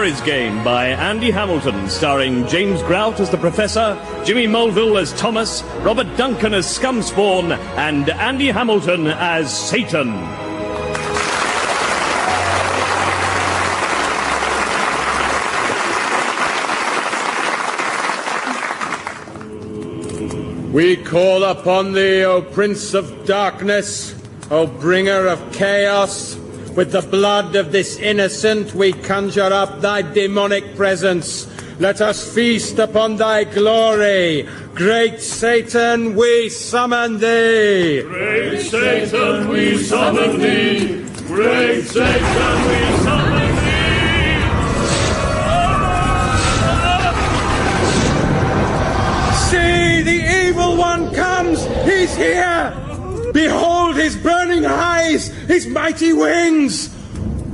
Marriage Game by Andy Hamilton, starring James Grout as the Professor, Jimmy Mulville as Thomas, Robert Duncan as Scumspawn, and Andy Hamilton as Satan. We call upon thee, O Prince of Darkness, O bringer of chaos. With the blood of this innocent we conjure up thy demonic presence. Let us feast upon thy glory. Great Satan, we summon thee. Great Satan, we summon thee. Great Satan, we summon thee. See, the evil one comes. He's here. Behold his burning eyes, his mighty wings.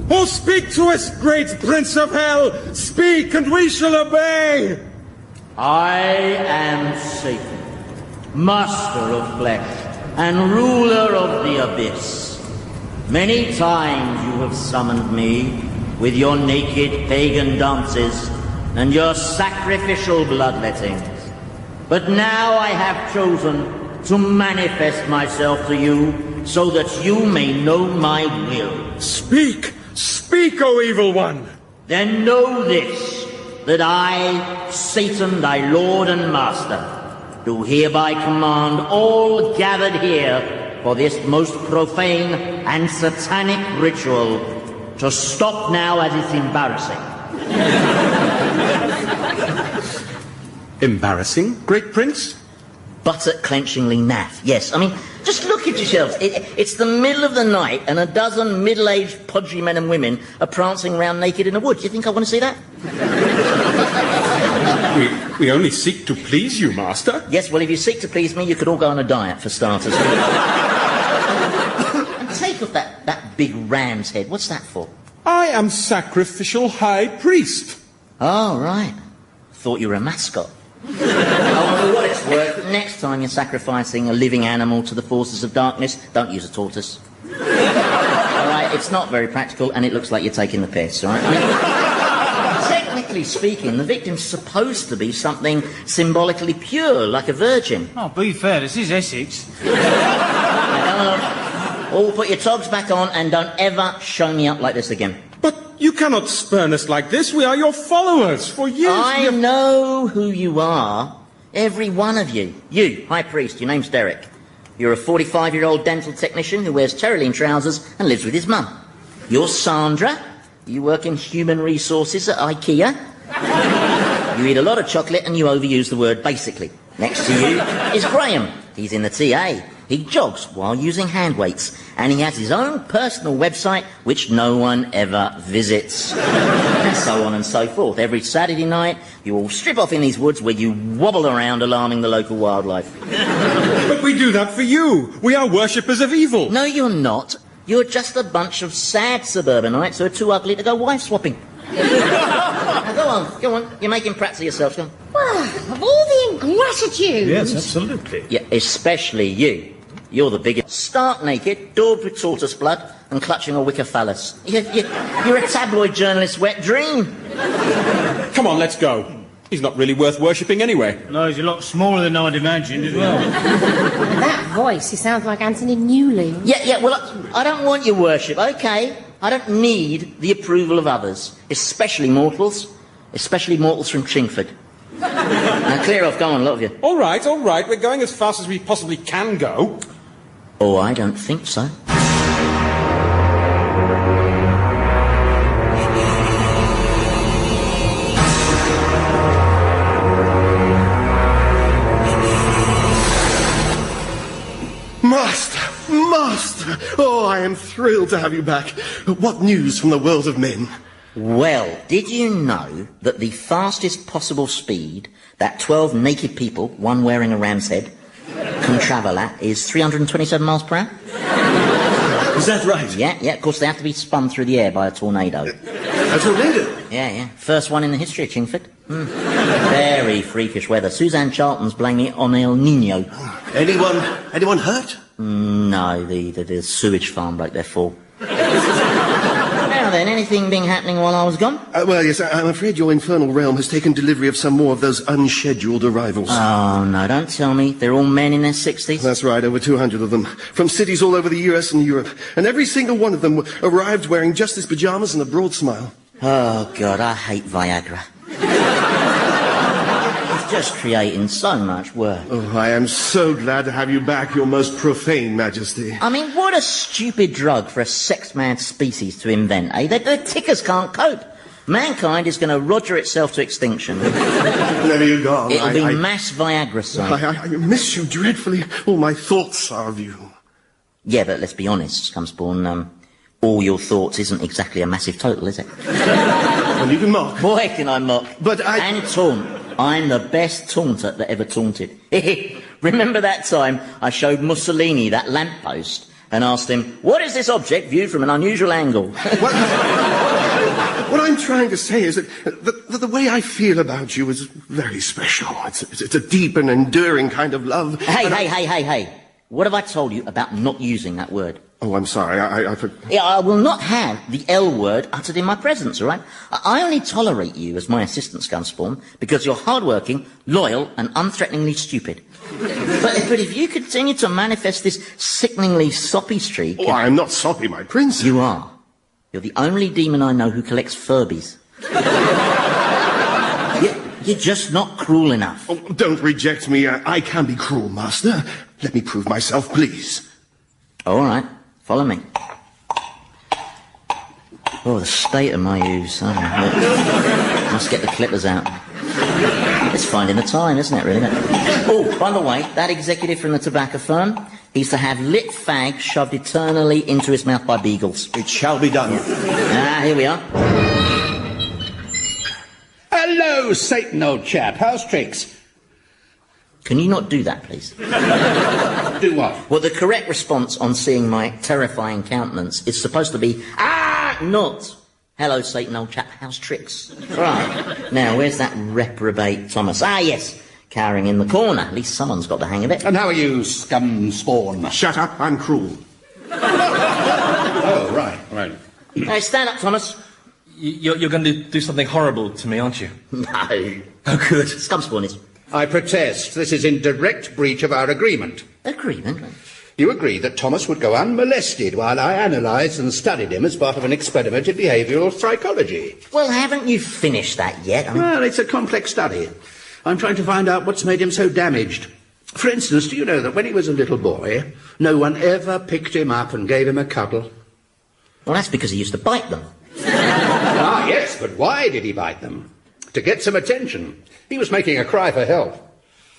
Oh, speak to us, great Prince of Hell. Speak, and we shall obey. I am Satan, master of flesh and ruler of the abyss. Many times you have summoned me with your naked pagan dances and your sacrificial bloodlettings. But now I have chosen to manifest myself to you so that you may know my will. Speak, speak, O evil one. Then know this, that I, Satan, thy Lord and Master, do hereby command all gathered here for this most profane and satanic ritual to stop now, as it's embarrassing. Embarrassing, great prince? Buttock-clenchingly naff, yes. I mean, just look at yourselves. It's the middle of the night and a dozen middle-aged, podgy men and women are prancing around naked in a wood. Do you think I want to see that? We only seek to please you, Master. Yes, well, if you seek to please me, you could all go on a diet, for starters. And take off that big ram's head. What's that for? I am sacrificial high priest. Oh, right. Thought you were a mascot. Oh, for what it's worth, next time you're sacrificing a living animal to the forces of darkness, don't use a tortoise. All right, it's not very practical, and it looks like you're taking the piss, all right? I mean, technically speaking, the victim's supposed to be something symbolically pure, like a virgin. Oh, be fair, this is Essex. All put your togs back on and don't ever show me up like this again. But you cannot spurn us like this. We are your followers. For years I know who you are. Every one of you. You, High Priest, your name's Derek. You're a 45-year-old dental technician who wears Tyrolean trousers and lives with his mum. You're Sandra. You work in human resources at IKEA. You eat a lot of chocolate and you overuse the word basically. Next to you is Graham. He's in the TA. He jogs while using hand weights, and he has his own personal website which no one ever visits. And so on and so forth. Every Saturday night, you all strip off in these woods where you wobble around alarming the local wildlife. But we do that for you. We are worshippers of evil. No, you're not. You're just a bunch of sad suburbanites who are too ugly to go wife-swapping. Now, go on. You're making prats of yourselves. Go on. Well, of all the ingratitude. Yes, absolutely. Yeah, especially you. You're the biggest. Stark naked, daubed with tortoise blood, and clutching a wicker phallus. You're a tabloid journalist's wet dream. Come on, let's go. He's not really worth worshipping anyway. No, he's a lot smaller than I'd imagined as well. That voice, he sounds like Anthony Newley. Yeah, well, I don't want your worship, OK? I don't need the approval of others, especially mortals from Chingford. Now, clear off, go on, a lot of you. All right, we're going as fast as we possibly can go. Oh, I don't think so. Master! Oh, I am thrilled to have you back. What news from the world of men? Well, did you know that the fastest possible speed that 12 naked people, one wearing a ram's head, can travel at is 327 miles per hour? Is that right? Yeah, of course they have to be spun through the air by a tornado. A tornado? Yeah. First one in the history of Chingford. Very freakish weather. Suzanne Charlton's blaming it on El Nino. Anyone hurt? No, the sewage farm broke their fall. Now then, anything been happening while I was gone? Well, yes, I'm afraid your infernal realm has taken delivery of some more of those unscheduled arrivals. Oh, no, don't tell me. They're all men in their 60s? That's right, over 200 of them. From cities all over the US and Europe. And every single one of them arrived wearing just his pyjamas and a broad smile. Oh, God, I hate Viagra. It's just creating so much work. Oh, I am so glad to have you back, your most profane majesty. I mean, what a stupid drug for a sex-mad species to invent, eh? The tickers can't cope. Mankind is going to roger itself to extinction. Never you gone. It'll be mass Viagra, son. I miss you dreadfully. All my thoughts are of you. Yeah, but let's be honest, Scumspawn, all your thoughts isn't exactly a massive total, is it? Well, you can mock. Boy, can I mock. But And taunt. I'm the best taunter that ever taunted. Remember that time I showed Mussolini that lamppost and asked him, what is this object viewed from an unusual angle? What I'm trying to say is that the way I feel about you is very special. It's a deep and enduring kind of love. Hey. What have I told you about not using that word? Oh, I'm sorry. Yeah, I will not have the L word uttered in my presence, all right? I only tolerate you as my assistant, Scumspawn, because you're hardworking, loyal, and unthreateningly stupid. But if you continue to manifest this sickeningly soppy streak... Oh, I'm not soppy, my prince. You are. You're the only demon I know who collects Furbies. You're just not cruel enough. Oh, don't reject me. I can be cruel, master. Let me prove myself, please. All right. Follow me. Oh, the state of my use. Oh, must get the clippers out. It's finding the time, isn't it, really? Oh, by the way, that executive from the tobacco firm, he's to have lit fag shoved eternally into his mouth by beagles. It shall be done. Here we are. Hello, Satan, old chap. How's tricks? Can you not do that, please? Do what? Well, the correct response on seeing my terrifying countenance is supposed to be, not, hello, Satan, old chap, how's tricks? Right. Now, where's that reprobate Thomas? Yes, cowering in the corner. At least someone's got the hang of it. And how are you, Scumspawn? Shut up, I'm cruel. Oh, right. Hey, stand up, Thomas. You're going to do something horrible to me, aren't you? No. Oh, good. Scumspawn is. I protest. This is in direct breach of our agreement. Agreement? You agreed that Thomas would go unmolested while I analysed and studied him as part of an experiment in behavioural psychology. Well, haven't you finished that yet? Well, it's a complex study. I'm trying to find out what's made him so damaged. For instance, do you know that when he was a little boy, no one ever picked him up and gave him a cuddle? Well, that's because he used to bite them. Yes, but why did he bite them? To get some attention. He was making a cry for help.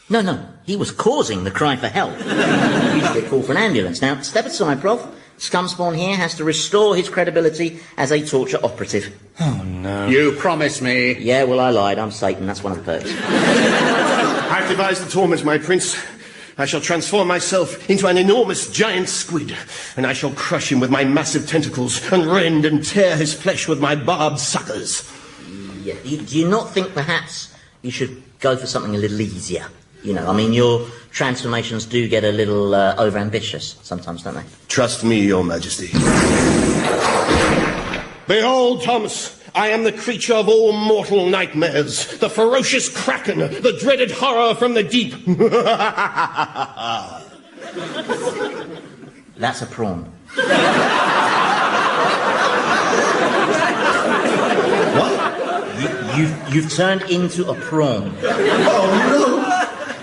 No, he was causing the cry for help. He should get called for an ambulance. Now, step aside, Prof. Scumspawn here has to restore his credibility as a torture operative. Oh, no. You promised me. Yeah, well, I lied. I'm Satan. That's one of the perks. I've devised the torment, my prince. I shall transform myself into an enormous giant squid, and I shall crush him with my massive tentacles and rend and tear his flesh with my barbed suckers. Yeah. Do you not think perhaps you should go for something a little easier? You know, I mean, your transformations do get a little overambitious sometimes, don't they? Trust me, your majesty. Behold, Thomas, I am the creature of all mortal nightmares, the ferocious kraken, the dreaded horror from the deep. That's a prawn. What? You've turned into a prawn. Oh, no.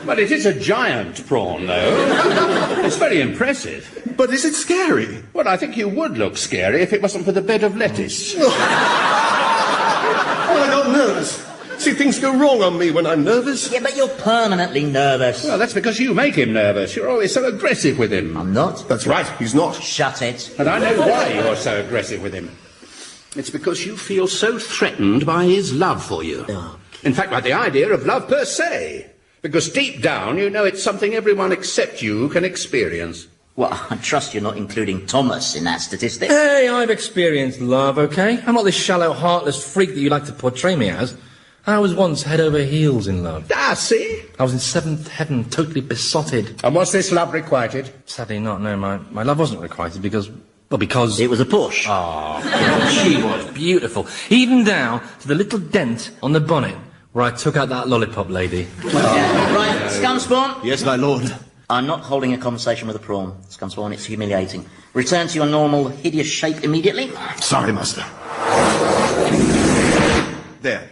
But it is a giant prawn, though. It's very impressive. But is it scary? Well, I think you would look scary if it wasn't for the bed of lettuce. Oh, I got nervous. See, things go wrong on me when I'm nervous. Yeah, but you're permanently nervous. Well, that's because you make him nervous. You're always so aggressive with him. I'm not. That's right, he's not. Shut it. And I know why you're so aggressive with him. It's because you feel so threatened by his love for you. Oh. In fact, by the idea of love per se. Because deep down, you know it's something everyone except you can experience. Well, I trust you're not including Thomas in that statistic. Hey, I've experienced love, okay? I'm not this shallow, heartless freak that you like to portray me as. I was once head over heels in love. Ah, see? I was in seventh heaven, totally besotted. And was this love requited? Sadly not, no. My love wasn't requited because Well, because... It was a Porsche. Oh, she was beautiful. Even down to the little dent on the bonnet where I took out that lollipop lady. Right, Scumspawn. Yes, my lord. I'm not holding a conversation with a prawn, Scumspawn. It's humiliating. Return to your normal, hideous shape immediately. Sorry, master. There.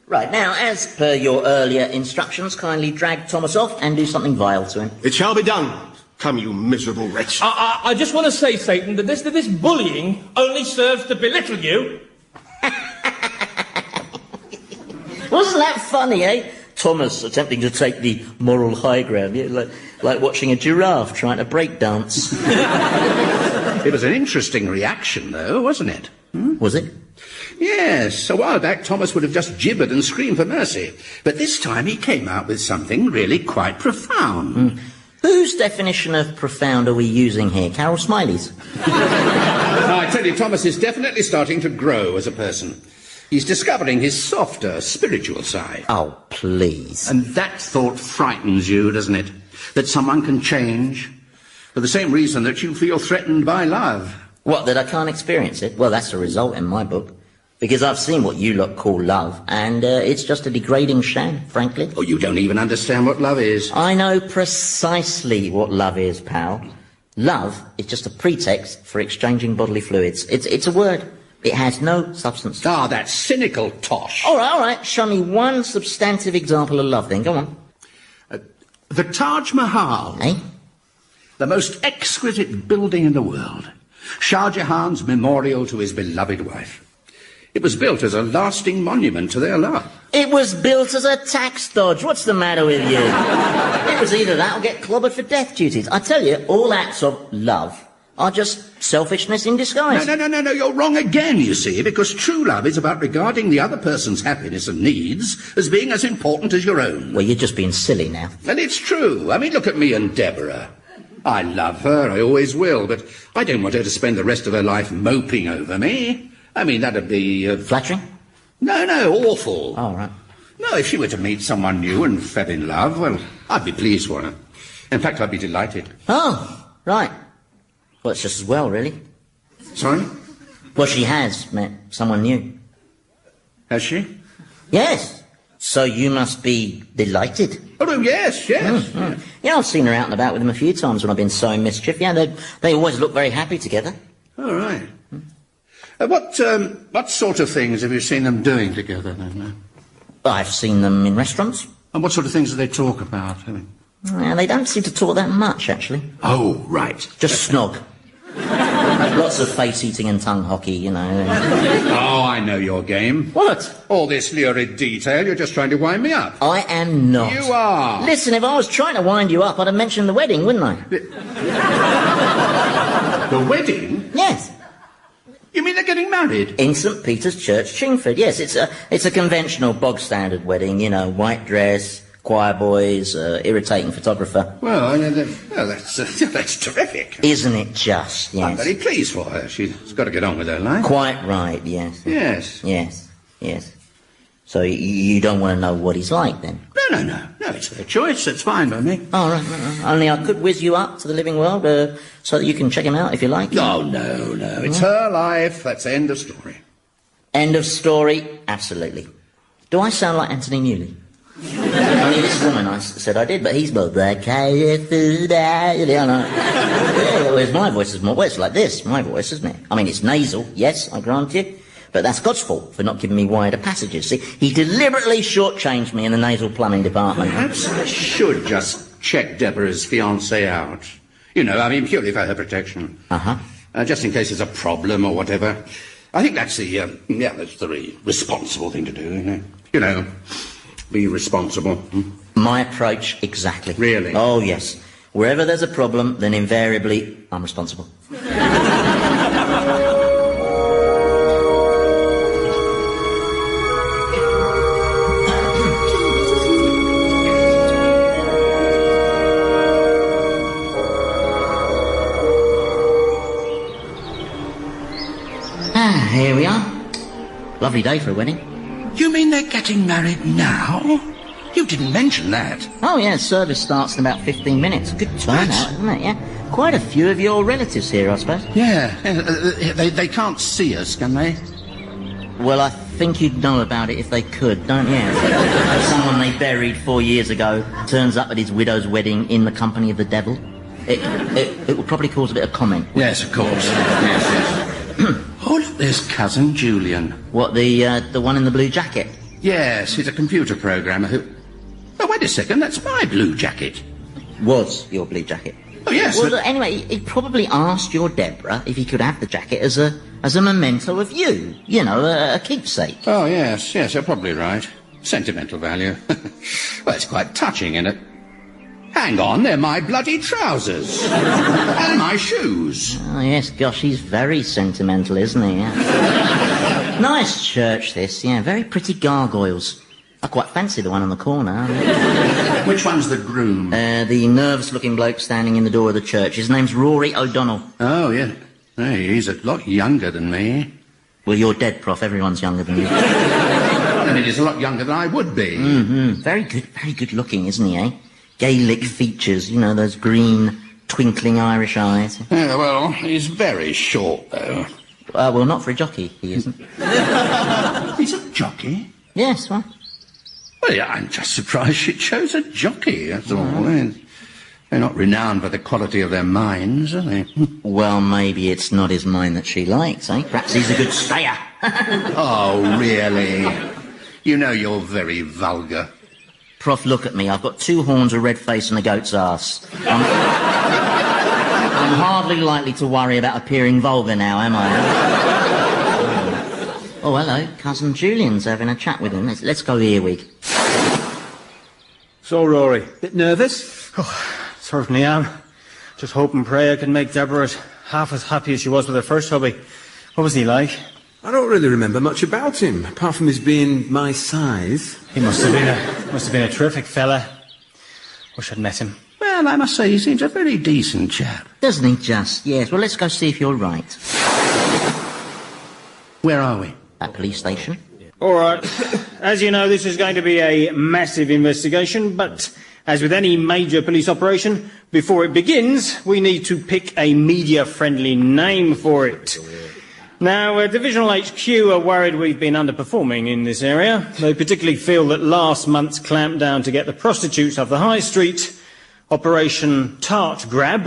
Right, now, as per your earlier instructions, kindly drag Thomas off and do something vile to him. It shall be done. Come, you miserable wretch. I just want to say, Satan, that this bullying only serves to belittle you. Wasn't that funny, eh? Thomas attempting to take the moral high ground, yeah, like watching a giraffe trying to break dance. It was an interesting reaction, though, wasn't it? Was it? Yes, a while back Thomas would have just gibbered and screamed for mercy. But this time he came out with something really quite profound. Whose definition of profound are we using here? Carol Smiley's? I tell you, Thomas is definitely starting to grow as a person. He's discovering his softer, spiritual side. Oh, please. And that thought frightens you, doesn't it? That someone can change for the same reason that you feel threatened by love. What, that I can't experience it? Well, that's the result in my book. Because I've seen what you lot call love, and it's just a degrading sham, frankly. Oh, you don't even understand what love is. I know precisely what love is, pal. Love is just a pretext for exchanging bodily fluids. It's a word. It has no substance. Ah, that cynical tosh. All right. Show me one substantive example of love, then. Go on. The Taj Mahal. Eh? The most exquisite building in the world. Shah Jahan's memorial to his beloved wife. It was built as a lasting monument to their love. It was built as a tax dodge. What's the matter with you? It was either that or get clobbered for death duties. I tell you, all acts of love are just selfishness in disguise. No, you're wrong again, you see, because true love is about regarding the other person's happiness and needs as being as important as your own. Well, you're just being silly now. And it's true. I mean, look at me and Deborah. I love her, I always will, but I don't want her to spend the rest of her life moping over me. I mean, that'd be... Flattering? No, awful. Oh, right. No, if she were to meet someone new and fell in love, well, I'd be pleased for her. In fact, I'd be delighted. Oh, right. Well, it's just as well, really. Sorry? Well, she has met someone new. Has she? Yes. So you must be delighted. Oh, no, yes. Yeah, I've seen her out and about with them a few times when I've been sowing mischief. Yeah, they always look very happy together. All right. What sort of things have you seen them doing together, then? I've seen them in restaurants. And what sort of things do they talk about? Yeah, they don't seem to talk that much, actually. Oh, right. Just snog. Lots of face-eating and tongue hockey, you know. Oh, I know your game. What? All this lurid detail, you're just trying to wind me up. I am not. You are. Listen, if I was trying to wind you up, I'd have mentioned the wedding, wouldn't I? The wedding? Yes. You mean they're getting married? In St. Peter's Church, Chingford. Yes, it's a conventional, bog-standard wedding, you know, white dress, choir boys, irritating photographer. Well, that's terrific. Isn't it just, yes. I'm very pleased for her. She's got to get on with her life. Quite right, yes. Yes. So you don't want to know what he's like, then? No, it's her choice. That's fine by me. Oh, right. Only I could whiz you up to the living world so that you can check him out if you like. Oh, no. It's her life. That's the end of story. End of story? Absolutely. Do I sound like Anthony Newley? Only this woman I said I did, but he's both there. Whereas my voice is more... Well, it's like this, my voice, isn't it? I mean, it's nasal, yes, I grant you. But that's God's fault for not giving me wider passages. See, he deliberately shortchanged me in the nasal plumbing department. Perhaps I should just check Deborah's fiancé out. You know, I mean, purely for her protection. Just in case there's a problem or whatever. I think that's that's the responsible thing to do, you know. Be responsible. My approach, exactly. Really? Oh, yes. Wherever there's a problem, then invariably I'm responsible. Here we are. Lovely day for a wedding. You mean they're getting married now? You didn't mention that. Oh, yeah, service starts in about 15 minutes. Good turnout, isn't it, yeah? Quite a few of your relatives here, I suppose. Yeah, they can't see us, can they? Well, I think you'd know about it if they could, don't you? Someone they buried 4 years ago turns up at his widow's wedding in the company of the devil. It would probably cause a bit of comment. Yes, of course. Yes. Oh, look, there's Cousin Julian. What, the one in the blue jacket? Yes, he's a computer programmer who... Oh, wait a second, that's my blue jacket. Was your blue jacket? Oh, yes. Well, anyway, he probably asked your Deborah if he could have the jacket as a memento of you. You know, a keepsake. Oh, yes, you're probably right. Sentimental value. Well, it's quite touching, isn't it? Hang on, they're my bloody trousers. And my shoes. Oh, yes, gosh, he's very sentimental, isn't he? Yeah. Nice church, this, yeah. Very pretty gargoyles. I quite fancy the one on the corner. Which one's the groom? The nervous-looking bloke standing in the door of the church. His name's Rory O'Donnell. Oh, yeah. Hey, he's a lot younger than me. Well, you're dead, Prof. Everyone's younger than you. I mean, he's a lot younger than I would be. Mm-hmm. Very good looking, isn't he, eh? Gaelic features, you know, those green, twinkling Irish eyes. Yeah, well, he's very short, though. Well, not for a jockey, he isn't. He's a jockey? Yes, well... Well, yeah, I'm just surprised she chose a jockey, that's all. They're not renowned for the quality of their minds, are they? Well, maybe it's not his mind that she likes, eh? Perhaps he's a good stayer. Oh, really? You know you're very vulgar. Prof, look at me. I've got 2 horns, a red face and a goat's arse. I'm hardly likely to worry about appearing vulgar now, am I? Oh, hello. Cousin Julian's having a chat with him. Let's go earwig. So, Rory, bit nervous? Oh, certainly am. Just hope and pray I can make Deborah half as happy as she was with her first hubby. What was he like? I don't really remember much about him, apart from his being my size. He must have been a terrific fella. Wish I'd met him. Well, I must say, he seems a very decent chap. Doesn't he just? Yes. Well, let's go see if you're right. Where are we? At police station. All right. As you know, this is going to be a massive investigation, but as with any major police operation, before it begins, we need to pick a media-friendly name for it. Now, Divisional HQ are worried we've been underperforming in this area. They particularly feel that last month's clampdown to get the prostitutes off the high street, Operation Tart Grab,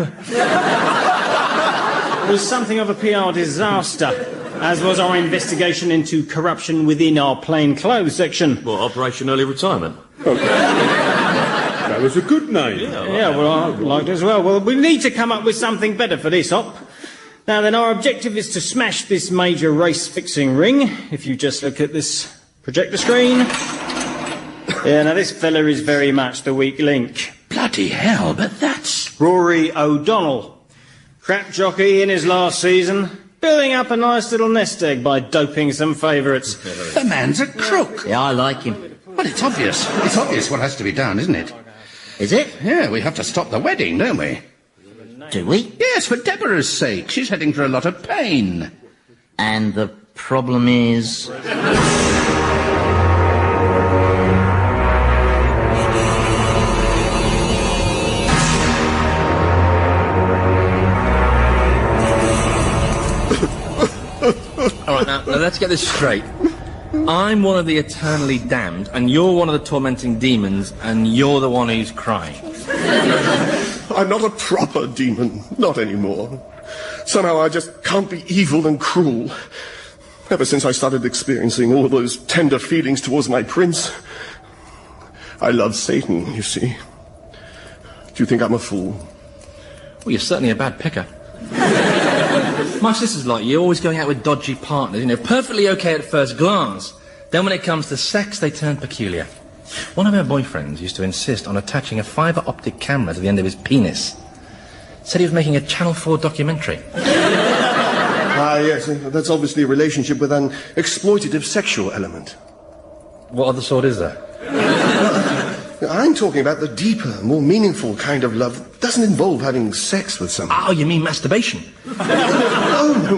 was something of a PR disaster, as was our investigation into corruption within our plainclothes section. Well, Operation Early Retirement. That was a good name. Yeah, well, I liked it as well. Well, we need to come up with something better for this op. Now then, our objective is to smash this major race-fixing ring. If you just look at this projector screen. Yeah, now this fella is very much the weak link. Bloody hell, but that's... Rory O'Donnell. Crap jockey in his last season. Building up a nice little nest egg by doping some favourites. The man's a crook. Yeah, I like him. Well, it's obvious. It's obvious what has to be done, isn't it? Is it? Yeah, we have to stop the wedding, don't we? Do we? Yes, for Deborah's sake. She's heading for a lot of pain. And the problem is... All right, now let's get this straight. I'm one of the eternally damned, and you're one of the tormenting demons, and you're the one who's crying. I'm not a proper demon, not anymore. Somehow I just can't be evil and cruel. Ever since I started experiencing all those tender feelings towards my prince, I love Satan, you see. Do you think I'm a fool? Well, you're certainly a bad picker. My sister's like you, always going out with dodgy partners, you know, perfectly okay at first glance. Then when it comes to sex, they turn peculiar. One of her boyfriends used to insist on attaching a fibre optic camera to the end of his penis. Said he was making a Channel 4 documentary. Ah, yes, that's obviously a relationship with an exploitative sexual element. What other sort is there? I'm talking about the deeper, more meaningful kind of love that doesn't involve having sex with someone. Oh, you mean masturbation? Oh, no.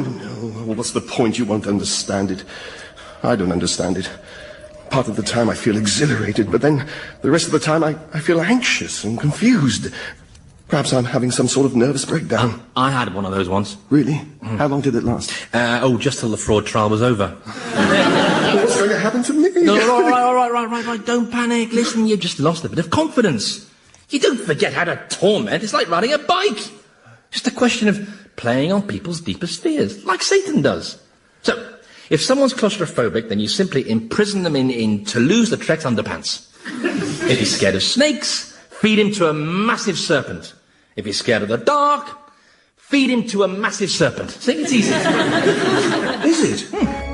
Well, what's the point? You won't understand it. I don't understand it. Part of the time I feel exhilarated, but then the rest of the time I feel anxious and confused. Perhaps I'm having some sort of nervous breakdown. I had one of those once. Really? How long did it last? Just till the fraud trial was over. What's going to happen to me? No, all right. Don't panic. Listen, you just lost a bit of confidence. You don't forget how to torment. It's like riding a bike. Just a question of playing on people's deepest fears, like Satan does. So, if someone's claustrophobic, then you simply imprison them in Toulouse-Lautrec's underpants. If he's scared of snakes, feed him to a massive serpent. If he's scared of the dark, feed him to a massive serpent. See, it's easy. Is it?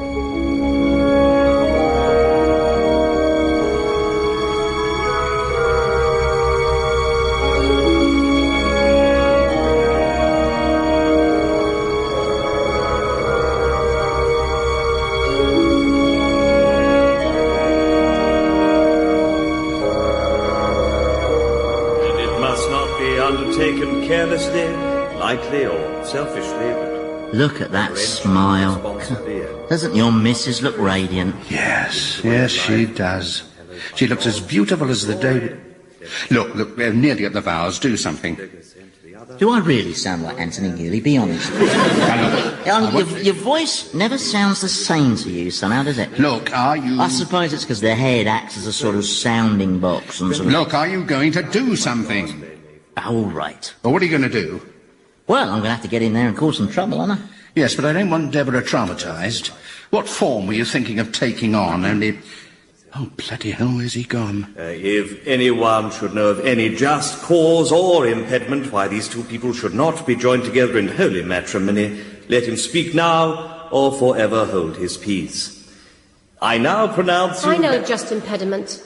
Undertaken carelessly, lightly, or selfishly, but... Look at that smile. Doesn't your missus look radiant? Yes, she does. She looks as beautiful as the day... Look, we're nearly at the vows. Do something. Do I really sound like Anthony Gilly? Be honest. Your voice never sounds the same to you somehow, does it? Look, are you... I suppose it's because the head acts as a sort of sounding box and sort of... Look, are you going to do something? All right. Well, what are you going to do? Well, I'm going to have to get in there and cause some trouble, aren't I? Yes, but I don't want Deborah traumatised. What form were you thinking of taking on? Only... Oh, bloody hell, where's he gone? If anyone should know of any just cause or impediment why these two people should not be joined together in holy matrimony, let him speak now or forever hold his peace. I now pronounce you... I know a just impediment.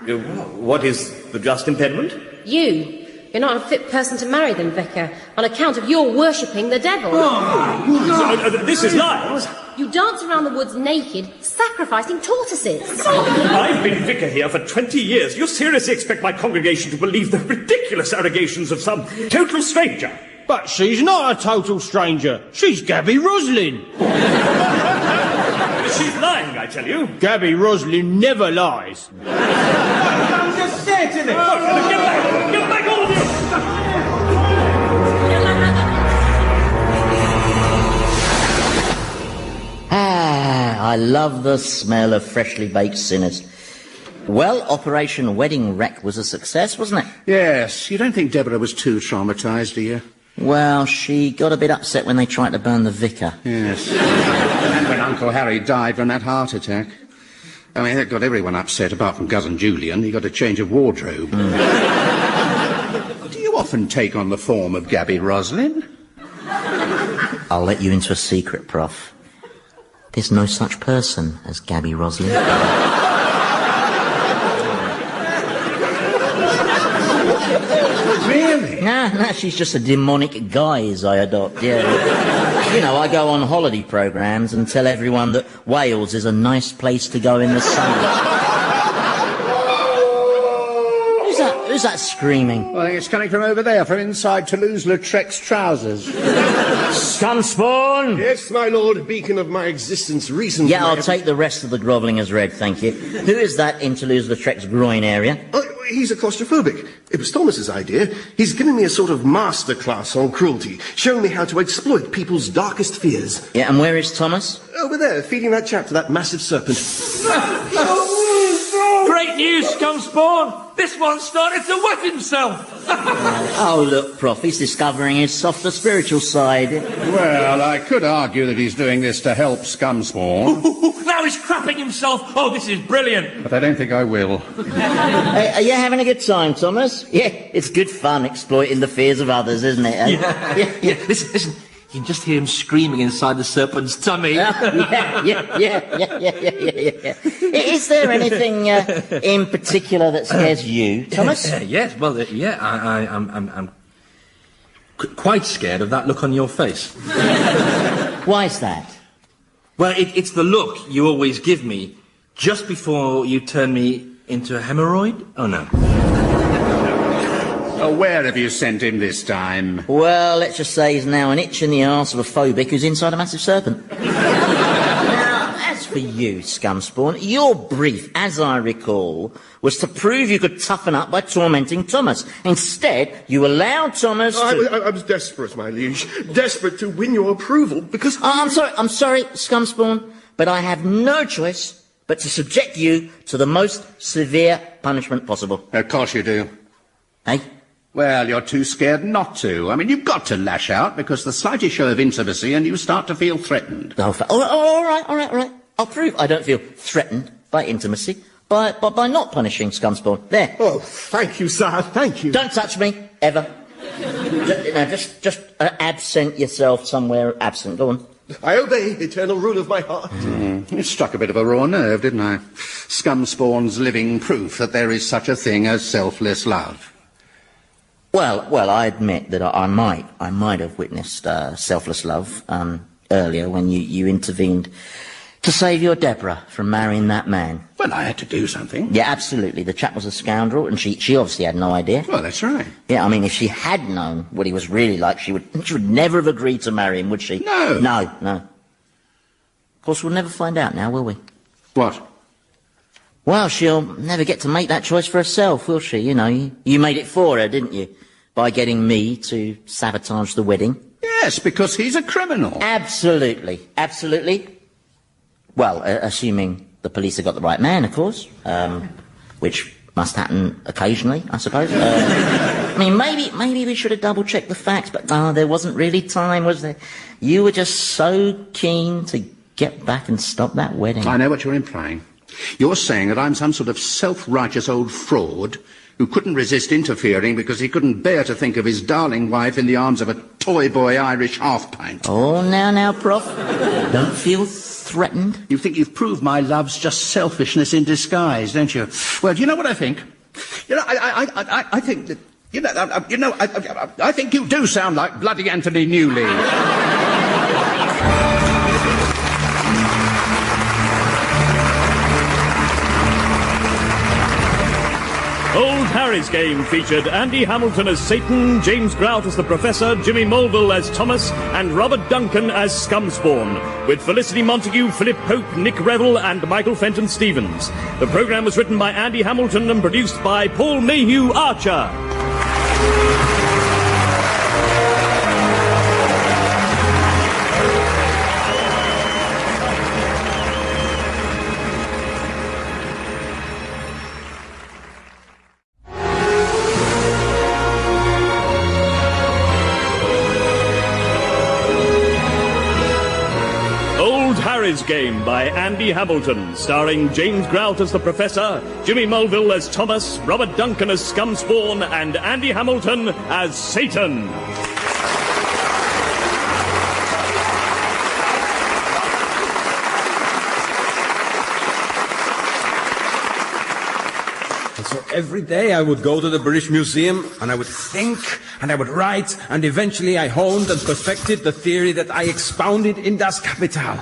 What is the just impediment? You. You're not a fit person to marry them, Vicar, on account of your worshipping the devil. This is lies. You dance around the woods naked, sacrificing tortoises. I've been vicar here for 20 years. You seriously expect my congregation to believe the ridiculous allegations of some total stranger? But she's not a total stranger. She's Gabby Roslin. She's lying, I tell you. Gabby Roslin never lies. I'm just saying it. Get back, all of you! I love the smell of freshly baked sinners. Well, Operation Wedding Wreck was a success, wasn't it? Yes. You don't think Deborah was too traumatised, do you? Well, she got a bit upset when they tried to burn the vicar. Yes. And when Uncle Harry died from that heart attack. I mean, that got everyone upset, apart from Cousin Julian. He got a change of wardrobe. Do you often take on the form of Gabby Roslin? I'll let you into a secret, Prof. There's no such person as Gabby Roslin. Really? No, she's just a demonic guise I adopt, yeah. You know, I go on holiday programmes and tell everyone that Wales is a nice place to go in the summer. Who's that screaming? Well, I think it's coming from over there, from inside Toulouse-Lautrec's trousers. Scumspawn! Yes, my lord, beacon of my existence, reason... Yeah, I'll take the rest of the grovelling as read, thank you. Who is that in Toulouse-Lautrec's groin area? He's a claustrophobic. It was Thomas's idea. He's given me a sort of masterclass on cruelty, showing me how to exploit people's darkest fears. Yeah, and where is Thomas? Over there, feeding that chap to that massive serpent. Great news, Scumspawn! This one started to wet himself! Oh, look, Prof, he's discovering his softer spiritual side. Well, I could argue that he's doing this to help Scumspawn. Now he's crapping himself! Oh, this is brilliant! But I don't think I will. Hey, are you having a good time, Thomas? Yeah, it's good fun exploiting the fears of others, isn't it? Yeah. Listen. You can just hear him screaming inside the serpent's tummy. Yeah. Is there anything in particular that scares you, Thomas? Yes, well, I'm quite scared of that look on your face. Why's that? Well, it's the look you always give me just before you turn me into a hemorrhoid. Oh, no. Oh, where have you sent him this time? Well, let's just say he's now an itch in the arse of a phobic who's inside a massive serpent. Now, as for you, scumspawn. Your brief, as I recall, was to prove you could toughen up by tormenting Thomas. Instead, you allowed Thomas to... I was desperate, my liege. Desperate to win your approval, because... I'm sorry, scumspawn, but I have no choice but to subject you to the most severe punishment possible. Of course you do. Eh? Well, you're too scared not to. I mean, you've got to lash out, because the slightest show of intimacy and you start to feel threatened. All right. I'll prove I don't feel threatened by intimacy by not punishing scumspawn. There. Oh, thank you, sir, thank you. Don't touch me, ever. Just absent yourself somewhere absent. Go on. I obey, eternal rule of my heart. You struck a bit of a raw nerve, didn't I? Scumspawn's living proof that there is such a thing as selfless love. Well, I admit that I might have witnessed selfless love earlier when you intervened to save your Deborah from marrying that man. Well, I had to do something. Yeah, absolutely. The chap was a scoundrel, and she obviously had no idea. Well, that's right. Yeah, I mean, if she had known what he was really like, she would never have agreed to marry him, would she? No. No. Of course, we'll never find out now, will we? What? Well, she'll never get to make that choice for herself, will she? You know, you made it for her, didn't you? By getting me to sabotage the wedding. Yes, because he's a criminal. Absolutely. Well, assuming the police have got the right man, of course, which must happen occasionally, I suppose. I mean, maybe we should have double-checked the facts, but there wasn't really time, was there? You were just so keen to get back and stop that wedding. I know what you're implying. You're saying that I'm some sort of self-righteous old fraud who couldn't resist interfering because he couldn't bear to think of his darling wife in the arms of a toy boy Irish half-pint. Oh, now, Prof. Don't feel threatened. You think you've proved my love's just selfishness in disguise, don't you? Well, do you know what I think? You know, I think that, I think you do sound like bloody Anthony Newley. Old Harry's Game featured Andy Hamilton as Satan, James Grout as the Professor, Jimmy Mulville as Thomas, and Robert Duncan as Scumspawn, with Felicity Montague, Philip Pope, Nick Revel, and Michael Fenton Stevens. The programme was written by Andy Hamilton and produced by Paul Mayhew Archer. Harry's Game by Andy Hamilton, starring James Grout as the Professor, Jimmy Mulville as Thomas, Robert Duncan as Scumspawn, and Andy Hamilton as Satan. And so every day I would go to the British Museum and I would think and I would write, and eventually I honed and perfected the theory that I expounded in Das Kapital.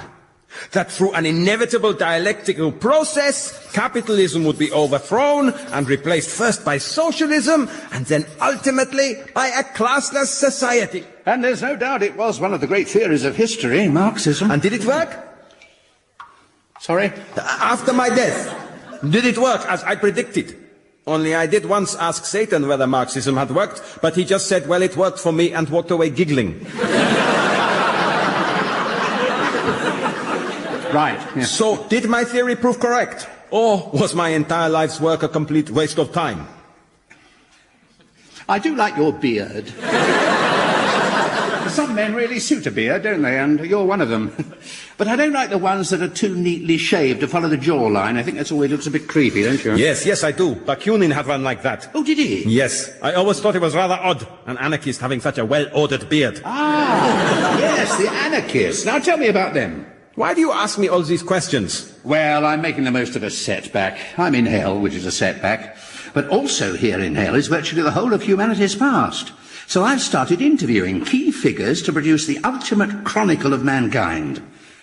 That through an inevitable dialectical process, capitalism would be overthrown and replaced first by socialism and then ultimately by a classless society. And there's no doubt it was one of the great theories of history, Marxism. And did it work? Sorry? After my death, did it work as I predicted? Only I did once ask Satan whether Marxism had worked, but he just said, well, it worked for me, and walked away giggling. Right. Yeah. So, did my theory prove correct? Or was my entire life's work a complete waste of time? I do like your beard. Some men really suit a beard, don't they? And you're one of them. But I don't like the ones that are too neatly shaved to follow the jawline. I think that's always looks a bit creepy, don't you? Yes, I do. Bakunin had one like that. Oh, did he? Yes. I always thought it was rather odd, an anarchist having such a well-ordered beard. Ah, yes, the anarchists. Now tell me about them. Why do you ask me all these questions? Well, I'm making the most of a setback. I'm in hell, which is a setback. But also here in hell is virtually the whole of humanity's past. So I've started interviewing key figures to produce the ultimate chronicle of mankind.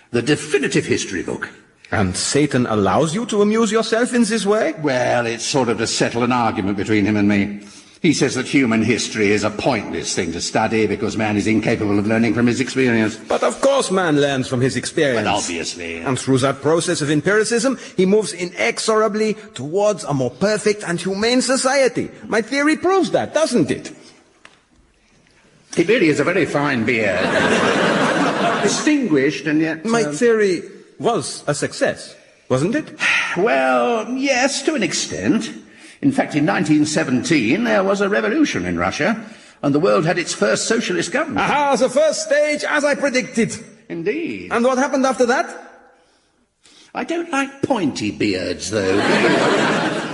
The definitive history book. And Satan allows you to amuse yourself in this way? Well, it's sort of to settle an argument between him and me. He says that human history is a pointless thing to study because man is incapable of learning from his experience. But of course man learns from his experience. Well, obviously. And through that process of empiricism, he moves inexorably towards a more perfect and humane society. My theory proves that, doesn't it? It really is a very fine beard. Distinguished and yet... My theory was a success, wasn't it? Well, yes, to an extent. In fact, in 1917, there was a revolution in Russia, and the world had its first socialist government. Aha, the first stage, as I predicted. Indeed. And what happened after that? I don't like pointy beards, though.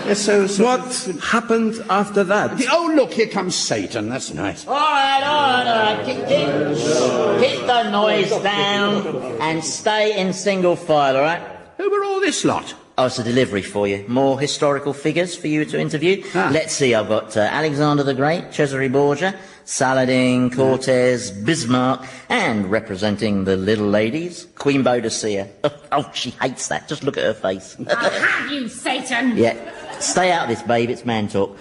What happened after that? Oh, look, here comes Satan. That's nice. All right. Keep the noise down and stay in single file, all right? Who were all this lot? Oh, it's a delivery for you. More historical figures for you to interview. Let's see, I've got Alexander the Great, Cesare Borgia, Saladin, Cortez, Bismarck, and representing the little ladies, Queen Boadicea. Oh, she hates that. Just look at her face. I'll have you, Satan! Yeah. Stay out of this, babe. It's man talk.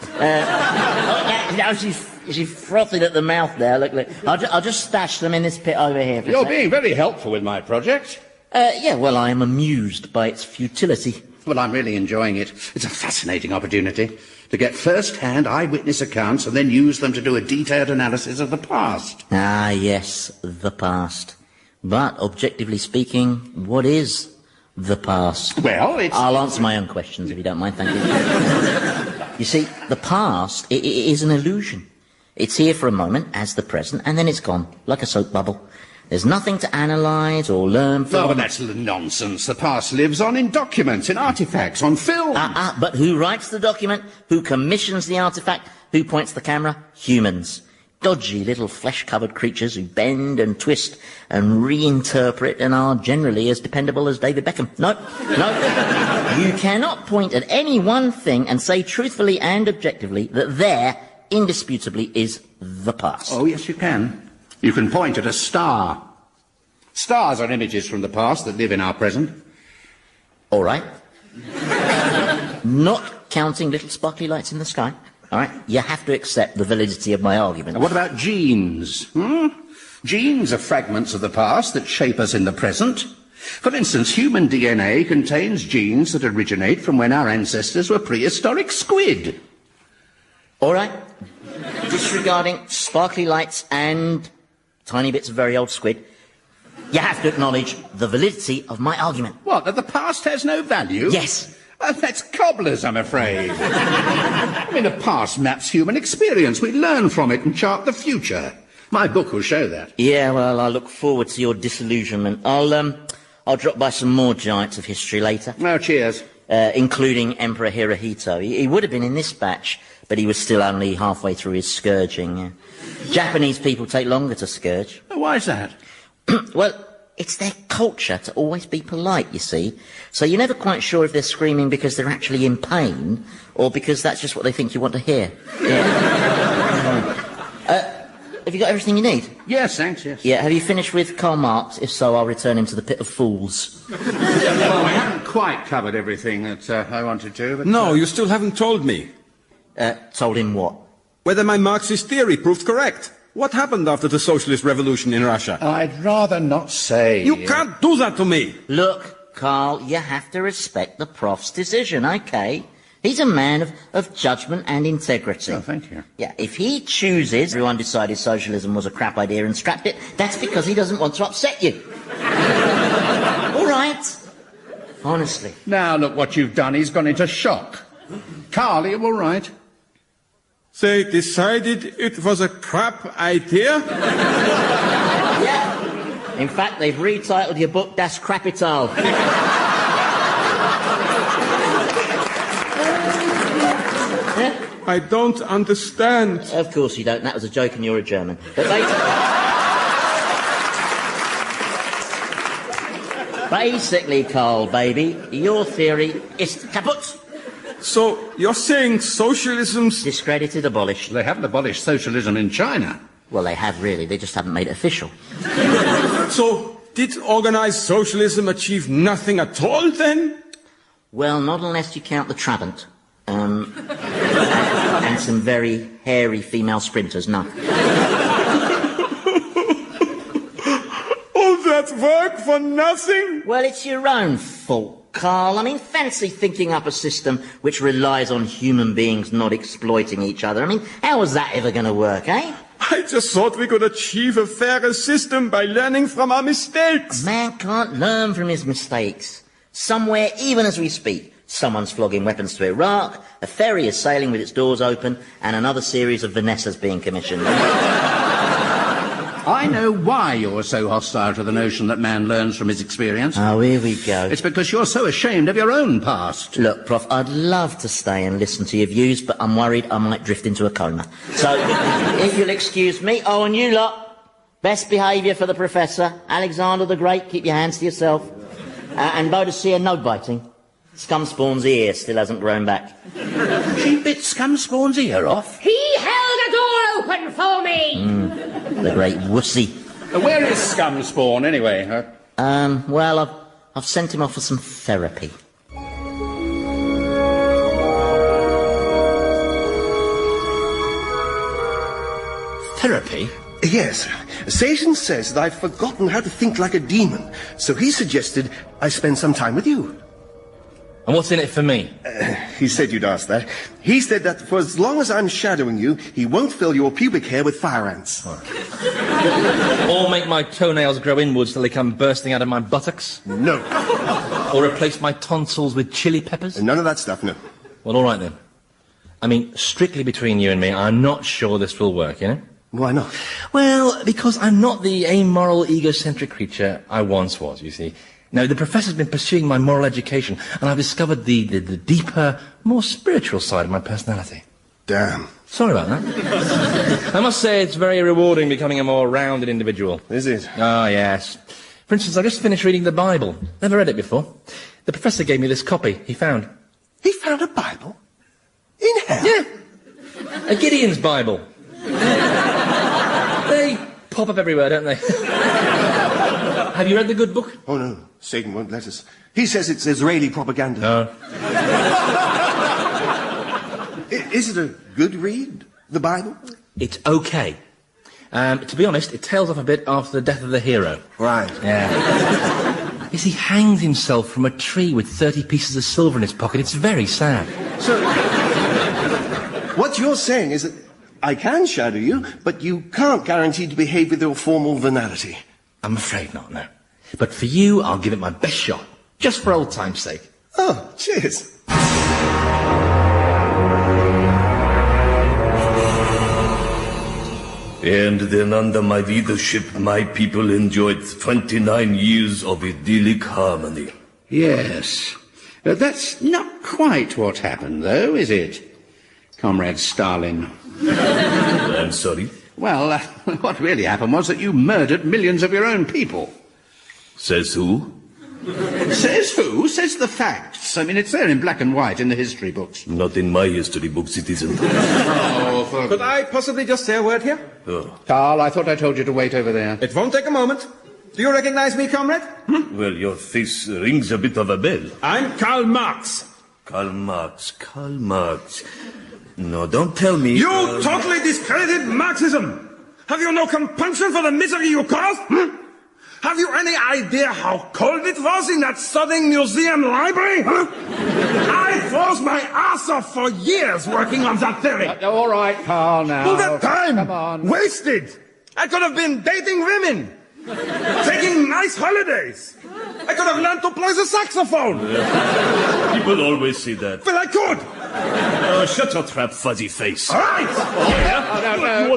She's frothing at the mouth there. Look. I'll just stash them in this pit over here. You're being very helpful with my project. Yeah, well, I am amused by its futility. Well, I'm really enjoying it. It's a fascinating opportunity to get first-hand eyewitness accounts and then use them to do a detailed analysis of the past. Ah, yes, the past. But, objectively speaking, what is the past? Well, I'll answer my own questions, if you don't mind, thank you. You see, the past it is an illusion. It's here for a moment, as the present, and then it's gone, like a soap bubble. There's nothing to analyse or learn from. Oh, but that's nonsense. The past lives on in documents, in artefacts, on film. But who writes the document? Who commissions the artefact? Who points the camera? Humans. Dodgy little flesh-covered creatures who bend and twist and reinterpret and are generally as dependable as David Beckham. No. You cannot point at any one thing and say truthfully and objectively that there, indisputably, is the past. Oh, yes, you can. You can point at a star. Stars are images from the past that live in our present. All right. Not counting little sparkly lights in the sky. All right. You have to accept the validity of my argument. Now, what about genes? Genes are fragments of the past that shape us in the present. For instance, human DNA contains genes that originate from when our ancestors were prehistoric squid. All right. Disregarding sparkly lights and tiny bits of very old squid, you have to acknowledge the validity of my argument. What, that the past has no value? Yes. That's cobblers, I'm afraid. I mean, the past maps human experience. We learn from it and chart the future. My book will show that. Yeah, well, I look forward to your disillusionment. I'll drop by some more giants of history later. Oh, cheers. Including Emperor Hirohito. He would have been in this batch, but he was still only halfway through his scourging. Yeah. Japanese people take longer to scourge. Why is that? Well, it's their culture to always be polite, you see. So you're never quite sure if they're screaming because they're actually in pain or because that's just what they think you want to hear. Yeah. Have you got everything you need? Yes, thanks, yes. Yeah, have you finished with Karl Marx? If so, I'll return him to the pit of fools. Well, we haven't quite covered everything that I wanted to, but... No, you still haven't told me. Told him what? Whether my Marxist theory proved correct. What happened after the socialist revolution in Russia? I'd rather not say. You can't do that to me! Look, Carl, you have to respect the prof's decision, okay? He's a man of judgment and integrity. Oh, thank you. Yeah, if he chooses, everyone decided socialism was a crap idea and scrapped it, that's because he doesn't want to upset you. All right. Honestly. Now look what you've done. He's gone into shock. Carl, are you all right? They decided it was a crap idea? Yeah. In fact, they've retitled your book Das Capital. I don't understand. Of course you don't. That was a joke and you're a German. But basically, Carl, baby, your theory is kaput. So, you're saying socialism's... discredited, abolished. They haven't abolished socialism in China. Well, they have, really. They just haven't made it official. So, did organised socialism achieve nothing at all, then? Well, not unless you count the Trabant. And And some very hairy female sprinters, no. All that work for nothing? Well, it's your own fault, Carl. I mean, fancy thinking up a system which relies on human beings not exploiting each other. I mean, how is that ever going to work, eh? I just thought we could achieve a fairer system by learning from our mistakes. Man can't learn from his mistakes. Somewhere, even as we speak, someone's flogging weapons to Iraq, a ferry is sailing with its doors open, and another series of Vanessas being commissioned. I know why you're so hostile to the notion that man learns from his experience. Oh, here we go. It's because you're so ashamed of your own past. Look, Prof, I'd love to stay and listen to your views, but I'm worried I might drift into a coma. So, if you'll excuse me, oh, and you lot, best behaviour for the Professor. Alexander the Great, keep your hands to yourself. And Boadicea, no biting. Scumspawn's ear still hasn't grown back. She bit Scumspawn's ear off? He held a door open for me! The great wussy. Where is Scumspawn, anyway? Well, I've sent him off for some therapy. Therapy? Yes. Satan says that I've forgotten how to think like a demon, so he suggested I spend some time with you. And what's in it for me? He said you'd ask that. He said that for as long as I'm shadowing you, he won't fill your pubic hair with fire ants. Or make my toenails grow inwards till they come bursting out of my buttocks? No. Or replace my tonsils with chili peppers? None of that stuff, no. Well, all right then. I mean, strictly between you and me, I'm not sure this will work, you know? Why not? Well, because I'm not the amoral, egocentric creature I once was, you see. Now, the Professor's been pursuing my moral education, and I've discovered the deeper, more spiritual side of my personality. Damn. Sorry about that. I must say it's very rewarding becoming a more rounded individual. Is it? Oh, yes. For instance, I just finished reading the Bible. Never read it before. The Professor gave me this copy he found. He found a Bible? In hell? Yeah. A Gideon's Bible. They pop up everywhere, don't they? Have you read the good book? Oh, no. Satan won't let us. He says it's Israeli propaganda. No. Is it a good read, the Bible? It's okay. To be honest, it tails off a bit after the death of the hero. Right. Yeah. Yes, he hangs himself from a tree with 30 pieces of silver in his pocket. It's very sad. So, what you're saying is that I can shadow you, but you can't guarantee to behave with your formal venality. I'm afraid not, no. But for you, I'll give it my best shot. Just for old time's sake. Oh, cheers. And then under my leadership, my people enjoyed 29 years of idyllic harmony. Yes. That's not quite what happened, though, is it, Comrade Stalin? I'm sorry? Well, what really happened was that you murdered millions of your own people. Says who? Says who? Says the facts. I mean, it's there in black and white in the history books. Not in my history books, it isn't. Could I possibly just say a word here? Oh. Carl, I thought I told you to wait over there. It won't take a moment. Do you recognize me, comrade? Well, your face rings a bit of a bell. I'm Karl Marx. Karl Marx. Karl Marx. No, don't tell me... You totally discredited Marxism! Have you no compunction for the misery you caused? Have you any idea how cold it was in that studying museum library? I froze my ass off for years working on that theory. All right, Carl, now. All that time! Come on. Wasted! I could have been dating women! Taking nice holidays! I could have learned to play the saxophone! People always say that. Well, I could! Oh, shut your trap, fuzzy face. All right! No.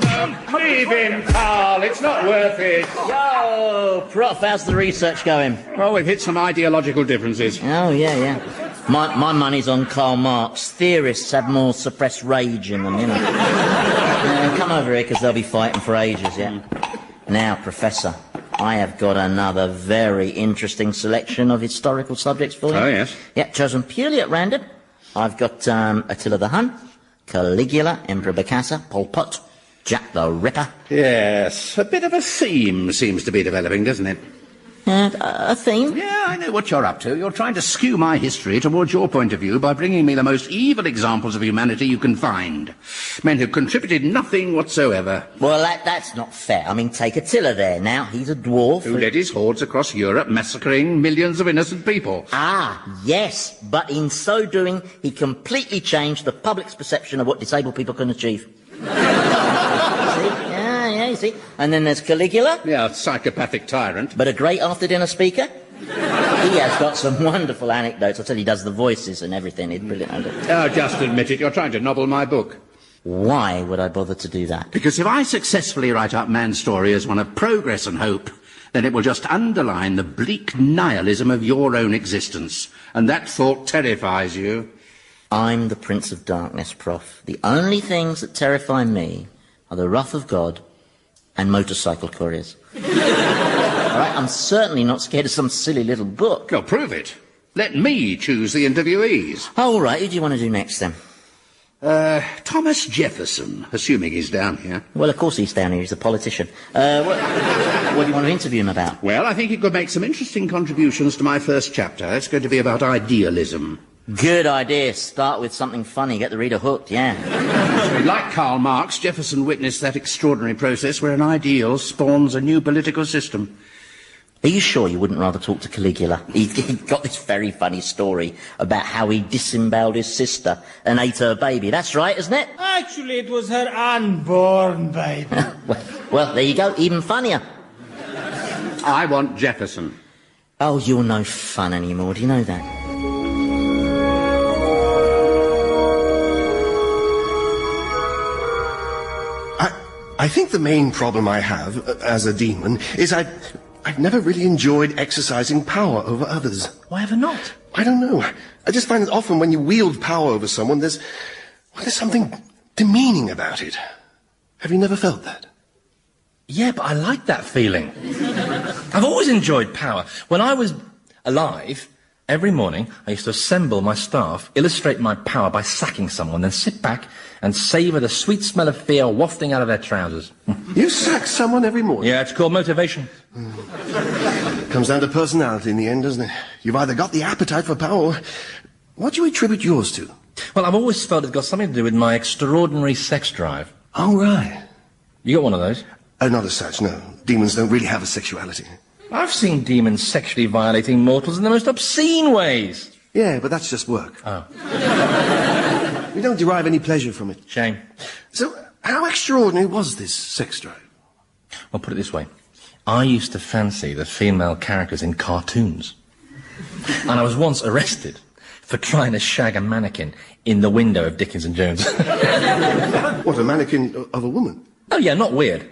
Leave him, Carl. It's not worth it. Yo, Prof, how's the research going? Well, we've hit some ideological differences. Oh, yeah. My money's on Karl Marx. Theorists have more suppressed rage in them, you know. Come over here, because they'll be fighting for ages, yeah? Now, Professor, I have got another very interesting selection of historical subjects for you. Oh, yes? Yeah, chosen purely at random. I've got Attila the Hun, Caligula, Emperor Bokassa, Pol Pot, Jack the Ripper. Yes, a bit of a theme seems to be developing, doesn't it? A theme? Yeah, I know what you're up to. You're trying to skew my history towards your point of view by bringing me the most evil examples of humanity you can find. Men who've contributed nothing whatsoever. Well, that's not fair. I mean, take Attila there now. He's a dwarf. Who led his hordes across Europe, massacring millions of innocent people. Ah, yes. But in so doing, he completely changed the public's perception of what disabled people can achieve. Yeah, you see. And then there's Caligula. Yeah, a psychopathic tyrant. But a great after-dinner speaker. He has got some wonderful anecdotes. I tell you, he does the voices and everything. He's brilliant. Oh, just admit it. You're trying to nobble my book. Why would I bother to do that? Because if I successfully write up man's story as one of progress and hope, then it will just underline the bleak nihilism of your own existence. And that thought terrifies you. I'm the Prince of Darkness, Prof. The only things that terrify me are the wrath of God and motorcycle couriers. All right, I'm certainly not scared of some silly little book. Well, prove it. Let me choose the interviewees. Oh, all right, who do you want to do next, then? Thomas Jefferson, assuming he's down here. Well, of course he's down here. He's a politician. What do you want to interview him about? Well, I think he could make some interesting contributions to my first chapter. It's going to be about idealism. Good idea. Start with something funny. Get the reader hooked, yeah. Like Karl Marx, Jefferson witnessed that extraordinary process where an ideal spawns a new political system. Are you sure you wouldn't rather talk to Caligula? He got this very funny story about how he disemboweled his sister and ate her baby. That's right, isn't it? Actually, it was her unborn baby. well, there you go. Even funnier. I want Jefferson. Oh, you're no fun anymore. Do you know that? I think the main problem I have, as a demon, is I've never really enjoyed exercising power over others. Why ever not? I don't know. I just find that often when you wield power over someone, there's something demeaning about it. Have you never felt that? Yeah, but I like that feeling. I've always enjoyed power. When I was alive, every morning I used to assemble my staff, illustrate my power by sacking someone, then sit back and savour the sweet smell of fear wafting out of their trousers. You sack someone every morning? Yeah, it's called motivation. Comes down to personality in the end, doesn't it? You've either got the appetite for power. What do you attribute yours to? Well, I've always felt it's got something to do with my extraordinary sex drive. Oh, right. You got one of those? Not as such, no. Demons don't really have a sexuality. I've seen demons sexually violating mortals in the most obscene ways. Yeah, but that's just work. Oh. We don't derive any pleasure from it. Shame. So, how extraordinary was this sex drive? Well, put it this way. I used to fancy the female characters in cartoons. And I was once arrested for trying to shag a mannequin in the window of Dickens and Jones. What, a mannequin of a woman? Oh, yeah, not weird.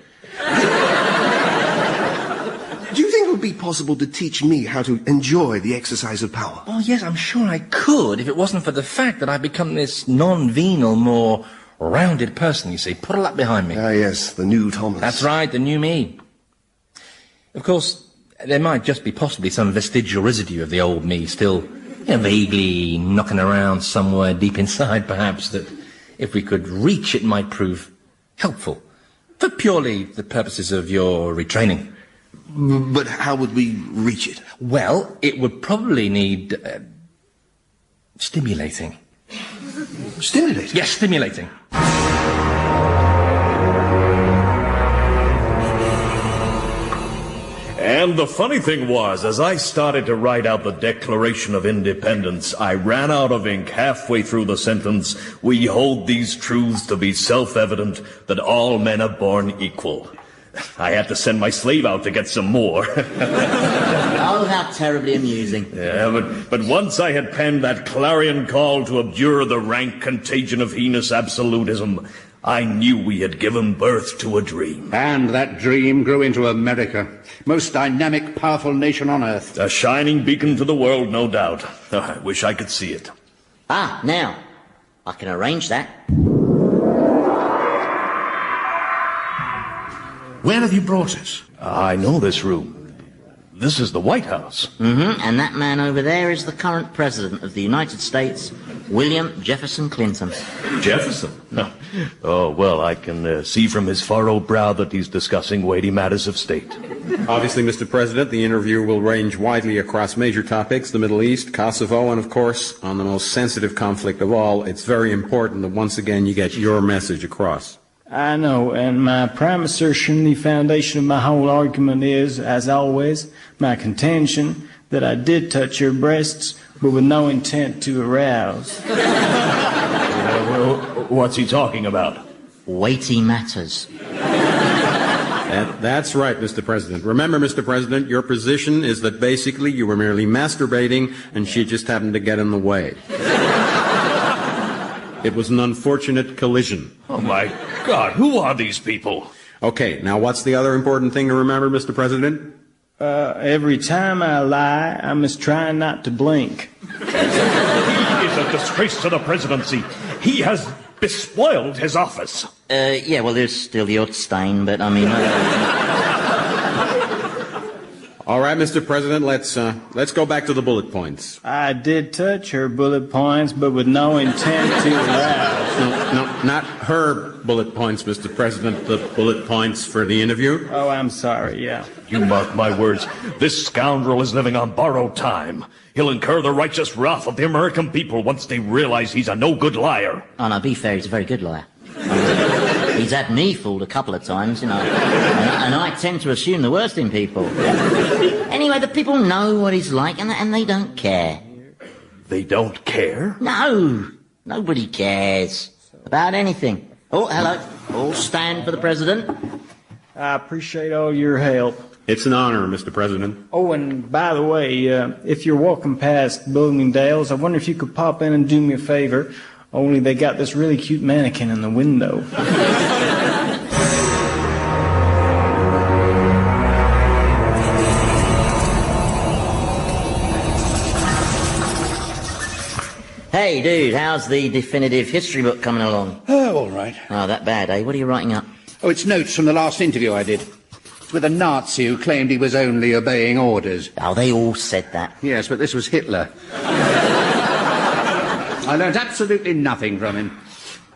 Do you think it would be possible to teach me how to enjoy the exercise of power? Oh, yes, I'm sure I could if it wasn't for the fact that I've become this non-venal, more rounded person, you see. Put a lap behind me. Ah, yes, the new Thomas. That's right, the new me. Of course, there might just be possibly some vestigial residue of the old me still, vaguely knocking around somewhere deep inside, perhaps, that if we could reach it might prove helpful for purely the purposes of your retraining. But how would we reach it? Well, it would probably need stimulating. Stimulating? Yes, stimulating. And the funny thing was, as I started to write out the Declaration of Independence, I ran out of ink halfway through the sentence, "We hold these truths to be self-evident, that all men are born equal." I had to send my slave out to get some more. Oh, how terribly amusing. Yeah, but once I had penned that clarion call to abjure the rank contagion of heinous absolutism, I knew we had given birth to a dream. And that dream grew into America, most dynamic, powerful nation on earth. A shining beacon to the world, no doubt. I wish I could see it. Ah, now, I can arrange that. Where have you brought us? I know this room. this is the White House. Mm-hmm, and that man over there is the current president of the United States, William Jefferson Clinton. Jefferson? No. Oh, well, I can see from his furrowed brow that he's discussing weighty matters of state. Obviously, Mr. President, the interview will range widely across major topics, the Middle East, Kosovo, and, of course, on the most sensitive conflict of all, it's very important that once again you get your message across. I know, and my prime assertion, the foundation of my whole argument is, as always, my contention that I did touch your breasts, but with no intent to arouse. What's he talking about? Weighty matters. That's right, Mr. President. Remember, Mr. President, your position is that basically you were merely masturbating and she just happened to get in the way. It was an unfortunate collision. Oh, my God, who are these people? Okay, now what's the other important thing to remember, Mr. President? Every time I lie, I must try not to blink. He is a disgrace to the presidency. He has bespoiled his office. Yeah, well, there's still the odd stain, but I mean... All right, Mr. President, let's go back to the bullet points. I did touch her bullet points, but with no intent to arouse. No, not her bullet points, Mr. President, the bullet points for the interview. Oh, I'm sorry, yeah. You mark my words, this scoundrel is living on borrowed time. He'll incur the righteous wrath of the American people once they realize he's a no-good liar. Oh, no, be fair, he's a very good liar. He's had me fooled a couple of times, you know, and I tend to assume the worst in people. Anyway, the people know what he's like, and they don't care. They don't care? No, nobody cares about anything. Oh, hello. All stand for the president. I appreciate all your help. It's an honor, Mr. President. Oh, and by the way, if you're walking past Bloomingdale's, I wonder if you could pop in and do me a favor. Only they got this really cute mannequin in the window. Hey, dude, how's the definitive history book coming along? Oh, all right. Oh, that bad, eh? What are you writing up? Oh, it's notes from the last interview I did. It's with a Nazi who claimed he was only obeying orders. Oh, they all said that. Yes, but this was Hitler. I learnt absolutely nothing from him.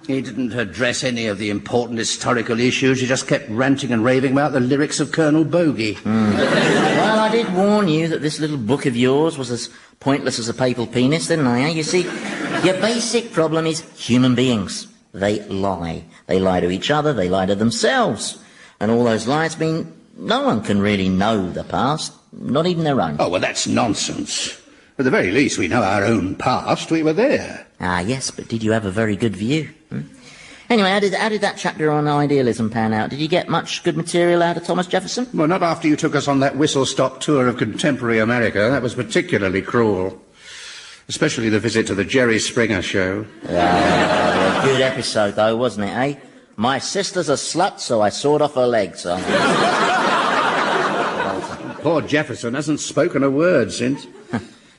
He didn't address any of the important historical issues. He just kept ranting and raving about the lyrics of Colonel Bogey. Well, I did warn you that this little book of yours was as pointless as a papal penis, didn't I? You see, your basic problem is human beings. They lie. They lie to each other. They lie to themselves. And all those lies mean no one can really know the past, not even their own. Oh, well, that's nonsense. At the very least, we know our own past. We were there. Ah, yes, but did you have a very good view? Anyway, how did that chapter on idealism pan out? Did you get much good material out of Thomas Jefferson? Well, not after you took us on that whistle-stop tour of contemporary America. That was particularly cruel. Especially the visit to the Jerry Springer show. A good episode, though, wasn't it, eh? My sister's a slut, so I sawed off her legs. Poor Jefferson hasn't spoken a word since.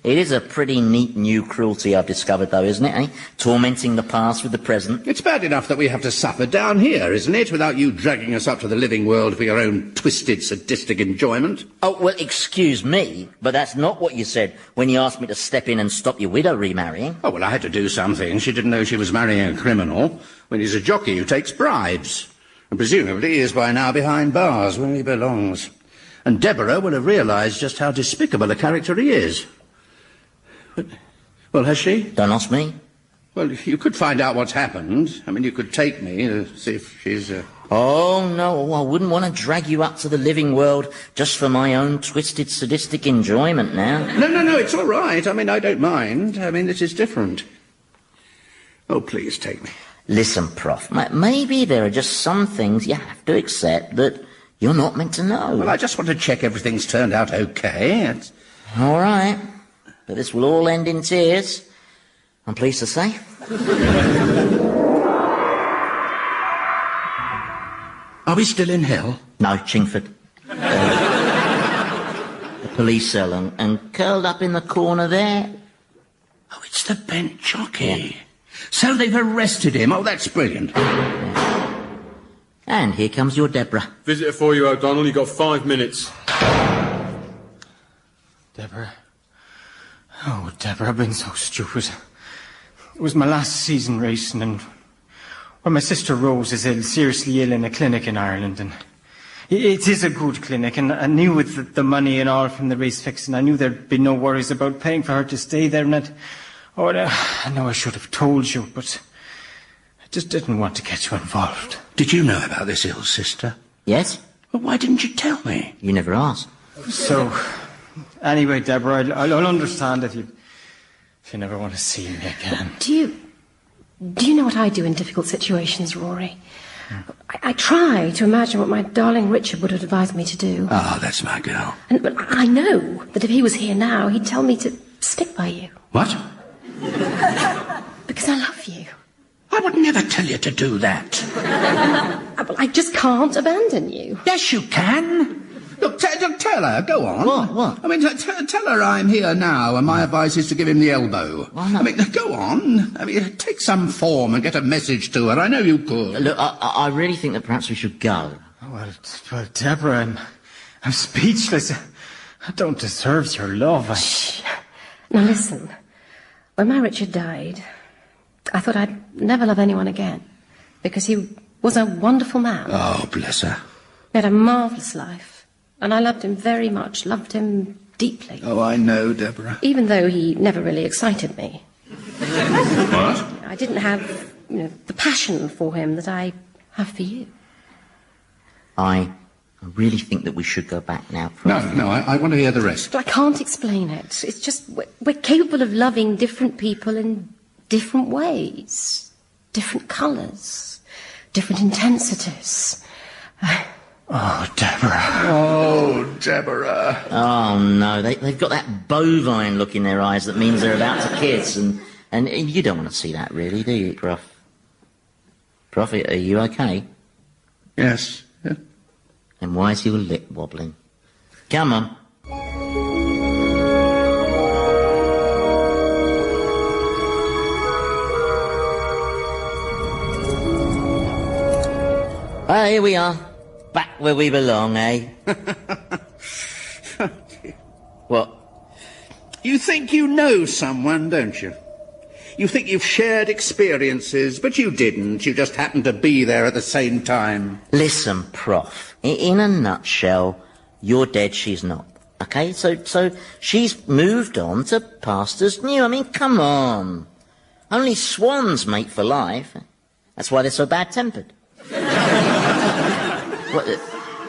It is a pretty neat new cruelty I've discovered, though, isn't it, eh? Tormenting the past with the present. It's bad enough that we have to suffer down here, isn't it? Without you dragging us up to the living world for your own twisted, sadistic enjoyment. Oh, well, excuse me, but that's not what you said when you asked me to step in and stop your widow remarrying. Oh, well, I had to do something. She didn't know she was marrying a criminal. When he's a jockey who takes bribes. And presumably he is by now behind bars where he belongs. And Deborah will have realised just how despicable a character he is. Well, has she? Don't ask me. Well, you could find out what's happened. I mean, you could take me to see if she's... Oh, no, I wouldn't want to drag you up to the living world just for my own twisted, sadistic enjoyment now. No, it's all right. I mean, I don't mind. I mean, this is different. Oh, please take me. Listen, Prof, maybe there are just some things you have to accept that you're not meant to know. Well, I just want to check everything's turned out okay. All right. But this will all end in tears, I'm pleased to say. Are we still in hell? No, Chingford. The police cell, and curled up in the corner there. Oh, it's the bench jockey. Yeah. So they've arrested him. Oh, that's brilliant. Yeah. And here comes your Deborah. Visitor for you, O'Donnell. You've got 5 minutes. Deborah. Oh, Deborah, I've been so stupid. It was my last season racing, and well, my sister Rose is seriously ill in a clinic in Ireland, and it is a good clinic, and I knew with the money and all from the race fixing, I knew there'd be no worries about paying for her to stay there, and I know I should have told you, but I just didn't want to get you involved. Did you know about this ill sister? Yes? Well, why didn't you tell me? You never asked. So, anyway, Deborah, I'll understand if you never want to see me again. Do you know what I do in difficult situations, Rory? I try to imagine what my darling Richard would have advised me to do. Ah, that's my girl. But I know that if he was here now, he'd tell me to stick by you. What? Because I love you. I would never tell you to do that. But I just can't abandon you. Yes, you can. Look, tell her, go on. What? I mean, tell her I'm here now, and my advice is to give him the elbow. Why not? I mean, go on. I mean, take some form and get a message to her. I know you could. Look, I really think that perhaps we should go. Oh, well, Deborah, I'm speechless. I don't deserve your love. Shh. Now listen, when my Richard died, I thought I'd never love anyone again, because he was a wonderful man. Oh, bless her. He had a marvellous life. And I loved him very much, loved him deeply. Oh, I know, Deborah. Even though he never really excited me. What? I didn't have, the passion for him that I have for you. I really think that we should go back now. No, I want to hear the rest. But I can't explain it. It's just, we're capable of loving different people in different ways. Different colours. Different intensities. Oh, Deborah. Oh, Deborah. Oh, no, they've got that bovine look in their eyes that means they're about to kiss, and you don't want to see that, really, do you, Gruff? Prophet, are you okay? Yes. Yeah. And why is your lip wobbling? Come on. Well, here we are. Back where we belong, eh? What? You think you know someone, don't you? You think you've shared experiences, but you didn't. You just happened to be there at the same time. Listen, Prof, in a nutshell, you're dead, she's not. Okay, so she's moved on to pastures new. I mean, come on. Only swans mate for life. That's why they're so bad-tempered. What?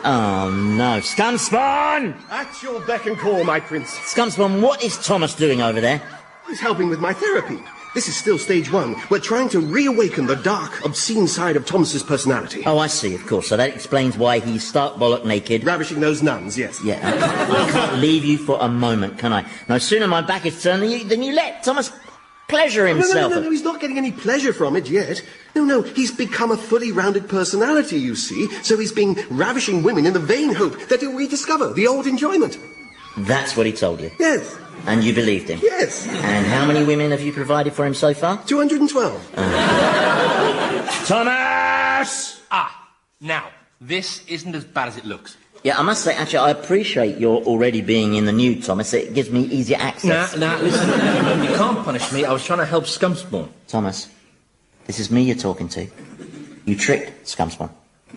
Oh, no. Scumspawn! At your beck and call, my prince. Scumspawn, what is Thomas doing over there? He's helping with my therapy. This is still stage one. We're trying to reawaken the dark, obscene side of Thomas's personality. Oh, I see, of course. So that explains why he's stark bollock naked. Ravishing those nuns, yes. Yeah. I can't leave you for a moment, can I? No sooner my back is turned than you let Thomas pleasure himself. No, he's not getting any pleasure from it yet. No, he's become a fully rounded personality, you see. So he's been ravishing women in the vain hope that he'll rediscover the old enjoyment. That's what he told you? Yes. And you believed him? Yes. And how many women have you provided for him so far? 212. Thomas! Now, this isn't as bad as it looks. Yeah, I must say, actually, I appreciate your already being in the nude, Thomas. It gives me easier access. Now, listen, you can't punish me. I was trying to help Scumspawn. Thomas, this is me you're talking to. You tricked Scumspawn.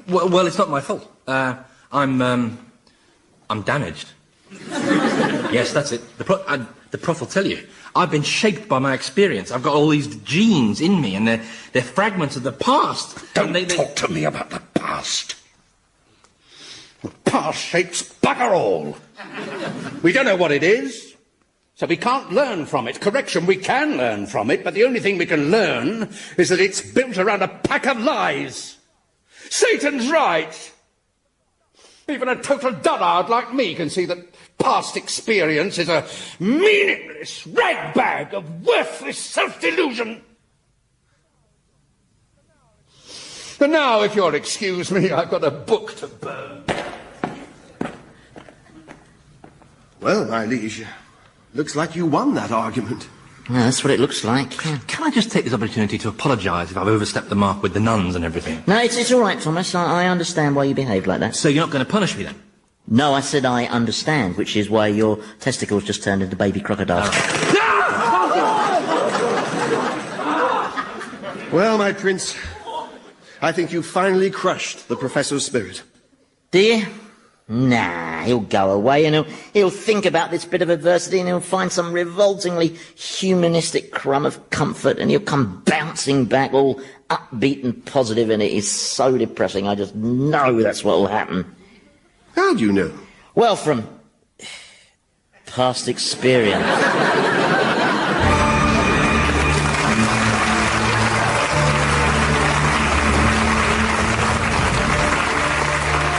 Well, it's not my fault. I'm damaged. Yes, that's it. The prof will tell you. I've been shaped by my experience. I've got all these genes in me, and they're fragments of the past. Don't talk to me about the past. The past shapes bugger all. We don't know what it is, so we can't learn from it. Correction, we can learn from it, but the only thing we can learn is that it's built around a pack of lies. Satan's right. Even a total dullard like me can see that past experience is a meaningless ragbag of worthless self-delusion. And now, if you'll excuse me, I've got a book to burn. Well, my liege, looks like you won that argument. Yeah, that's what it looks like. Yeah. Can I just take this opportunity to apologise if I've overstepped the mark with the nuns and everything? No, it's all right, Thomas. I understand why you behaved like that. So you're not going to punish me then? No, I said I understand, which is why your testicles just turned into baby crocodiles. Well, my prince, I think you finally crushed the professor's spirit. Do you? Nah, he'll go away and he'll think about this bit of adversity and he'll find some revoltingly humanistic crumb of comfort and he'll come bouncing back all upbeat and positive, and it is so depressing. I just know that's what will happen. How do you know? Well, from past experience.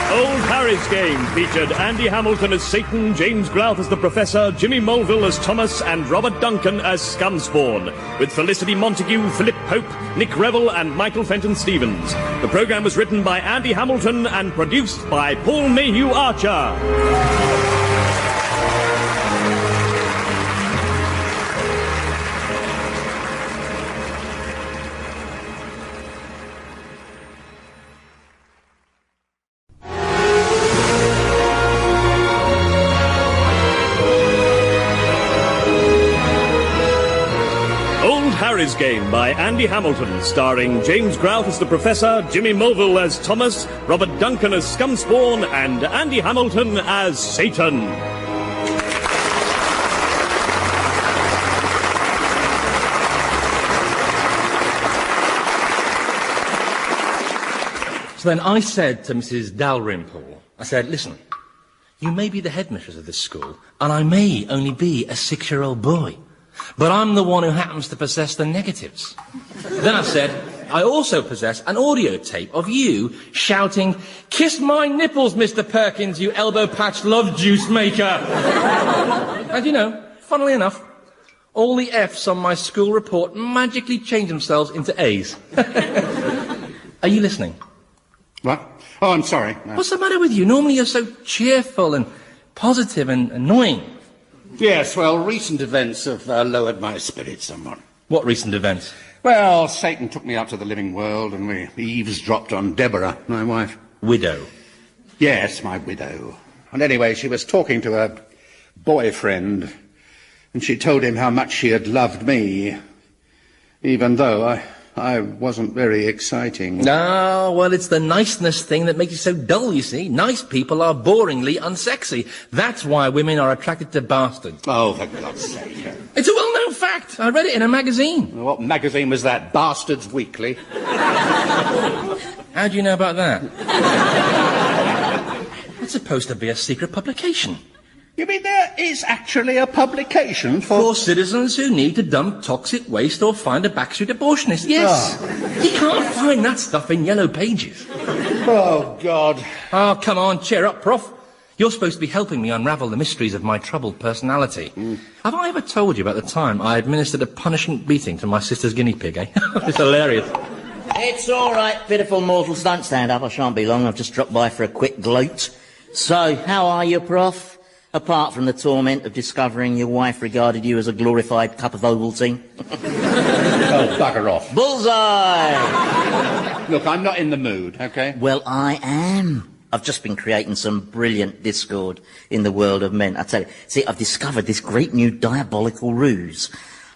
Old Harry's Game featured Andy Hamilton as Satan, James Grouth as the Professor, Jimmy Mulville as Thomas, and Robert Duncan as Scumspawn, with Felicity Montague, Philip Pope, Nick Revell, and Michael Fenton-Stevens. The programme was written by Andy Hamilton and produced by Paul Mayhew Archer. Harry's Game by Andy Hamilton, starring James Grouth as the Professor, Jimmy Mulville as Thomas, Robert Duncan as Scumspawn, and Andy Hamilton as Satan. So then I said to Mrs. Dalrymple, I said, listen, you may be the headmistress of this school, and I may only be a 6-year-old boy, but I'm the one who happens to possess the negatives. Then I said, I also possess an audio tape of you shouting, "Kiss my nipples, Mr. Perkins, you elbow-patched love juice maker." And you know, funnily enough, all the F's on my school report magically changed themselves into A's. Are you listening? What? Oh, I'm sorry. What's the matter with you? Normally you're so cheerful and positive and annoying. Yes, well, recent events have lowered my spirits somewhat. What recent events? Well, Satan took me out to the living world and we eavesdropped on Deborah, my wife. Widow? Yes, my widow. And anyway, she was talking to her boyfriend and she told him how much she had loved me, even though I wasn't very exciting. No, well, it's the niceness thing that makes you so dull, you see. Nice people are boringly unsexy. That's why women are attracted to bastards. Oh, for God's sake. It's a well-known fact. I read it in a magazine. What magazine was that? Bastards Weekly? How do you know about that? It's supposed to be a secret publication. You mean there is actually a publication for citizens who need to dump toxic waste or find a backstreet abortionist? Yes. Oh. You can't find that stuff in yellow pages. Oh, God. Oh, come on, cheer up, Prof. You're supposed to be helping me unravel the mysteries of my troubled personality. Have I ever told you about the time I administered a punishment beating to my sister's guinea pig, eh? It's hilarious. It's all right, pitiful mortals. Don't stand up. I shan't be long. I've just dropped by for a quick gloat. So, how are you, Prof? Apart from the torment of discovering your wife regarded you as a glorified cup of Ovaltine. Oh, bugger off. Bullseye! Look, I'm not in the mood, okay? Well, I am. I've just been creating some brilliant discord in the world of men. I tell you, see, I've discovered this great new diabolical ruse.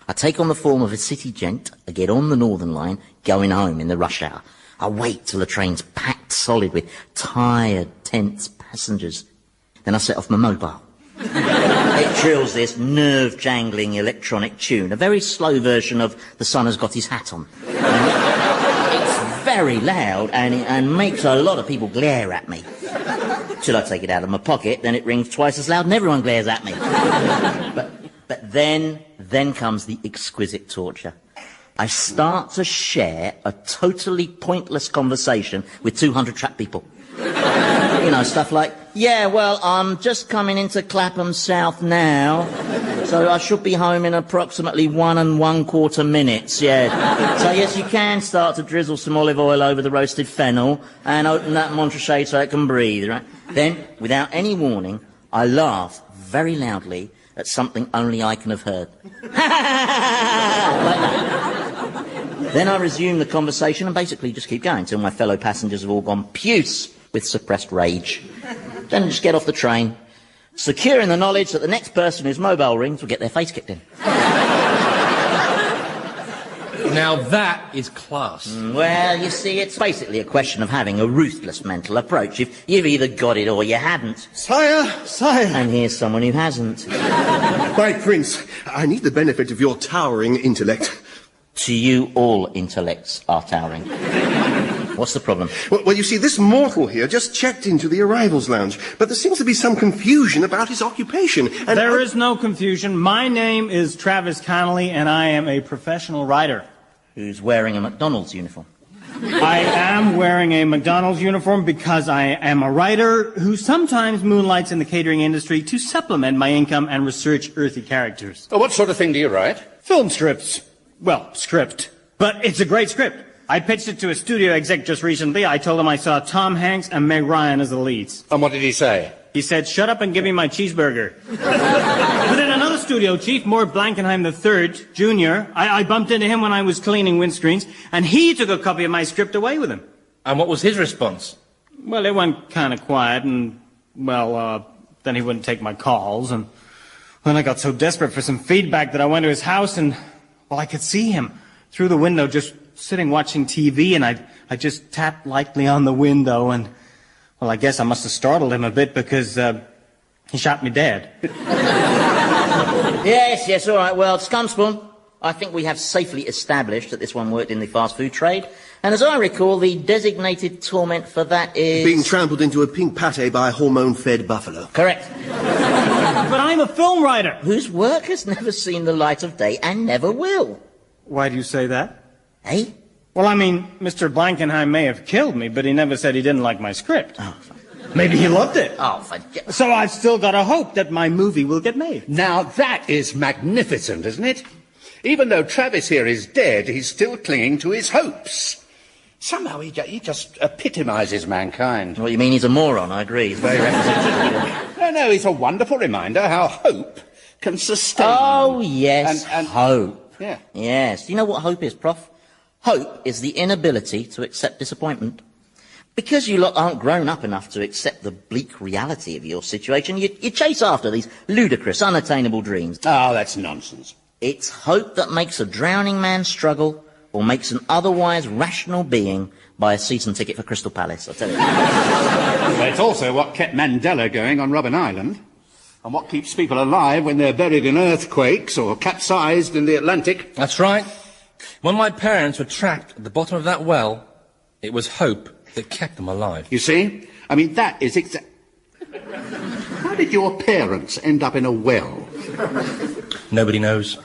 I take on the form of a city gent, I get on the Northern Line, going home in the rush hour. I wait till the train's packed solid with tired, tense passengers. Then I set off my mobile. It drills this nerve-jangling electronic tune, a very slow version of The Sun Has Got His Hat On. It's very loud and makes a lot of people glare at me. Till I take it out of my pocket, then it rings twice as loud and everyone glares at me. But then comes the exquisite torture. I start to share a totally pointless conversation with 200 trapped people. You know, stuff like, yeah, well, I'm just coming into Clapham South now, so I should be home in approximately 1 1/4 minutes, yeah. So, yes, you can start to drizzle some olive oil over the roasted fennel and open that Montrachet so it can breathe, right? Then, without any warning, I laugh very loudly at something only I can have heard. Like that. Then I resume the conversation and basically just keep going till my fellow passengers have all gone puce with suppressed rage. Then just get off the train, secure in the knowledge that the next person whose mobile rings will get their face kicked in. Now that is class. Well, you see, it's basically a question of having a ruthless mental approach. If you've either got it or you hadn't. Sire! And here's someone who hasn't. My prince, I need the benefit of your towering intellect. To you, all intellects are towering. What's the problem? Well, you see, this mortal here just checked into the arrivals lounge, but there seems to be some confusion about his occupation. And there is no confusion. My name is Travis Connolly, and I am a professional writer. Who's wearing a McDonald's uniform? I am wearing a McDonald's uniform because I am a writer who sometimes moonlights in the catering industry to supplement my income and research earthy characters. Oh, what sort of thing do you write? Film strips. Well, script. But it's a great script. I pitched it to a studio exec just recently. I told him I saw Tom Hanks and Meg Ryan as the leads. And what did he say? He said, shut up and give me my cheeseburger. But in another studio, Chief Moore Blankenheim III, Jr., I bumped into him when I was cleaning windscreens, and he took a copy of my script away with him. And what was his response? Well, it went kind of quiet, and, then he wouldn't take my calls, and then I got so desperate for some feedback that I went to his house, and, I could see him through the window just sitting watching TV, and I just tapped lightly on the window, and, I guess I must have startled him a bit because he shot me dead. Yes, all right. Well, Scumspawn, I think we have safely established that this one worked in the fast food trade. And as I recall, the designated torment for that is... being trampled into a pink pate by a hormone-fed buffalo. Correct. But I'm a film writer. Whose work has never seen the light of day and never will. Why do you say that? Eh? Well, I mean, Mr. Blankenheim may have killed me, but he never said he didn't like my script. Oh, maybe he loved it. Oh, so I've still got a hope that my movie will get made. Now that is magnificent, isn't it? Even though Travis here is dead, he's still clinging to his hopes. Somehow he just epitomizes mankind. What, you mean he's a moron? I agree. He's very representative. No, he's a wonderful reminder how hope can sustain. Oh, yes, and hope. Yeah. Yes. Do you know what hope is, Prof? Hope is the inability to accept disappointment. Because you lot aren't grown up enough to accept the bleak reality of your situation, you chase after these ludicrous, unattainable dreams. Oh, that's nonsense. It's hope that makes a drowning man struggle or makes an otherwise rational being buy a season ticket for Crystal Palace, I tell you. But it's also what kept Mandela going on Robben Island, and what keeps people alive when they're buried in earthquakes or capsized in the Atlantic. That's right. When my parents were trapped at the bottom of that well, it was hope that kept them alive. You see? I mean, that is How did your parents end up in a well? Nobody knows.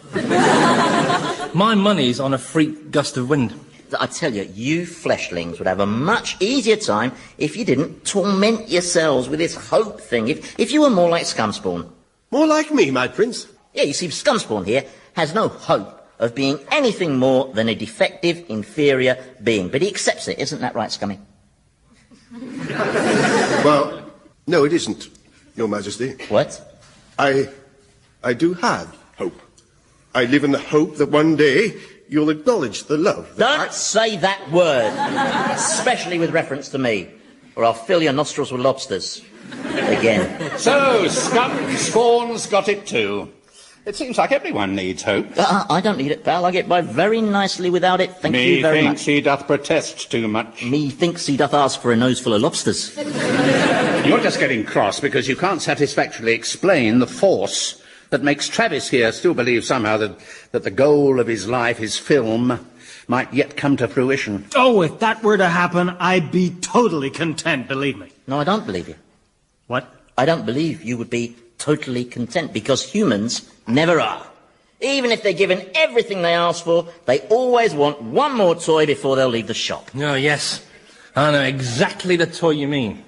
My money's on a freak gust of wind. I tell you, you fleshlings would have a much easier time if you didn't torment yourselves with this hope thing. If you were more like Scumspawn. More like me, my prince. Yeah, you see, Scumspawn here has no hope of being anything more than a defective, inferior being. But he accepts it. Isn't that right, Scummy? Well, no, it isn't, Your Majesty. What? I do have hope. I live in the hope that one day you'll acknowledge the love. Don't say that word, especially with reference to me, or I'll fill your nostrils with lobsters. Again. So, Scumspawn's got it too. It seems like everyone needs hope. I don't need it, pal. I get by very nicely without it. Thank you very much. Methinks he doth protest too much. Methinks he doth ask for a nose full of lobsters. You're just getting cross because you can't satisfactorily explain the force that makes Travis here still believe somehow that the goal of his life, his film, might yet come to fruition. Oh, if that were to happen, I'd be totally content, believe me. No, I don't believe you. What? I don't believe you would be totally content, because humans never are. Even if they're given everything they ask for, they always want one more toy before they'll leave the shop. Oh, yes. I know exactly the toy you mean.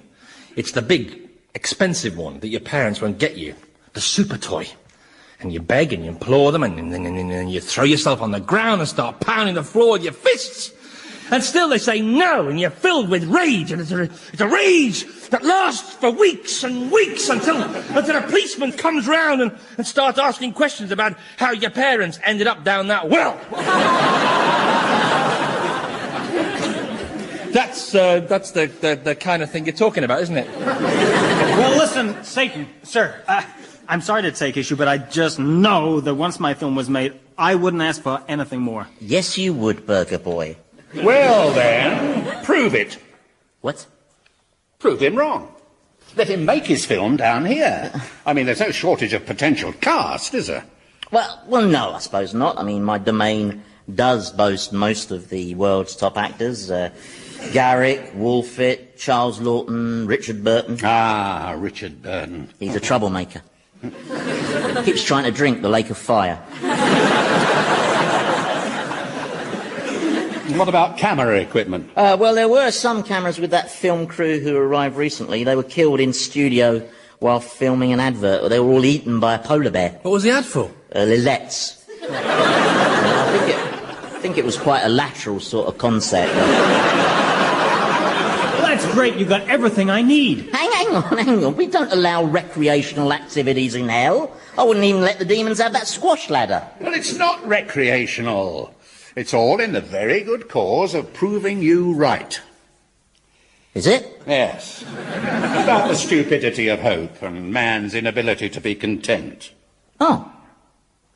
It's the big, expensive one that your parents won't get you. The super toy. And you beg and you implore them, and you throw yourself on the ground and start pounding the floor with your fists. And still they say no, and you're filled with rage, and it's a rage that lasts for weeks and weeks until a policeman comes round and starts asking questions about how your parents ended up down that well. That's the kind of thing you're talking about, isn't it? Well, Listen, Satan, sir, I'm sorry to take issue, but I just know that once my film was made, I wouldn't ask for anything more. Yes, you would, Burger Boy. Well, then, prove it. What? Prove him wrong. Let him make his film down here. I mean, there's no shortage of potential cast, is there? Well, no, I suppose not. I mean, my domain does boast most of the world's top actors. Garrick, Wolfett, Charles Lawton, Richard Burton. Ah, Richard Burton. He's a troublemaker. Keeps trying to drink the Lake of Fire. What about camera equipment? Well, there were some cameras with that film crew who arrived recently. They were killed in studio while filming an advert. They were all eaten by a polar bear. What was the ad for? Lillettes. I think it was quite a lateral sort of concept. Well, that's great. You got everything I need. Hang on. We don't allow recreational activities in hell. I wouldn't even let the demons have that squash ladder. Well, it's not recreational. It's all in the very good cause of proving you right. Is it? Yes. About the stupidity of hope and man's inability to be content. Oh,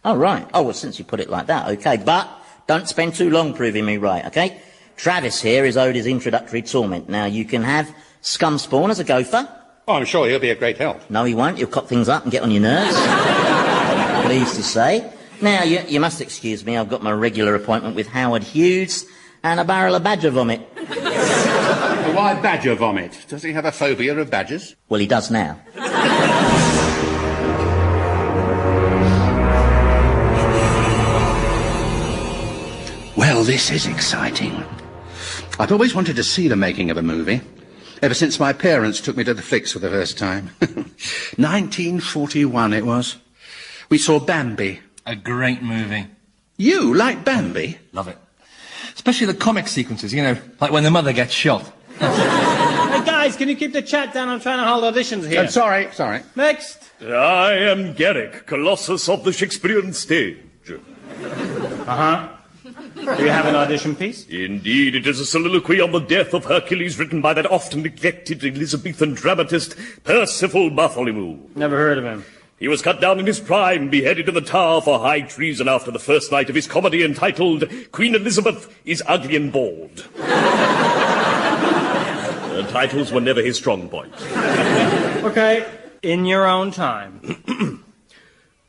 right. Oh, well, since you put it like that, okay. But don't spend too long proving me right, okay? Travis here is owed his introductory torment. Now, you can have Scumspawn as a gopher. Oh, I'm sure he'll be a great help. No, he won't. He'll cock things up and get on your nerves. Pleased to say. Now, you must excuse me. I've got my regular appointment with Howard Hughes and a barrel of badger vomit. Why badger vomit? Does he have a phobia of badgers? Well, he does now. Well, this is exciting. I've always wanted to see the making of a movie, ever since my parents took me to the flicks for the first time. 1941 it was. We saw Bambi. A great movie. You like Bambi? Love it. Especially the comic sequences, you know, like when the mother gets shot. Hey, guys, can you keep the chat down? I'm trying to hold auditions here. I'm sorry. Next. I am Garrick, Colossus of the Shakespearean stage. Uh-huh. Do you have an audition piece? Indeed, it is a soliloquy on the death of Hercules written by that often neglected Elizabethan dramatist, Percival Bartholomew. Never heard of him. He was cut down in his prime, beheaded in the Tower for high treason after the first night of his comedy entitled Queen Elizabeth is Ugly and Bald. The titles were never his strong point. Okay, in your own time.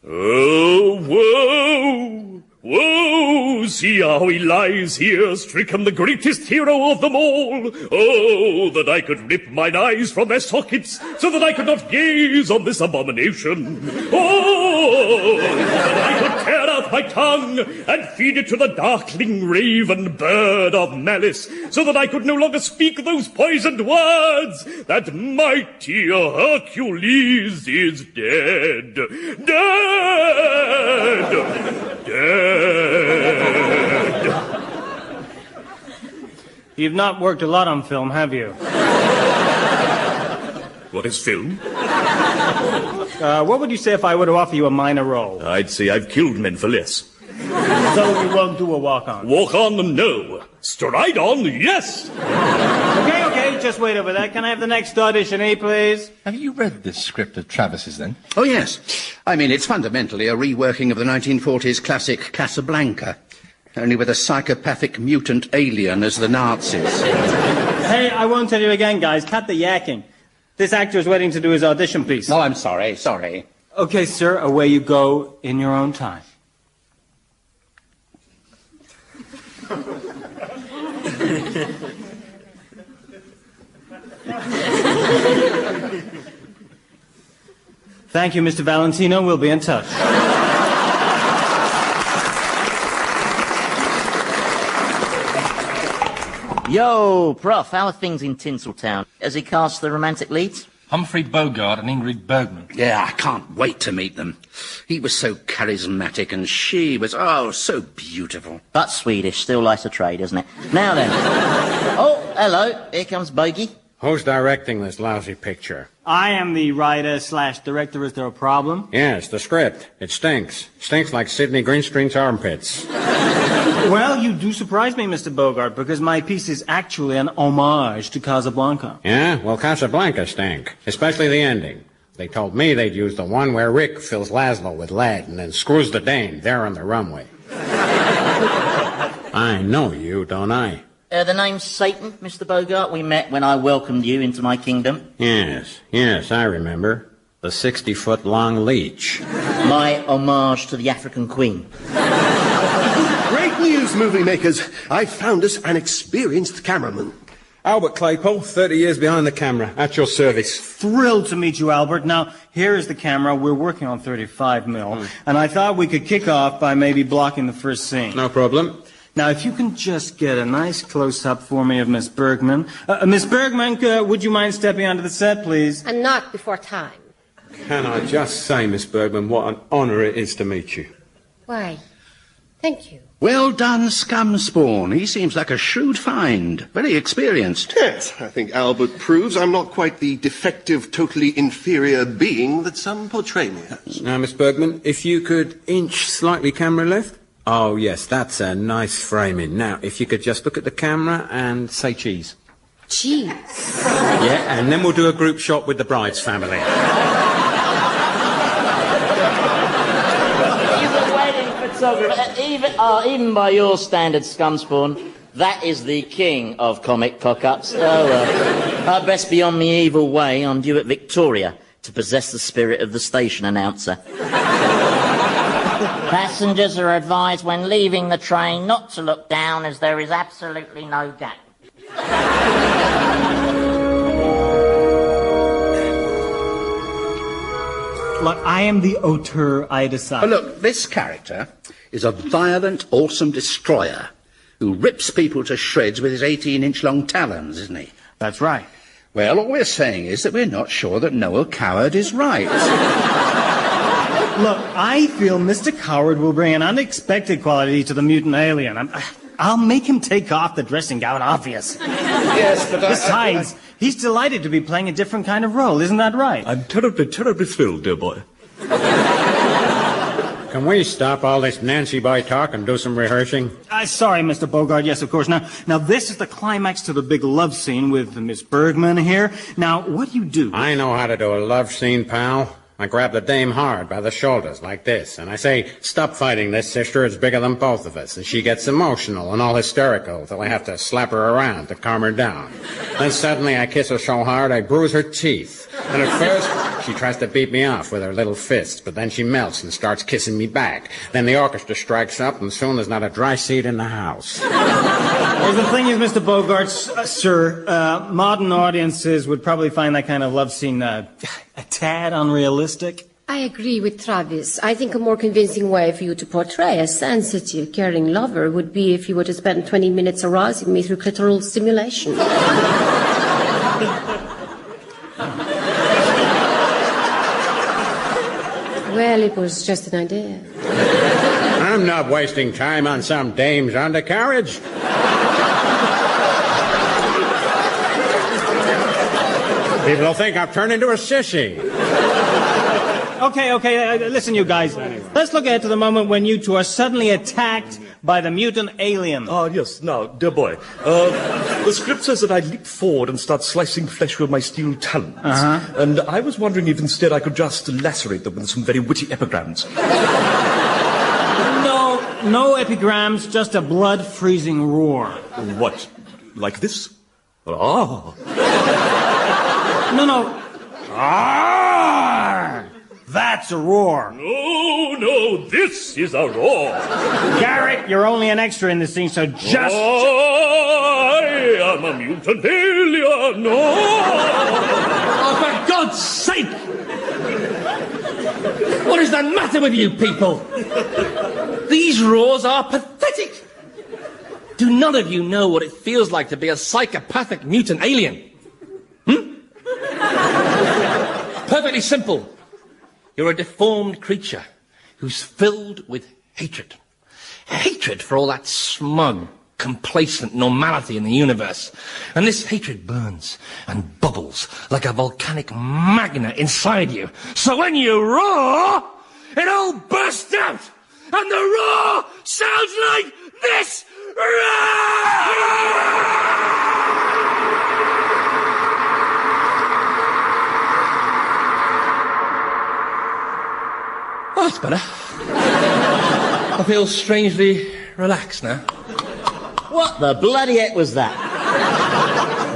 Oh, whoa! Whoa! See how he lies here, stricken, the greatest hero of them all. Oh, that I could rip mine eyes from their sockets, so that I could not gaze on this abomination. Oh, that I could tear out my tongue and feed it to the darkling raven bird of malice, so that I could no longer speak those poisoned words, that mighty Hercules is dead. Dead! You've not worked a lot on film, have you? What is film? What would you say if I were to offer you a minor role? I'd say I've killed men for less. So you won't do a walk-on? Walk-on, no. Stride-on, yes! Okay, just wait over there. Can I have the next auditionee, please? Have you read this script of Travis's, then? Oh, yes. I mean, it's fundamentally a reworking of the 1940s classic Casablanca, only with a psychopathic mutant alien as the Nazis. Hey, I won't tell you again, guys. Cut the yakking. This actor is waiting to do his audition piece. Oh, I'm sorry. Okay, sir, away you go in your own time. Thank you, Mr. Valentino. We'll be in touch. Yo, Prof, how are things in Tinseltown? Has he cast the romantic leads? Humphrey Bogart and Ingrid Bergman. Yeah, I can't wait to meet them. He was so charismatic and she was, so beautiful. But Swedish, still likes a trade, isn't it? Now then. Oh, hello. Here comes Bogey. Who's directing this lousy picture? I am the writer/director. Is there a problem? Yes, the script. It stinks. Stinks like Sidney Greenstreet's armpits. Well, you do surprise me, Mr. Bogart, because my piece is actually an homage to Casablanca. Yeah? Well, Casablanca stank, especially the ending. They told me they'd use the one where Rick fills Laszlo with lead and then screws the dame there on the runway. I know you, don't I? The name's Satan, Mr. Bogart. We met when I welcomed you into my kingdom. Yes, I remember. The 60-foot-long leech. My homage to the African Queen. Great news, movie makers. I found us an experienced cameraman. Albert Claypole, 30 years behind the camera, at your service. Thrilled to meet you, Albert. Now, here is the camera. We're working on 35mm, and I thought we could kick off by maybe blocking the first scene. No problem. Now, if you can just get a nice close-up for me of Miss Bergman. Miss Bergman, would you mind stepping onto the set, please? And not before time. Can I just say, Miss Bergman, what an honour it is to meet you. Why, thank you. Well done, Scumspawn. He seems like a shrewd find. Very experienced. Yes, I think Albert proves I'm not quite the defective, totally inferior being that some portray me as. Now, Miss Bergman, if you could inch slightly camera left. Oh, yes, that's a nice framing. Now, if you could just look at the camera and say cheese. Cheese? Yeah, and then we'll do a group shot with the bride's family. Even by your standards, Scumspawn, that is the king of comic cock-ups. I'd best be on me evil way. I'm due at Victoria to possess the spirit of the station announcer. Passengers are advised when leaving the train not to look down as there is absolutely no gap. Look, I am the auteur, I decide. But look, this character is a violent, awesome destroyer who rips people to shreds with his 18-inch-long talons, isn't he? That's right. Well, all we're saying is that we're not sure that Noel Coward is right. Look, I feel Mr. Coward will bring an unexpected quality to the mutant alien. I'll make him take off the dressing gown, obvious. Yes, but Besides, he's delighted to be playing a different kind of role, isn't that right? I'm terribly, terribly thrilled, dear boy. Can we stop all this Nancy boy talk and do some rehearsing? Sorry, Mr. Bogart, yes, of course. Now, this is the climax to the big love scene with Miss Bergman here. Now, what do you do? I know how to do a love scene, pal. I grab the dame hard by the shoulders, like this, and I say, stop fighting this, sister, it's bigger than both of us. And she gets emotional and all hysterical, till I have to slap her around to calm her down. Then suddenly I kiss her so hard I bruise her teeth. And at first, she tries to beat me off with her little fists, but then she melts and starts kissing me back. Then the orchestra strikes up, and soon there's not a dry seat in the house. Well, the thing is, Mr. Bogart, sir, modern audiences would probably find that kind of love scene a tad unrealistic. I agree with Travis. I think a more convincing way for you to portray a sensitive, caring lover would be if you were to spend 20 minutes arousing me through clitoral stimulation. Well, it was just an idea. I'm not wasting time on some dame's undercarriage. People will think I've turned into a sissy. Okay, listen, you guys. Let's look ahead to the moment when you two are suddenly attacked by the mutant alien. Yes. Now, dear boy, the script says that I leap forward and start slicing flesh with my steel talons. And I was wondering if instead I could just lacerate them with some very witty epigrams. No epigrams, just a blood-freezing roar. What? Like this? Oh. No. Arrgh! That's a roar. No, this is a roar. Garrett, you're only an extra in this scene, so just... I am a mutant alien. No. Oh, for God's sake! What is the matter with you people? These roars are pathetic. Do none of you know what it feels like to be a psychopathic mutant alien? Perfectly simple. You're a deformed creature who's filled with hatred. Hatred for all that smug, complacent normality in the universe. And this hatred burns and bubbles like a volcanic magnet inside you. So when you roar, it all bursts out and the roar sounds like this! Oh, that's better. I feel strangely relaxed now. What the bloody heck was that?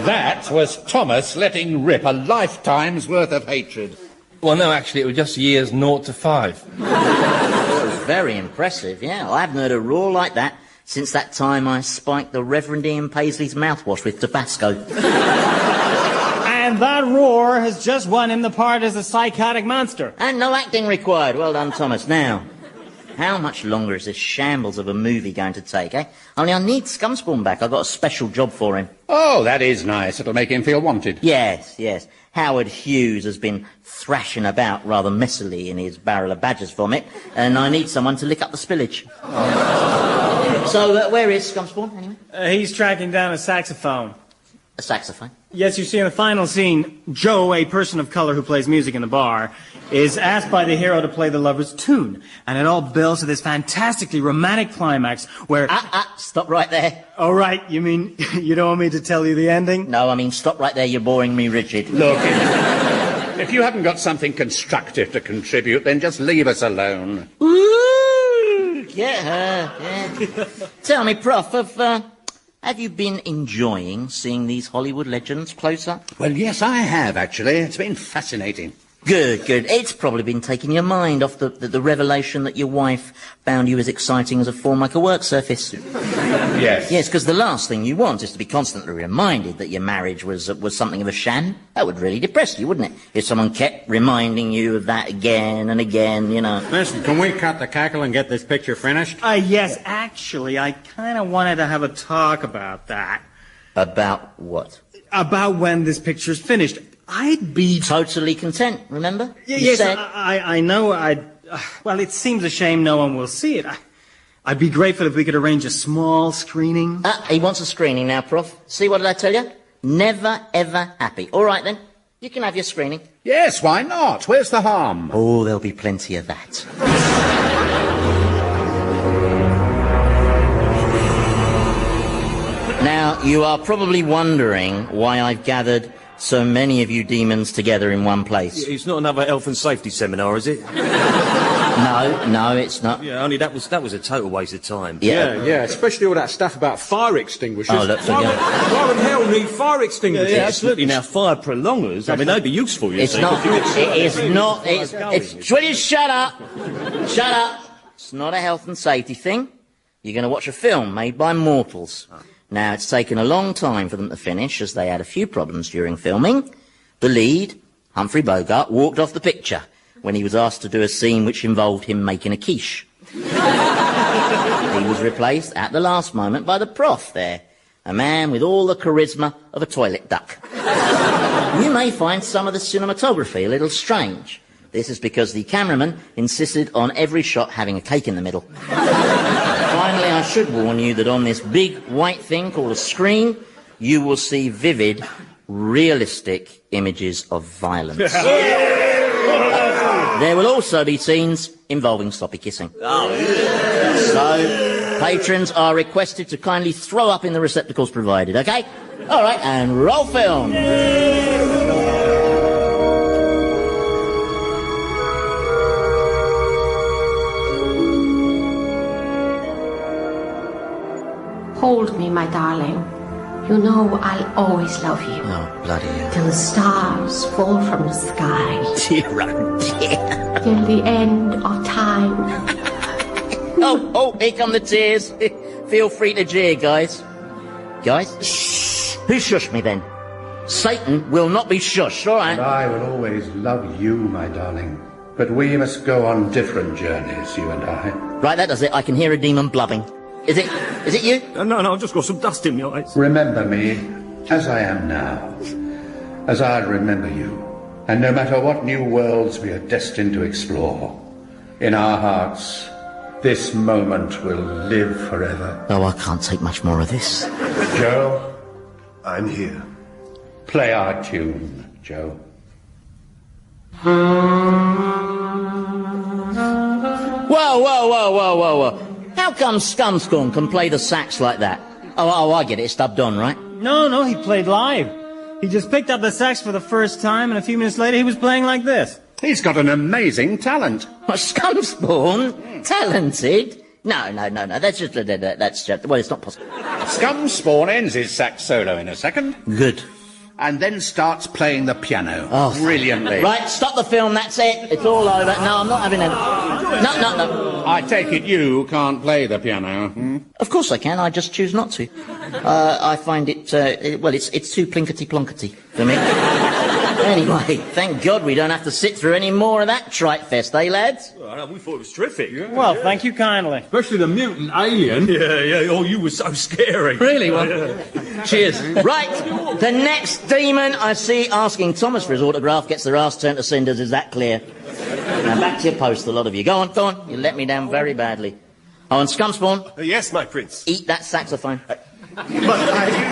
That was Thomas letting rip a lifetime's worth of hatred. Well, no, actually, it was just years 0 to 5. It was very impressive, yeah. I haven't heard a roar like that since that time I spiked the Reverend Ian Paisley's mouthwash with Tabasco. And that roar has just won him the part as a psychotic monster. And no acting required. Well done, Thomas. Now, how much longer is this shambles of a movie going to take, eh? Only I need Scumspawn back. I've got a special job for him. Oh, that is nice. It'll make him feel wanted. Yes, yes. Howard Hughes has been thrashing about rather messily in his barrel of badger's vomit, and I need someone to lick up the spillage. So, where is Scumspawn, anyway? He's tracking down a saxophone. A saxophone? Yes, you see, in the final scene, Joe, a person of color who plays music in the bar, is asked by the hero to play the lover's tune. And it all builds to this fantastically romantic climax where... Stop right there. Oh, right. You mean you don't want me to tell you the ending? No, I mean, stop right there. You're boring me, Richard. Look, if you haven't got something constructive to contribute, then just leave us alone. Ooh, get her, yeah. Tell me, Prof, have you been enjoying seeing these Hollywood legends close up? Well, yes, I have, actually. It's been fascinating. Good, good. It's probably been taking your mind off the revelation that your wife found you as exciting as a Formica work surface. Yes. Yes, because the last thing you want is to be constantly reminded that your marriage was something of a sham. That would really depress you, wouldn't it? If someone kept reminding you of that again and again, you know. Listen, can we cut the cackle and get this picture finished? Yes, actually, I kind of wanted to have a talk about that. About what? About when this picture's finished. I'd be... Totally content, remember? Yes, I know well, it seems a shame no one will see it. I'd be grateful if we could arrange a small screening. He wants a screening now, Prof. See, what did I tell you? Never, ever happy. All right, then. You can have your screening. Yes, why not? Where's the harm? Oh, there'll be plenty of that. Now, you are probably wondering why I've gathered so many of you demons together in one place. It's not another health and safety seminar, is it? No, it's not. Yeah, only that was a total waste of time. Yeah, especially all that stuff about fire extinguishers. Oh, look, why would hell need fire extinguishers? Yeah, absolutely. Now, fire prolongers, I mean, they'd be useful, you It's see. not. It is not. Will you shut up? Shut up. It's not a health and safety thing. You're going to watch a film made by mortals. Now, it's taken a long time for them to finish, as they had a few problems during filming. The lead, Humphrey Bogart, walked off the picture when he was asked to do a scene which involved him making a quiche. He was replaced at the last moment by the Prof there, a man with all the charisma of a toilet duck. You may find some of the cinematography a little strange. This is because the cameraman insisted on every shot having a cake in the middle. Finally, I should warn you that on this big white thing called a screen, you will see vivid, realistic images of violence. There will also be scenes involving sloppy kissing. So, patrons are requested to kindly throw up in the receptacles provided, okay? All right, and roll film. Hold me, my darling. You know I'll always love you. Oh, bloody hell. Till the stars fall from the sky. Dear, oh dear. Till the end of time. Oh, here come the tears. Feel free to jeer, guys. Guys? Shh. Who shushed me then? Satan will not be shushed, all right? And I will always love you, my darling. But we must go on different journeys, you and I. Right, that does it. I can hear a demon blubbing. Is it you? No, I've just got some dust in my eyes. Remember me as I am now, as I remember you. And no matter what new worlds we are destined to explore, in our hearts, this moment will live forever. Oh, I can't take much more of this. Joe, I'm here. play our tune, Joe. Well, Whoa. How come Scumscorn can play the sax like that? Oh, I get it. It's dubbed on, right? No, he played live. He just picked up the sax for the first time, and a few minutes later he was playing like this. He's got an amazing talent. What, Scumspawn? Talented? No. That's just, well, it's not possible. Scumspawn ends his sax solo in a second. Good. And then starts playing the piano. Oh, brilliantly. Right, stop the film, that's it. It's all over. No, I'm not having it. No. I take it you can't play the piano, hmm? Of course I can, I just choose not to. I find it, it's too plinkety-plonkety for me. Anyway, thank God we don't have to sit through any more of that trite fest, eh, lads? Well, we thought it was terrific. Yeah. Well, thank you kindly. Especially the mutant alien. Yeah. Oh, you were so scary. Really? Well, cheers. Right, the next demon I see asking Thomas for his autograph gets their ass turned to cinders, is that clear? Now back to your post, a lot of you. Go on. You let me down very badly. Oh, and Scumspawn? Yes, my prince. Eat that saxophone. But you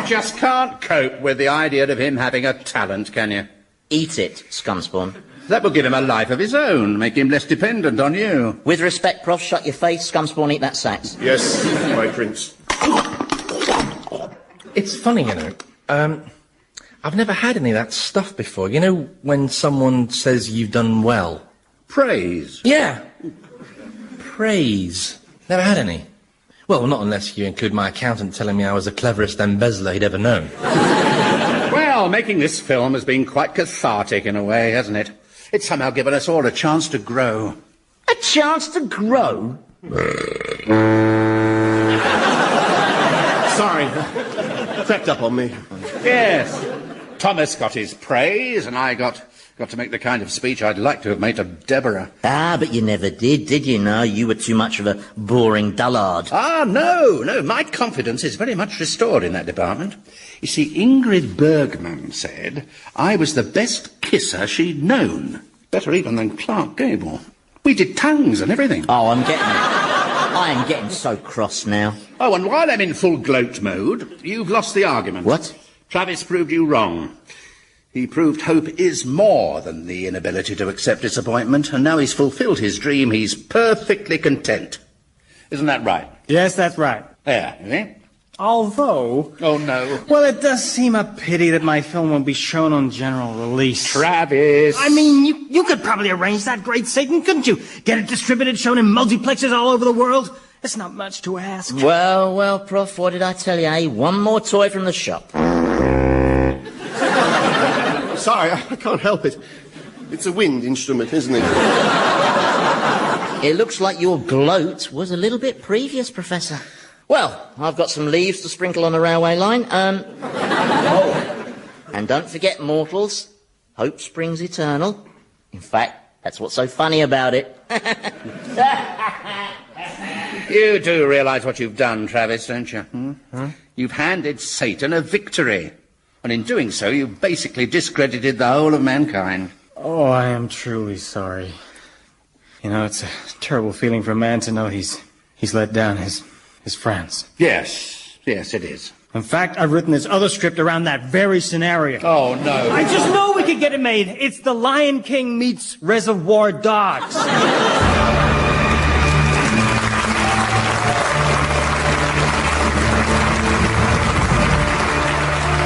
just can't cope with the idea of him having a talent, can you? Eat it, Scumspawn. That will give him a life of his own, make him less dependent on you. With respect, Prof, shut your face. Scumspawn, eat that sax. Yes, my prince. It's funny, you know. I've never had any of that stuff before. You know, when someone says you've done well. Praise. Yeah. Praise. Never had any. Well, not unless you include my accountant telling me I was the cleverest embezzler he'd ever known. Well, making this film has been quite cathartic in a way, hasn't it? It's somehow given us all a chance to grow. A chance to grow? Sorry. Crept up on me. Yes. Thomas got his praise, and I got to make the kind of speech I'd like to have made to Deborah. Ah, but you never did you know? You were too much of a boring dullard. Ah, no. My confidence is very much restored in that department. You see, Ingrid Bergman said I was the best kisser she'd known. Better even than Clark Gable. We did tongues and everything. Oh, I am getting so cross now. Oh, and while I'm in full gloat mode, you've lost the argument. What? Travis proved you wrong. He proved hope is more than the inability to accept disappointment, and now he's fulfilled his dream, he's perfectly content. Isn't that right? Yes, that's right. There, you see? Although... Oh, no. Well, it does seem a pity that my film won't be shown on general release. Travis! I mean, you could probably arrange that, great Satan, couldn't you? Get it distributed, shown in multiplexes all over the world? It's not much to ask. Well, Prof, what did I tell you, eh? One more toy from the shop. Sorry, I can't help it. It's a wind instrument, isn't it? It looks like your gloat was a little bit previous, Professor. Well, I've got some leaves to sprinkle on the railway line. Oh, and don't forget, mortals, hope springs eternal. In fact, that's what's so funny about it. You do realise what you've done, Travis, don't you? You've handed Satan a victory. And in doing so, you've basically discredited the whole of mankind. Oh, I am truly sorry. You know, it's a terrible feeling for a man to know he's let down his friends. Yes, it is. In fact, I've written this other script around that very scenario. Oh, no. I just know we could get it made. It's The Lion King meets Reservoir Dogs.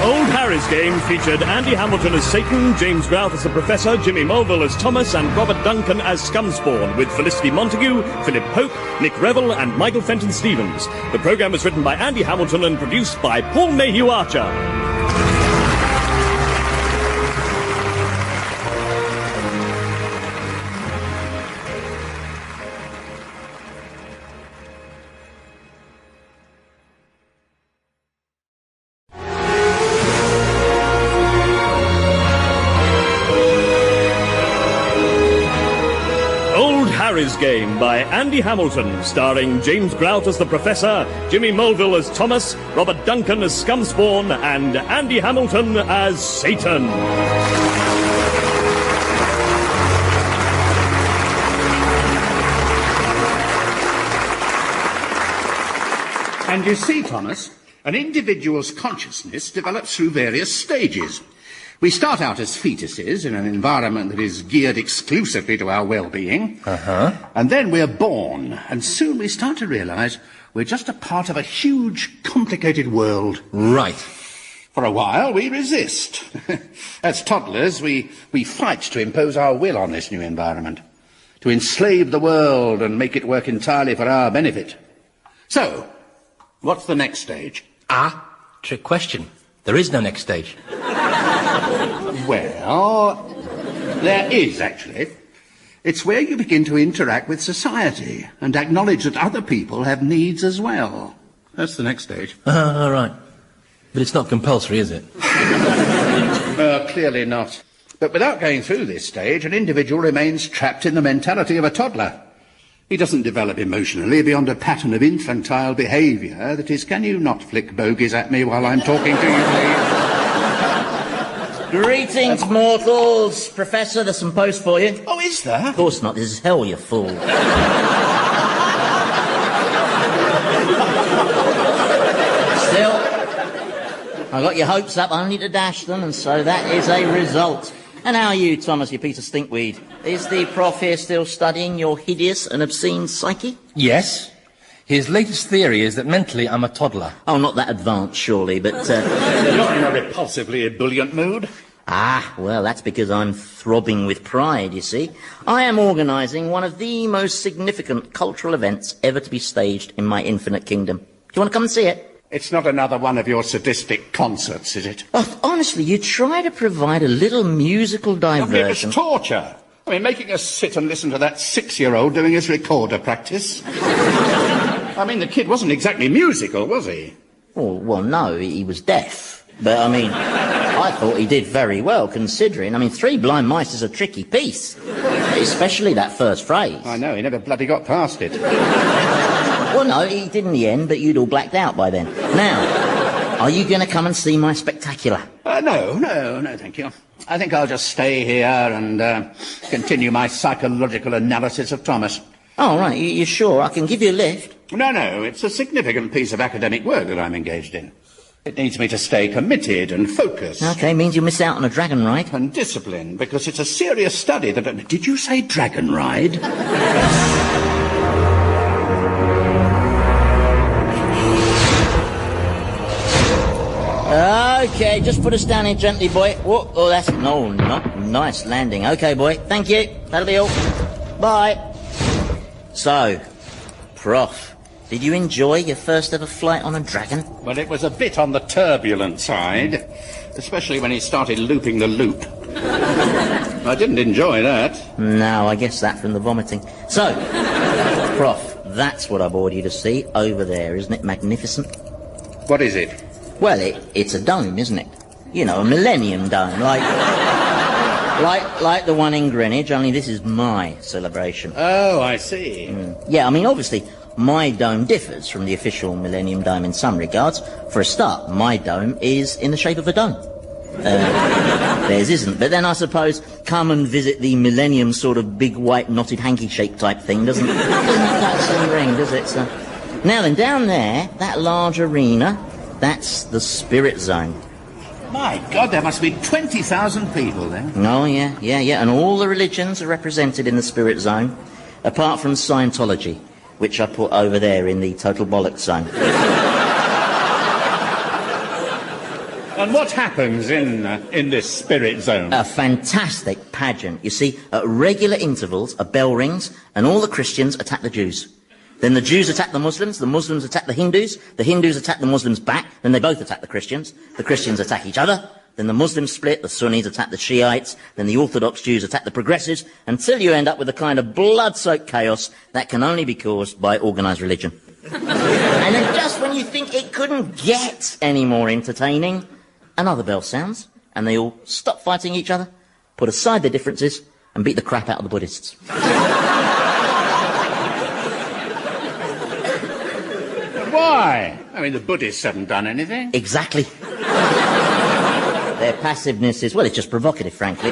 Old Harry's Game featured Andy Hamilton as Satan, James Grout as the Professor, Jimmy Mulville as Thomas, and Robert Duncan as Scumspawn, with Felicity Montague, Philip Pope, Nick Revel, and Michael Fenton Stevens. The programme was written by Andy Hamilton and produced by Paul Mayhew Archer. Harry's Game by Andy Hamilton, starring James Grout as the Professor, Jimmy Mulville as Thomas, Robert Duncan as Scumspawn, and Andy Hamilton as Satan. And you see, Thomas, an individual's consciousness develops through various stages. We start out as fetuses in an environment that is geared exclusively to our well-being. And then we're born, and soon we start to realise we're just a part of a huge, complicated world. Right. For a while, we resist. As toddlers, we fight to impose our will on this new environment, to enslave the world and make it work entirely for our benefit. So, what's the next stage? Trick question. There is no next stage. Well, there is, actually. It's where you begin to interact with society and acknowledge that other people have needs as well. That's the next stage. All right. But it's not compulsory, is it? Clearly not. But without going through this stage, an individual remains trapped in the mentality of a toddler. He doesn't develop emotionally beyond a pattern of infantile behaviour that is, can you not flick bogies at me while I'm talking to you, please? Greetings, mortals. Professor, there's some post for you. Oh, is there? Of course not. This is hell, you fool. Still, I got your hopes up only to dash them, and so that is a result. And how are you, Thomas, you Peter Stinkweed? Is the prof here still studying your hideous and obscene psyche? Yes. His latest theory is that mentally I'm a toddler. Oh, not that advanced, surely, but... You're in a repulsively ebullient mood. Well, that's because I'm throbbing with pride, you see. I am organising one of the most significant cultural events ever to be staged in my infinite kingdom. Do you want to come and see it? It's not another one of your sadistic concerts, is it? Oh, honestly, you try to provide a little musical diversion. It's torture. I mean, making us sit and listen to that 6-year-old doing his recorder practice. I mean, the kid wasn't exactly musical, was he? Oh, well, no, he was deaf. But, I mean, I thought he did very well, considering. I mean, Three Blind Mice is a tricky piece. Especially that first phrase. I know, he never bloody got past it. Well, no, he did in the end, but you'd all blacked out by then. Now, are you going to come and see my spectacular? No, thank you. I think I'll just stay here and continue my psychological analysis of Thomas. Oh, right, you sure? I can give you a lift. No, it's a significant piece of academic work that I'm engaged in. It needs me to stay committed and focused. OK, means you'll miss out on a dragon ride. And disciplined, because it's a serious study that... Did you say dragon ride? OK, just put us down here gently, boy. Whoa, oh, that's... No, not nice landing. OK, boy, thank you. That'll be all. Bye. So, Prof, did you enjoy your first ever flight on a dragon? Well, it was a bit on the turbulent side, especially when he started looping the loop. I didn't enjoy that. No, I guess that from the vomiting. So, Prof, that's what I bored you to see over there, isn't it magnificent? What is it? Well, it's a dome, isn't it? You know, a millennium dome, like the one in Greenwich, only this is my celebration. Oh, I see. Yeah, I mean, obviously, my dome differs from the official Millennium Dome in some regards. For a start, my dome is in the shape of a dome. Theirs isn't. But then I suppose come and visit the Millennium sort of big white knotted hanky-shaped type thing doesn't have that same ring, does it? So, now then, down there, that large arena, that's the Spirit Zone. My God, there must be 20,000 people there. Oh, yeah, and all the religions are represented in the Spirit Zone, apart from Scientology, which I put over there in the total bollocks zone. And what happens in this Spirit Zone? A fantastic pageant. You see, at regular intervals, a bell rings, and all the Christians attack the Jews. Then the Jews attack the Muslims attack the Hindus attack the Muslims back, then they both attack the Christians attack each other, then the Muslims split, the Sunnis attack the Shiites, then the Orthodox Jews attack the progressives, until you end up with a kind of blood-soaked chaos that can only be caused by organised religion. And then just when you think it couldn't get any more entertaining, another bell sounds, and they all stop fighting each other, put aside their differences, and beat the crap out of the Buddhists. Why? I mean, the Buddhists haven't done anything. Exactly. Their passiveness is, well, it's just provocative, frankly.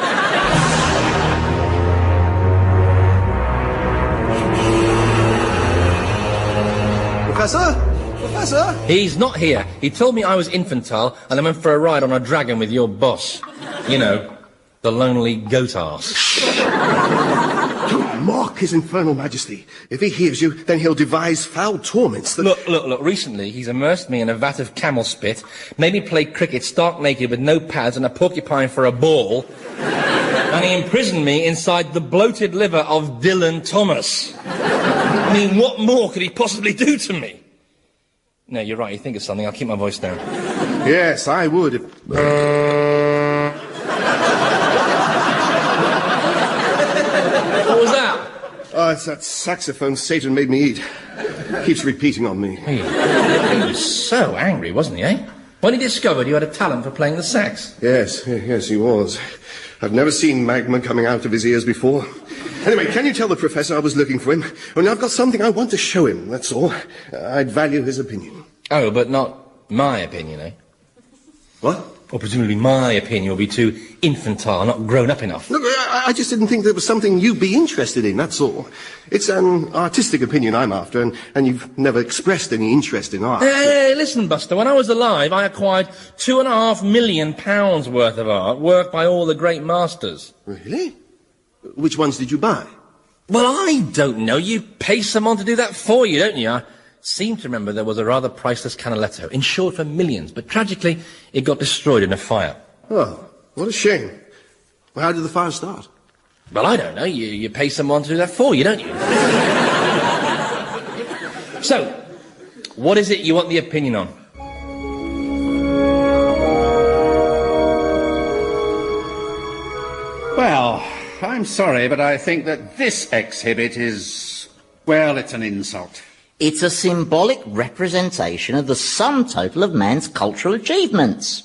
Professor? Professor? He's not here. He told me I was infantile and I went for a ride on a dragon with your boss. You know, the lonely goat arse. Don't mock his infernal majesty. If he hears you, then he'll devise foul torments that... Look, recently he's immersed me in a vat of camel spit, made me play cricket stark naked with no pads and a porcupine for a ball, and he imprisoned me inside the bloated liver of Dylan Thomas. I mean, what more could he possibly do to me? No, you're right, you think of something, I'll keep my voice down. Yes, I would if... What was that? Oh, it's that saxophone Satan made me eat. Keeps repeating on me. He was so angry, wasn't he, eh? When he discovered you had a talent for playing the sax. Yes, he was. I've never seen magma coming out of his ears before. Anyway, can you tell the professor I was looking for him? Only I've got something I want to show him, that's all. I'd value his opinion. Oh, but not my opinion, eh? What? Or presumably my opinion will be too infantile, not grown up enough. Look, I just didn't think there was something you'd be interested in, that's all. It's an artistic opinion I'm after, and you've never expressed any interest in art. Hey, listen, Buster, when I was alive, I acquired £2.5 million worth of art, worked by all the great masters. Really? Which ones did you buy? Well, I don't know. You pay someone to do that for you, don't you? I seem to remember there was a rather priceless Canaletto, insured for millions, but tragically, it got destroyed in a fire. Oh, what a shame. Well, how did the fire start? Well, I don't know. You pay someone to do that for you, don't you? So, what is it you want the opinion on? Well, I'm sorry, but I think that this exhibit is, well, it's an insult. It's a symbolic representation of the sum total of man's cultural achievements.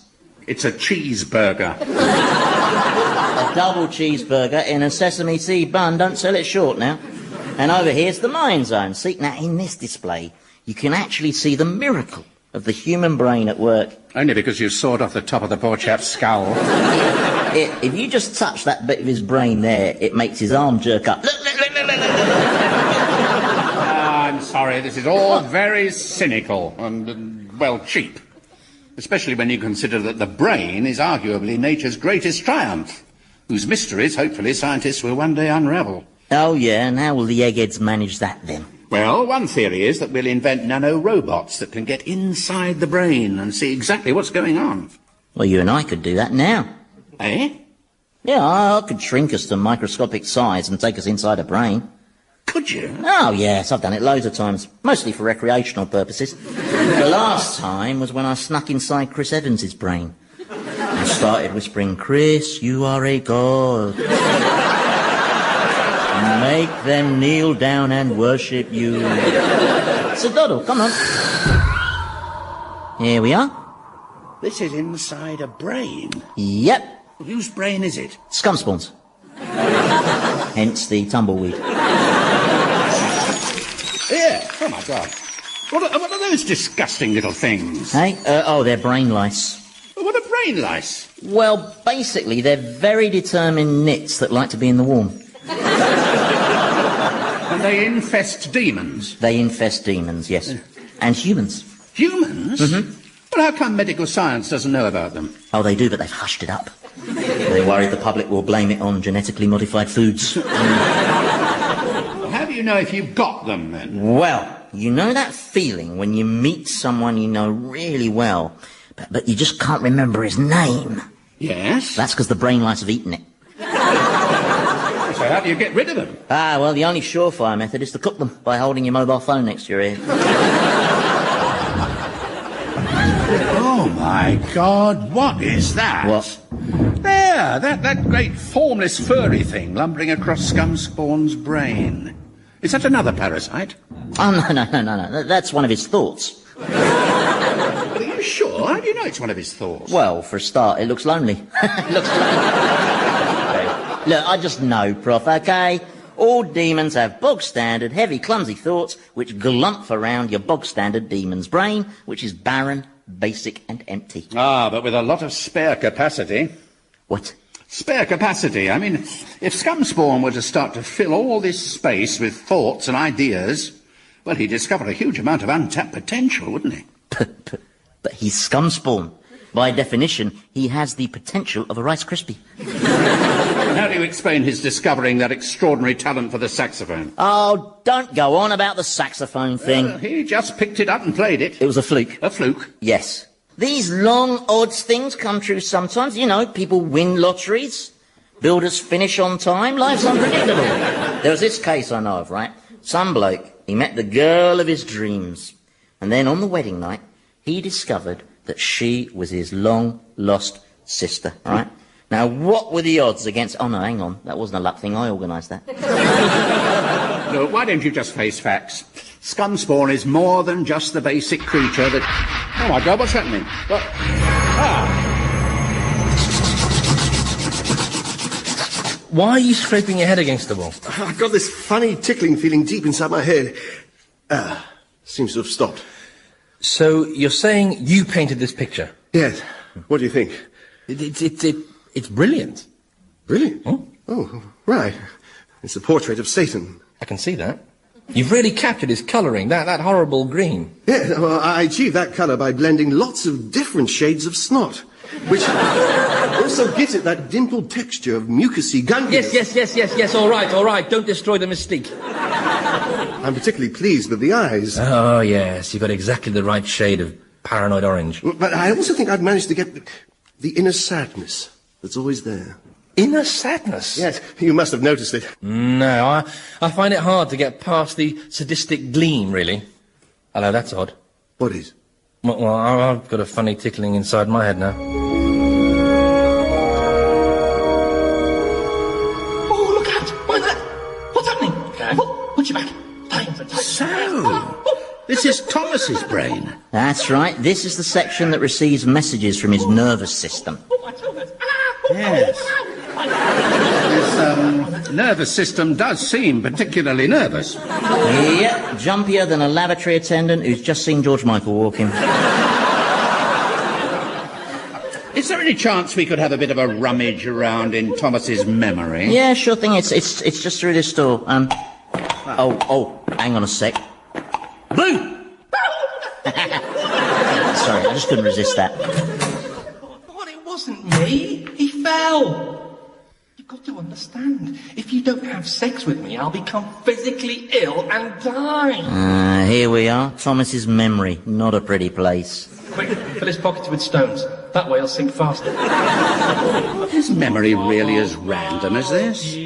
It's a cheeseburger. A double cheeseburger in a sesame seed bun. Don't sell it short now. And over here's the mind zone. See, now in this display, you can actually see the miracle of the human brain at work. Only because you sawed off the top of the poor chap's skull. If you just touch that bit of his brain there, it makes his arm jerk up. Look. I'm sorry, this is all very cynical and, well, cheap. Especially when you consider that the brain is arguably nature's greatest triumph, whose mysteries, hopefully, scientists will one day unravel. Oh, yeah, and how will the eggheads manage that, then? Well, one theory is that we'll invent nano-robots that can get inside the brain and see exactly what's going on. Well, you and I could do that now. Eh? Yeah, I could shrink us to microscopic size and take us inside a brain. Could you? Oh, yes, I've done it loads of times, mostly for recreational purposes. The last time was when I snuck inside Chris Evans's brain. I started whispering, "Chris, you are a god. Make them kneel down and worship you." Sir Doddle, come on. Here we are. This is inside a brain? Yep. Whose brain is it? Scumspawn's. Hence the tumbleweed. Here. Oh, my God. What are those disgusting little things? Hey? They're brain lice. What are brain lice? Well, basically, they're very determined nits that like to be in the warm. And they infest demons? They infest demons, yes. And humans. Humans? Mm-hmm. Well, how come medical science doesn't know about them? Oh, they do, but they've hushed it up. They're worried the public will blame it on genetically modified foods. How do you know if you've got them, then? Well, you know that feeling when you meet someone you know really well, but you just can't remember his name? Yes? That's because the brain lice have eaten it. So how do you get rid of them? Well, the only surefire method is to cook them by holding your mobile phone next to your ear. Oh, my God, what is that? What? There, that great formless furry thing lumbering across Scumspawn's brain. Is that another parasite? Oh, no. That's one of his thoughts. Are you sure? How do you know it's one of his thoughts? Well, for a start, it looks lonely. Look, I just know, Prof, OK? All demons have bog-standard, heavy, clumsy thoughts which glump around your bog-standard demon's brain, which is barren, basic and empty. But with a lot of spare capacity. What? Spare capacity. I mean, if Scumspawn were to start to fill all this space with thoughts and ideas, Well, he'd discover a huge amount of untapped potential, wouldn't he? But he's scum spawn. By definition, he has the potential of a Rice Krispie. How do you explain his discovering that extraordinary talent for the saxophone? Oh, don't go on about the saxophone thing. He just picked it up and played it. It was a fluke. A fluke? Yes. These long odds things come true sometimes. You know, people win lotteries. Builders finish on time. Life's unpredictable. There was this case I know of, right? Some bloke, he met the girl of his dreams. And then on the wedding night, he discovered that she was his long-lost sister, right? Now, what were the odds against... Oh, no, hang on. That wasn't a luck thing. I organised that. Look, why don't you just face facts? Scum spawn is more than just the basic creature that... Oh, my God, what's happening? What? Why are you scraping your head against the wall? I've got this funny tickling feeling deep inside my head. Seems to have stopped. So you're saying you painted this picture? Yes. What do you think? It's brilliant. Brilliant? Hmm? Oh, right. It's a portrait of Satan. I can see that. You've really captured his colouring, that horrible green. Yeah, well, I achieved that colour by blending lots of different shades of snot, which also gives it that dimpled texture of mucousy gunkiness. Yes, all right. Don't destroy the mystique. I'm particularly pleased with the eyes. Oh, yes, you've got exactly the right shade of paranoid orange. But I also think I've managed to get the inner sadness that's always there. Inner sadness? Yes, you must have noticed it. No, I find it hard to get past the sadistic gleam, really. Hello, that's odd. What is? Well, I've got a funny tickling inside my head now. Oh, look out! Mind that! What's happening? Okay. Watch your back. So, this is Thomas's brain. That's right. This is the section that receives messages from his nervous system. Yes. This nervous system does seem particularly nervous. Yep, jumpier than a lavatory attendant who's just seen George Michael walking. Is there any chance we could have a bit of a rummage around in Thomas's memory? Yeah, sure thing. It's just through this door. Hang on a sec. Boo! Sorry, I just couldn't resist that. But it wasn't me. He fell. You've got to understand. If you don't have sex with me, I'll become physically ill and die. Here we are. Thomas's memory. Not a pretty place. Quick, fill his pockets with stones. That way he'll sink faster. Is memory really as random as this?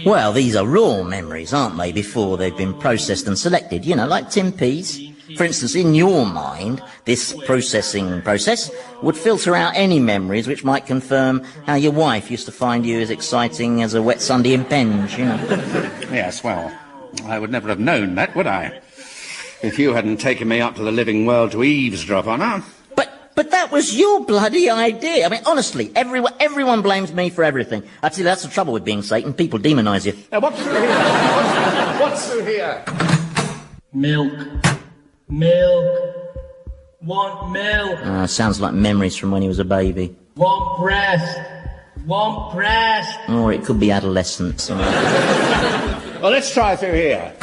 Well, these are raw memories, aren't they, before they've been processed and selected, you know, like Tim Pease. For instance, in your mind, this processing process would filter out any memories which might confirm how your wife used to find you as exciting as a wet Sunday in Penge, you know. Yes, well, I would never have known that, would I? If you hadn't taken me up to the living world to eavesdrop on her. But that was your bloody idea. I mean, honestly, everyone blames me for everything. I tell you, that's the trouble with being Satan. People demonise you. Now, what's through here? What's through here? Milk. Want milk. Sounds like memories from when he was a baby. Want breast. Or it could be adolescence. Well, let's try through here.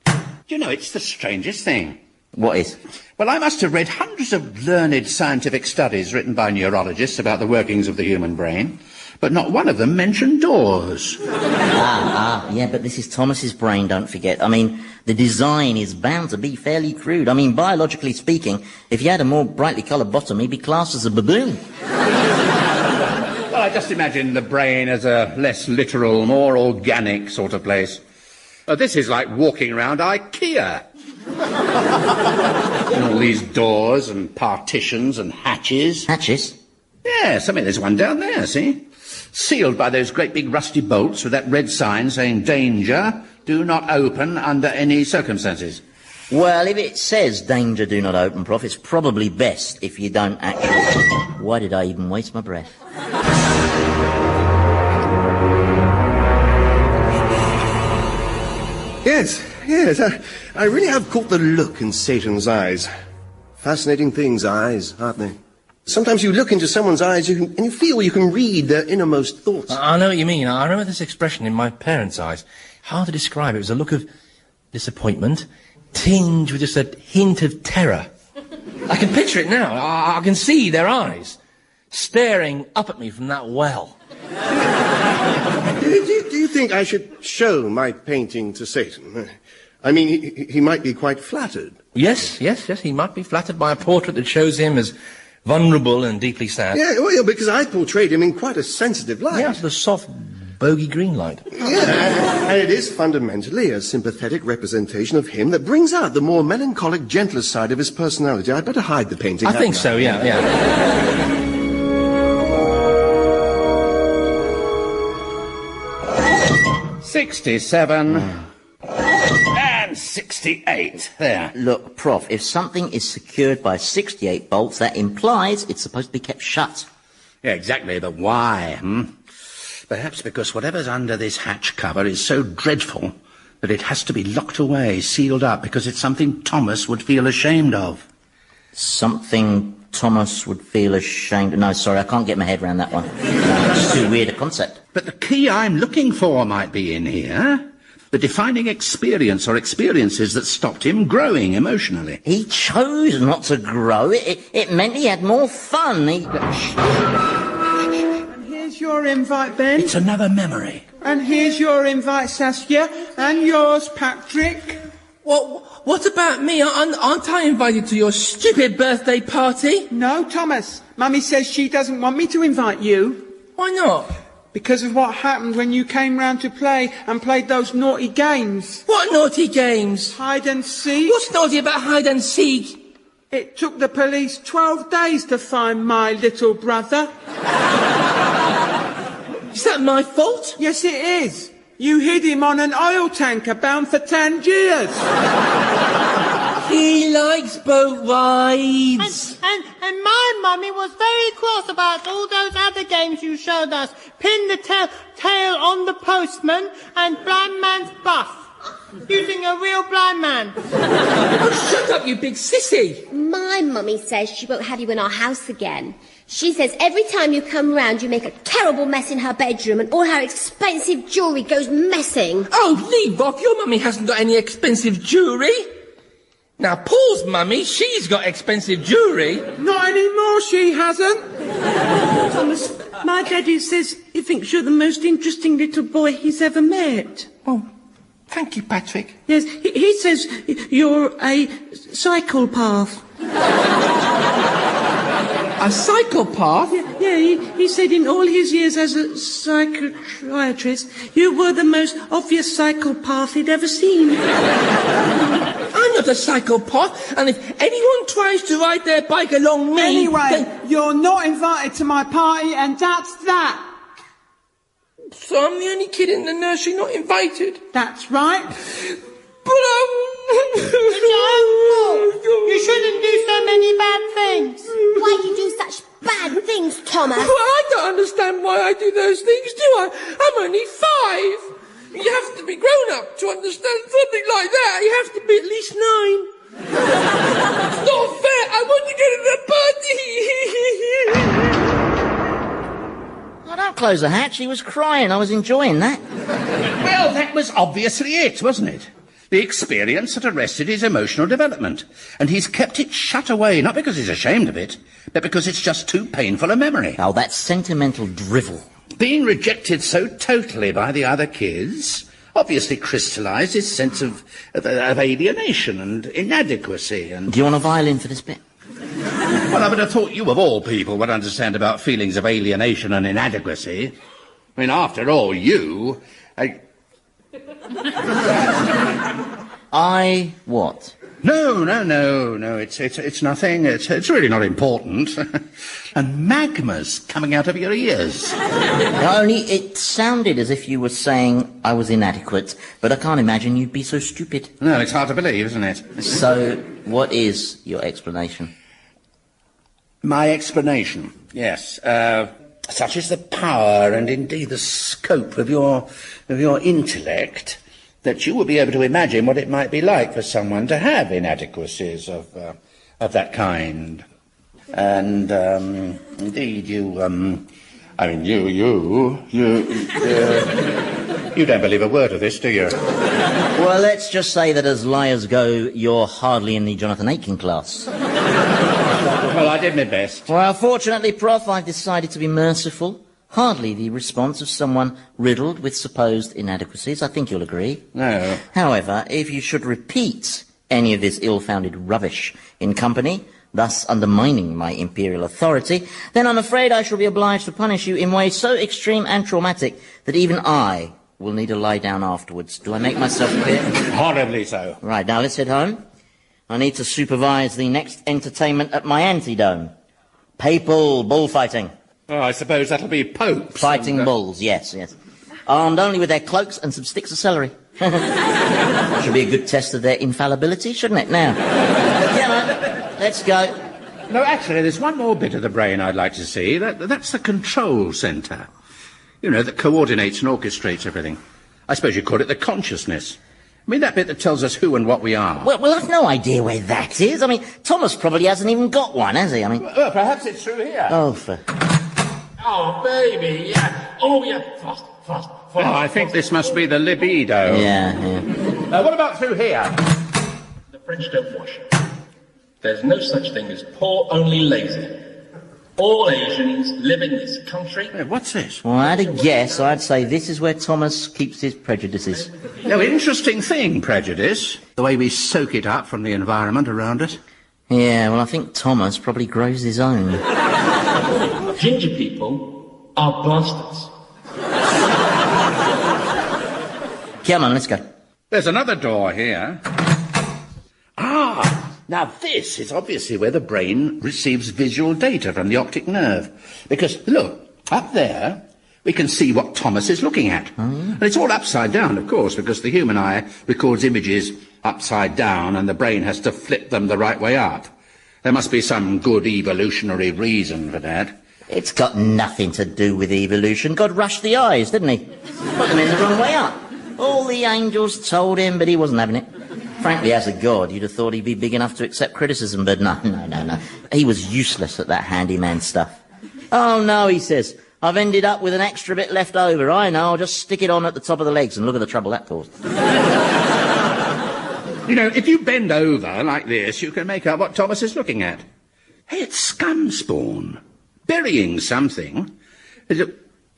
Do you know, it's the strangest thing. What is? Well, I must have read hundreds of learned scientific studies written by neurologists about the workings of the human brain, but not one of them mentioned doors. Yeah, but this is Thomas's brain, don't forget. I mean, the design is bound to be fairly crude. I mean, biologically speaking, if you had a more brightly coloured bottom, he'd be classed as a baboon. Well, I just imagine the brain as a less literal, more organic sort of place. This is like walking around IKEA. All these doors and partitions and hatches. Hatches? Yes, I mean, there's one down there, see? Sealed by those great big rusty bolts with that red sign saying, danger, do not open under any circumstances. Well, if it says danger, do not open, Prof, it's probably best if you don't actually... Why did I even waste my breath? Yes, I really have caught the look in Satan's eyes. Fascinating things, eyes, aren't they? Sometimes you look into someone's eyes and you feel you can read their innermost thoughts. I know what you mean. I remember this expression in my parents' eyes. Hard to describe. It was a look of disappointment, tinged with just a hint of terror. I can picture it now. I can see their eyes staring up at me from that well. Do you think I should show my painting to Satan? I mean, he might be quite flattered. Yes, he might be flattered by a portrait that shows him as vulnerable and deeply sad. Yeah, well, because I portrayed him in quite a sensitive light. Yeah, the soft, bogey green light. Yeah, and it is fundamentally a sympathetic representation of him that brings out the more melancholic, gentler side of his personality. I'd better hide the painting. I think so, yeah. 67 and 68. There. Look, Prof, if something is secured by 68 bolts, that implies it's supposed to be kept shut. Yeah, exactly, but why? Perhaps because whatever's under this hatch cover is so dreadful that it has to be locked away, sealed up, because it's something Thomas would feel ashamed of. Something Thomas would feel ashamed of? No, sorry, I can't get my head around that one. No, it's too weird a concept. But the key I'm looking for might be in here. The defining experience or experiences that stopped him growing emotionally. He chose not to grow. It meant he had more fun. And here's your invite, Ben. It's another memory. And here's your invite, Saskia. And yours, Patrick. What about me? Aren't I invited to your stupid birthday party? No, Thomas. Mummy says she doesn't want me to invite you. Why not? Because of what happened when you came round to play and played those naughty games. What naughty games? Hide and seek. What's naughty about hide and seek? It took the police 12 days to find my little brother. Is that my fault? Yes, it is. You hid him on an oil tanker bound for Tangiers. He likes boat rides. And my mummy was very cross about all those other games you showed us. Pin the tail on the postman and blind man's buff. Using a real blind man. Oh, shut up, you big sissy. My mummy says she won't have you in our house again. She says every time you come round, you make a terrible mess in her bedroom and all her expensive jewellery goes missing. Oh, leave off. Your mummy hasn't got any expensive jewellery. Now, Paul's mummy, she's got expensive jewellery. Not anymore, she hasn't. Thomas, my daddy says he thinks you're the most interesting little boy he's ever met. Oh, thank you, Patrick. Yes, he says you're a psychopath. A psychopath? Yeah, he said in all his years as a psychiatrist, you were the most obvious psychopath he'd ever seen. I'm not a psychopath, and if anyone tries to ride their bike along me... Anyway, you're not invited to my party, and that's that. So I'm the only kid in the nursery not invited? That's right. But You shouldn't do so many bad things. Why do you do such bad things, Thomas? Well, I don't understand why I do those things, do I? I'm only 5. You have to be grown up to understand something like that. You have to be at least 9. It's not fair. I want to go to the party. Oh, don't close the hatch. He was crying. I was enjoying that. Well, that was obviously it, wasn't it? The experience that arrested his emotional development. And he's kept it shut away, not because he's ashamed of it, but because it's just too painful a memory. Oh, that's sentimental drivel. Being rejected so totally by the other kids obviously crystallised his sense of alienation and inadequacy and... Do you want a violin for this bit? Well, I would have thought you, of all people, would understand about feelings of alienation and inadequacy. I mean, after all, you... I what? No, it's nothing. It's really not important. And magma's coming out of your ears. Only it sounded as if you were saying I was inadequate, but I can't imagine you'd be so stupid. No, it's hard to believe, isn't it? So, what is your explanation? My explanation, yes. Such is the power and indeed the scope of your intellect that you will be able to imagine what it might be like for someone to have inadequacies of that kind. And indeed, You don't believe a word of this, do you? Well, let's just say that as liars go, you're hardly in the Jonathan Aitken class. Well, I did my best. Well, fortunately, Prof, I've decided to be merciful. Hardly the response of someone riddled with supposed inadequacies. I think you'll agree. No. However, if you should repeat any of this ill-founded rubbish in company, thus undermining my imperial authority, then I'm afraid I shall be obliged to punish you in ways so extreme and traumatic that even I will need to lie down afterwards. Do I make myself clear? Horribly so. Right, now let's head home. I need to supervise the next entertainment at my antidome. Papal bullfighting. Oh, I suppose that'll be popes. Fighting bulls, yes. Armed only with their cloaks and some sticks of celery. Should be a good test of their infallibility, shouldn't it? Now, come on, let's go. No, actually, there's one more bit of the brain I'd like to see. That's the control centre. You know, that coordinates and orchestrates everything. I suppose you'd call it the consciousness. I mean, that bit that tells us who and what we are. Well, I've no idea where that is. I mean, Thomas probably hasn't even got one, has he? I mean... Well, perhaps it's through here. Oh, for... Oh, baby, yeah. Oh, yeah. Fast. Oh, I think this must be the libido. Yeah. What about through here? The French don't wash. There's no such thing as poor, only lazy. All Asians live in this country. Hey, what's this? Well, I had a guess. I'd say this is where Thomas keeps his prejudices. No, interesting thing, prejudice. The way we soak it up from the environment around us. Yeah, well, I think Thomas probably grows his own. Ginger people are bastards. Come on, let's go. There's another door here. Now this is obviously where the brain receives visual data from the optic nerve. Because, look, up there, we can see what Thomas is looking at. Oh, yeah. And it's all upside down, of course, because the human eye records images upside down and the brain has to flip them the right way up. There must be some good evolutionary reason for that. It's got nothing to do with evolution. God rushed the eyes, didn't he? Put them in the wrong way up. All the angels told him, but he wasn't having it. Frankly, as a god, you'd have thought he'd be big enough to accept criticism, but no. He was useless at that handyman stuff. Oh, no, he says, I've ended up with an extra bit left over. I know, I'll just stick it on at the top of the legs and look at the trouble that caused. You know, if you bend over like this, you can make out what Thomas is looking at. Hey, it's scum spawn. Burying something. It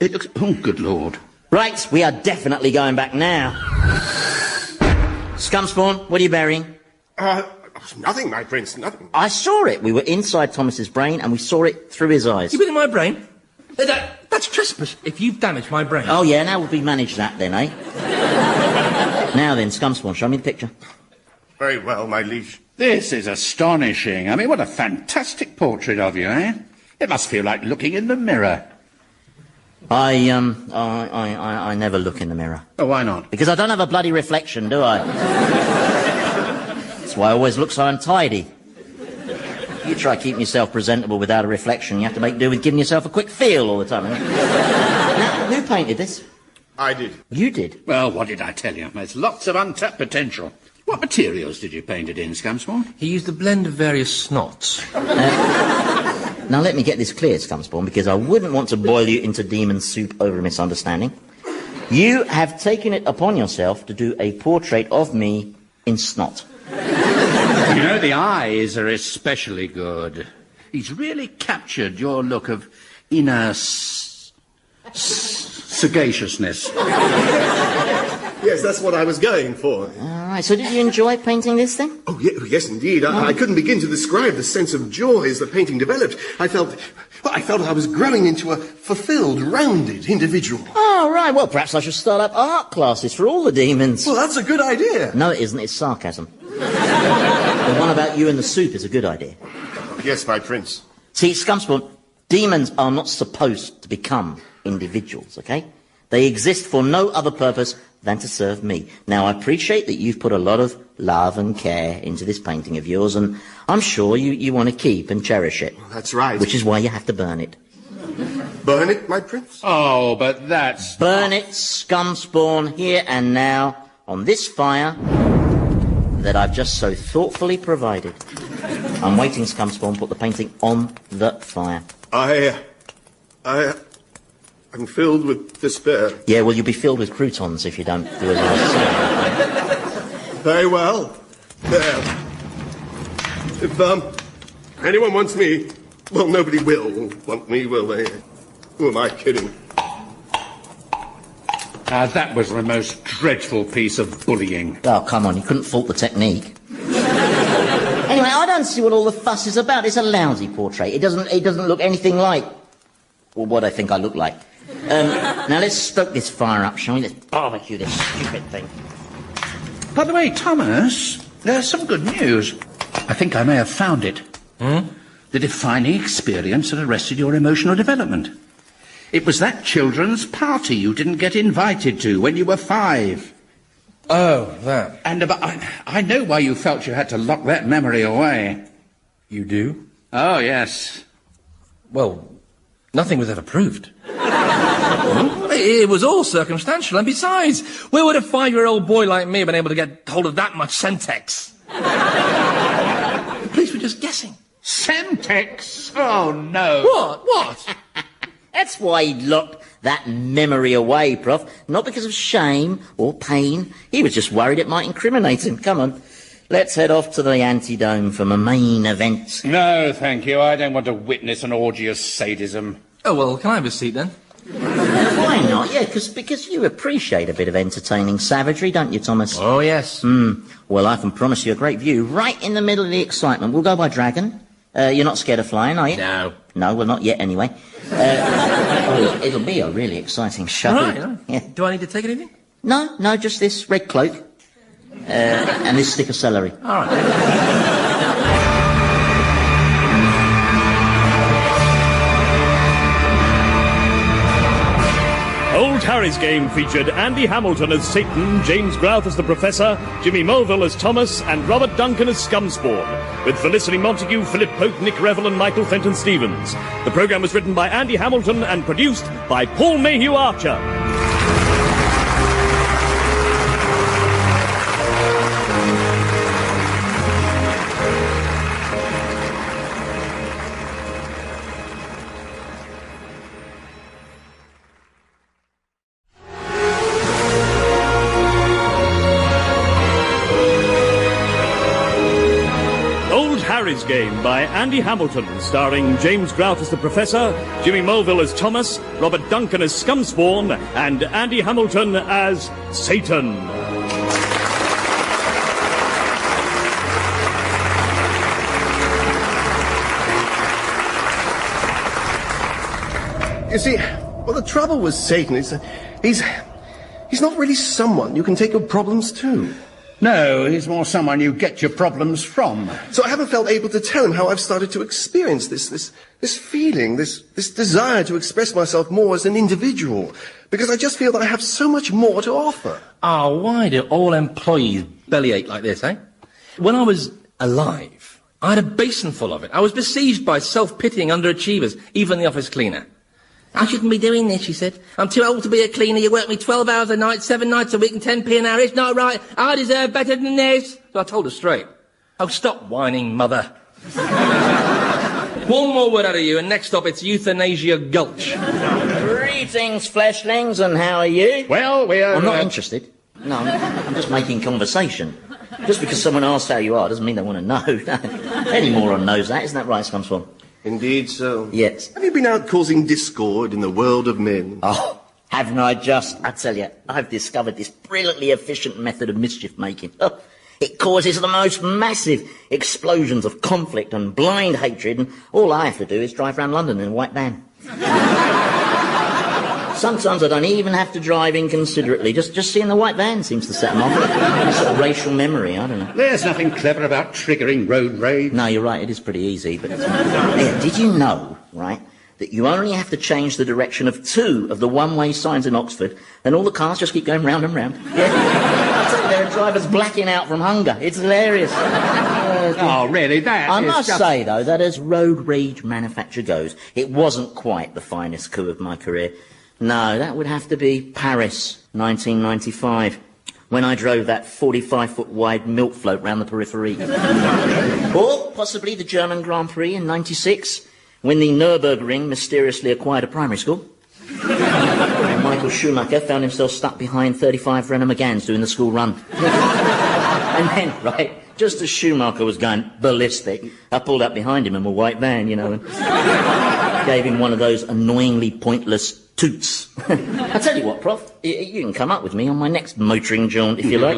looks... Oh, good Lord. Right, we are definitely going back now. Scumspawn, what are you burying? Nothing, my prince, nothing. I saw it. We were inside Thomas's brain and we saw it through his eyes. You've been in my brain? That's trespass. If you've damaged my brain. Oh, yeah, now we manage that then, eh? Now then, Scumspawn, show me the picture. Very well, my liege. This is astonishing. I mean, what a fantastic portrait of you, eh? It must feel like looking in the mirror. I never look in the mirror. Oh, why not? Because I don't have a bloody reflection, do I? That's why I always look so untidy. You try keeping yourself presentable without a reflection, you have to make do with giving yourself a quick feel all the time. Now, who painted this? I did. You did? Well, what did I tell you? There's lots of untapped potential. What materials did you paint it in, Scumspawn? He used a blend of various snots. Now, let me get this clear, Scumspawn, because I wouldn't want to boil you into demon soup over a misunderstanding. You have taken it upon yourself to do a portrait of me in snot. You know, the eyes are especially good. He's really captured your look of inner sagaciousness. Yes, that's what I was going for. All right, so did you enjoy painting this thing? Oh, yes, indeed. I couldn't begin to describe the sense of joy as the painting developed. I felt I was growing into a fulfilled, rounded individual. Oh, right. Well, perhaps I should start up art classes for all the demons. Well, that's a good idea. No, it isn't. It's sarcasm. The one about you and the soup is a good idea. Yes, my prince. See, Scumspawn, demons are not supposed to become individuals, okay? They exist for no other purpose than to serve me. Now, I appreciate that you've put a lot of love and care into this painting of yours, and I'm sure you want to keep and cherish it. That's right. Which is why you have to burn it. Burn it, my prince? Oh, but that's... Burn it, Scumspawn, here and now, on this fire that I've just so thoughtfully provided. I'm waiting, Scumspawn, put the painting on the fire. I I'm filled with despair. Yeah, well, you'll be filled with croutons if you don't do as I say. Very well. There. If, anyone wants me, well, nobody will want me, will they? Who am I kidding? That was the most dreadful piece of bullying. Oh, come on, you couldn't fault the technique. Anyway, I don't see what all the fuss is about. It's a lousy portrait. It doesn't look anything like, well, what I think I look like. Now let's stoke this fire up, shall we? Let's barbecue this stupid thing. By the way, Thomas, there's some good news. I think I may have found it. The defining experience that arrested your emotional development. It was that children's party you didn't get invited to when you were 5. Oh, that. And I know why you felt you had to lock that memory away. You do? Oh, yes. Well, nothing was ever proved. It was all circumstantial, and besides, where would a 5-year-old boy like me have been able to get hold of that much Sentex? The police were just guessing. Sentex? Oh, no. What? That's why he locked that memory away, Prof. Not because of shame or pain. He was just worried it might incriminate him. Come on, let's head off to the Antidome for my main event. No, thank you. I don't want to witness an orgy of sadism. Oh, well, can I have a seat then? Why not? Yeah, because you appreciate a bit of entertaining savagery, don't you, Thomas? Oh, yes. Well, I can promise you a great view right in the middle of the excitement. We'll go by dragon. You're not scared of flying, are you? No. No, well, not yet, anyway. It'll be a really exciting show. Right. Yeah. Do I need to take anything? No, just this red cloak. And this stick of celery. All right. Old Harry's Game featured Andy Hamilton as Satan, James Grouth as the Professor, Jimmy Mulville as Thomas, and Robert Duncan as Scumspawn, with Felicity Montague, Philip Pope, Nick Revel, and Michael Fenton-Stevens. The programme was written by Andy Hamilton and produced by Paul Mayhew Archer. Harry's Game by Andy Hamilton, starring James Grouth as the Professor, Jimmy Mulville as Thomas, Robert Duncan as Scumspawn, and Andy Hamilton as Satan. You see, well, the trouble with Satan is he's not really someone you can take your problems to. No, he's more someone you get your problems from. So I haven't felt able to tell him how I've started to experience this feeling, this desire to express myself more as an individual, because I just feel that I have so much more to offer. Oh, why do all employees bellyache like this, eh? When I was alive, I had a basin full of it. I was besieged by self-pitying underachievers, even the office cleaner. I shouldn't be doing this, she said. I'm too old to be a cleaner. You work me 12 hours a night, 7 nights a week, and 10p an hour. It's not right. I deserve better than this. So I told her straight. Oh, stop whining, mother. One more word out of you, and next stop it's Euthanasia Gulch. Greetings, fleshlings, and how are you? Well, we're... I'm not interested. No, I'm just making conversation. Just because someone asks how you are doesn't mean they want to know. Any moron knows that. Isn't that right, Scumspawn? Indeed so. Yes. Have you been out causing discord in the world of men? Oh, haven't I just? I tell you, I've discovered this brilliantly efficient method of mischief making. Oh, it causes the most massive explosions of conflict and blind hatred, and all I have to do is drive around London in a white van. Sometimes I don't even have to drive inconsiderately. Just seeing the white van seems to set them off. A sort of racial memory, I don't know. There's nothing clever about triggering road rage. No, you're right, it is pretty easy. But yeah, did you know, right, that you only have to change the direction of 2 of the one-way signs in Oxford, and all the cars just keep going round and round? Yeah. I tell you, there are drivers blacking out from hunger. It's hilarious. Oh, really? I must say, though, that as road rage manufacture goes, it wasn't quite the finest coup of my career. No, that would have to be Paris, 1995, when I drove that 45-foot wide milk float round the periphery. Or possibly the German Grand Prix in 96, when the Nürburgring mysteriously acquired a primary school. And Michael Schumacher found himself stuck behind 35 Renault Megans doing the school run. And then, right, just as Schumacher was going ballistic, I pulled up behind him in my white van, and gave him one of those annoyingly pointless toots. I tell you what, Prof, you can come up with me on my next motoring jaunt, if you like.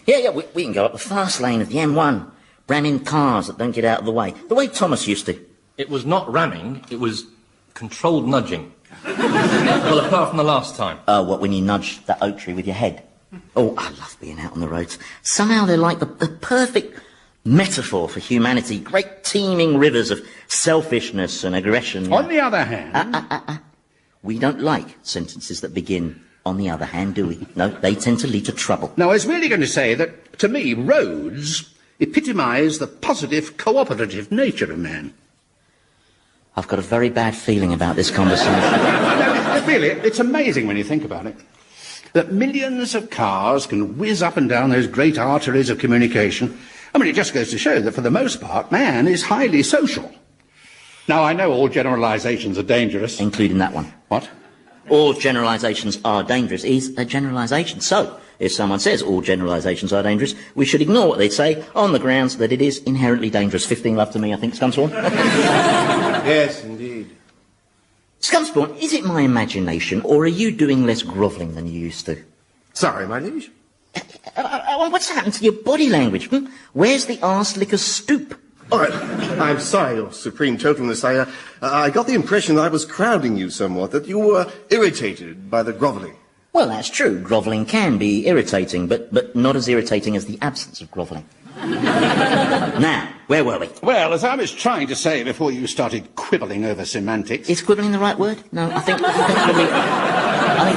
Yeah, we can go up the fast lane of the M1, ramming cars that don't get out of the way Thomas used to. It was not ramming, it was controlled nudging. Well, apart from the last time. What, when you nudged that oak tree with your head? Oh, I love being out on the roads. Somehow they're like the perfect metaphor for humanity. Great teeming rivers of selfishness and aggression. On the other hand... We don't like sentences that begin, on the other hand, do we? No, they tend to lead to trouble. No, I was really going to say that, to me, roads epitomise the positive, cooperative nature of man. I've got a very bad feeling about this conversation. No, really, it's amazing when you think about it. That millions of cars can whiz up and down those great arteries of communication. I mean, it just goes to show that, for the most part, man is highly social. Now, I know all generalisations are dangerous. Including that one. What? All generalisations are dangerous is a generalisation. So, if someone says all generalisations are dangerous, we should ignore what they say on the grounds that it is inherently dangerous. 15 love to me, I think, Scumspawn. Yes, indeed. Scumspawn, is it my imagination, or are you doing less grovelling than you used to? Sorry, my liege. What's happened to your body language? Where's the arse licker stoop? Oh, I'm sorry, Your Supreme Totalness. I got the impression that I was crowding you somewhat, that you were irritated by the grovelling. Well, that's true. Grovelling can be irritating, but not as irritating as the absence of grovelling. Now, where were we? Well, as I was trying to say before you started quibbling over semantics... Is quibbling the right word? No, I think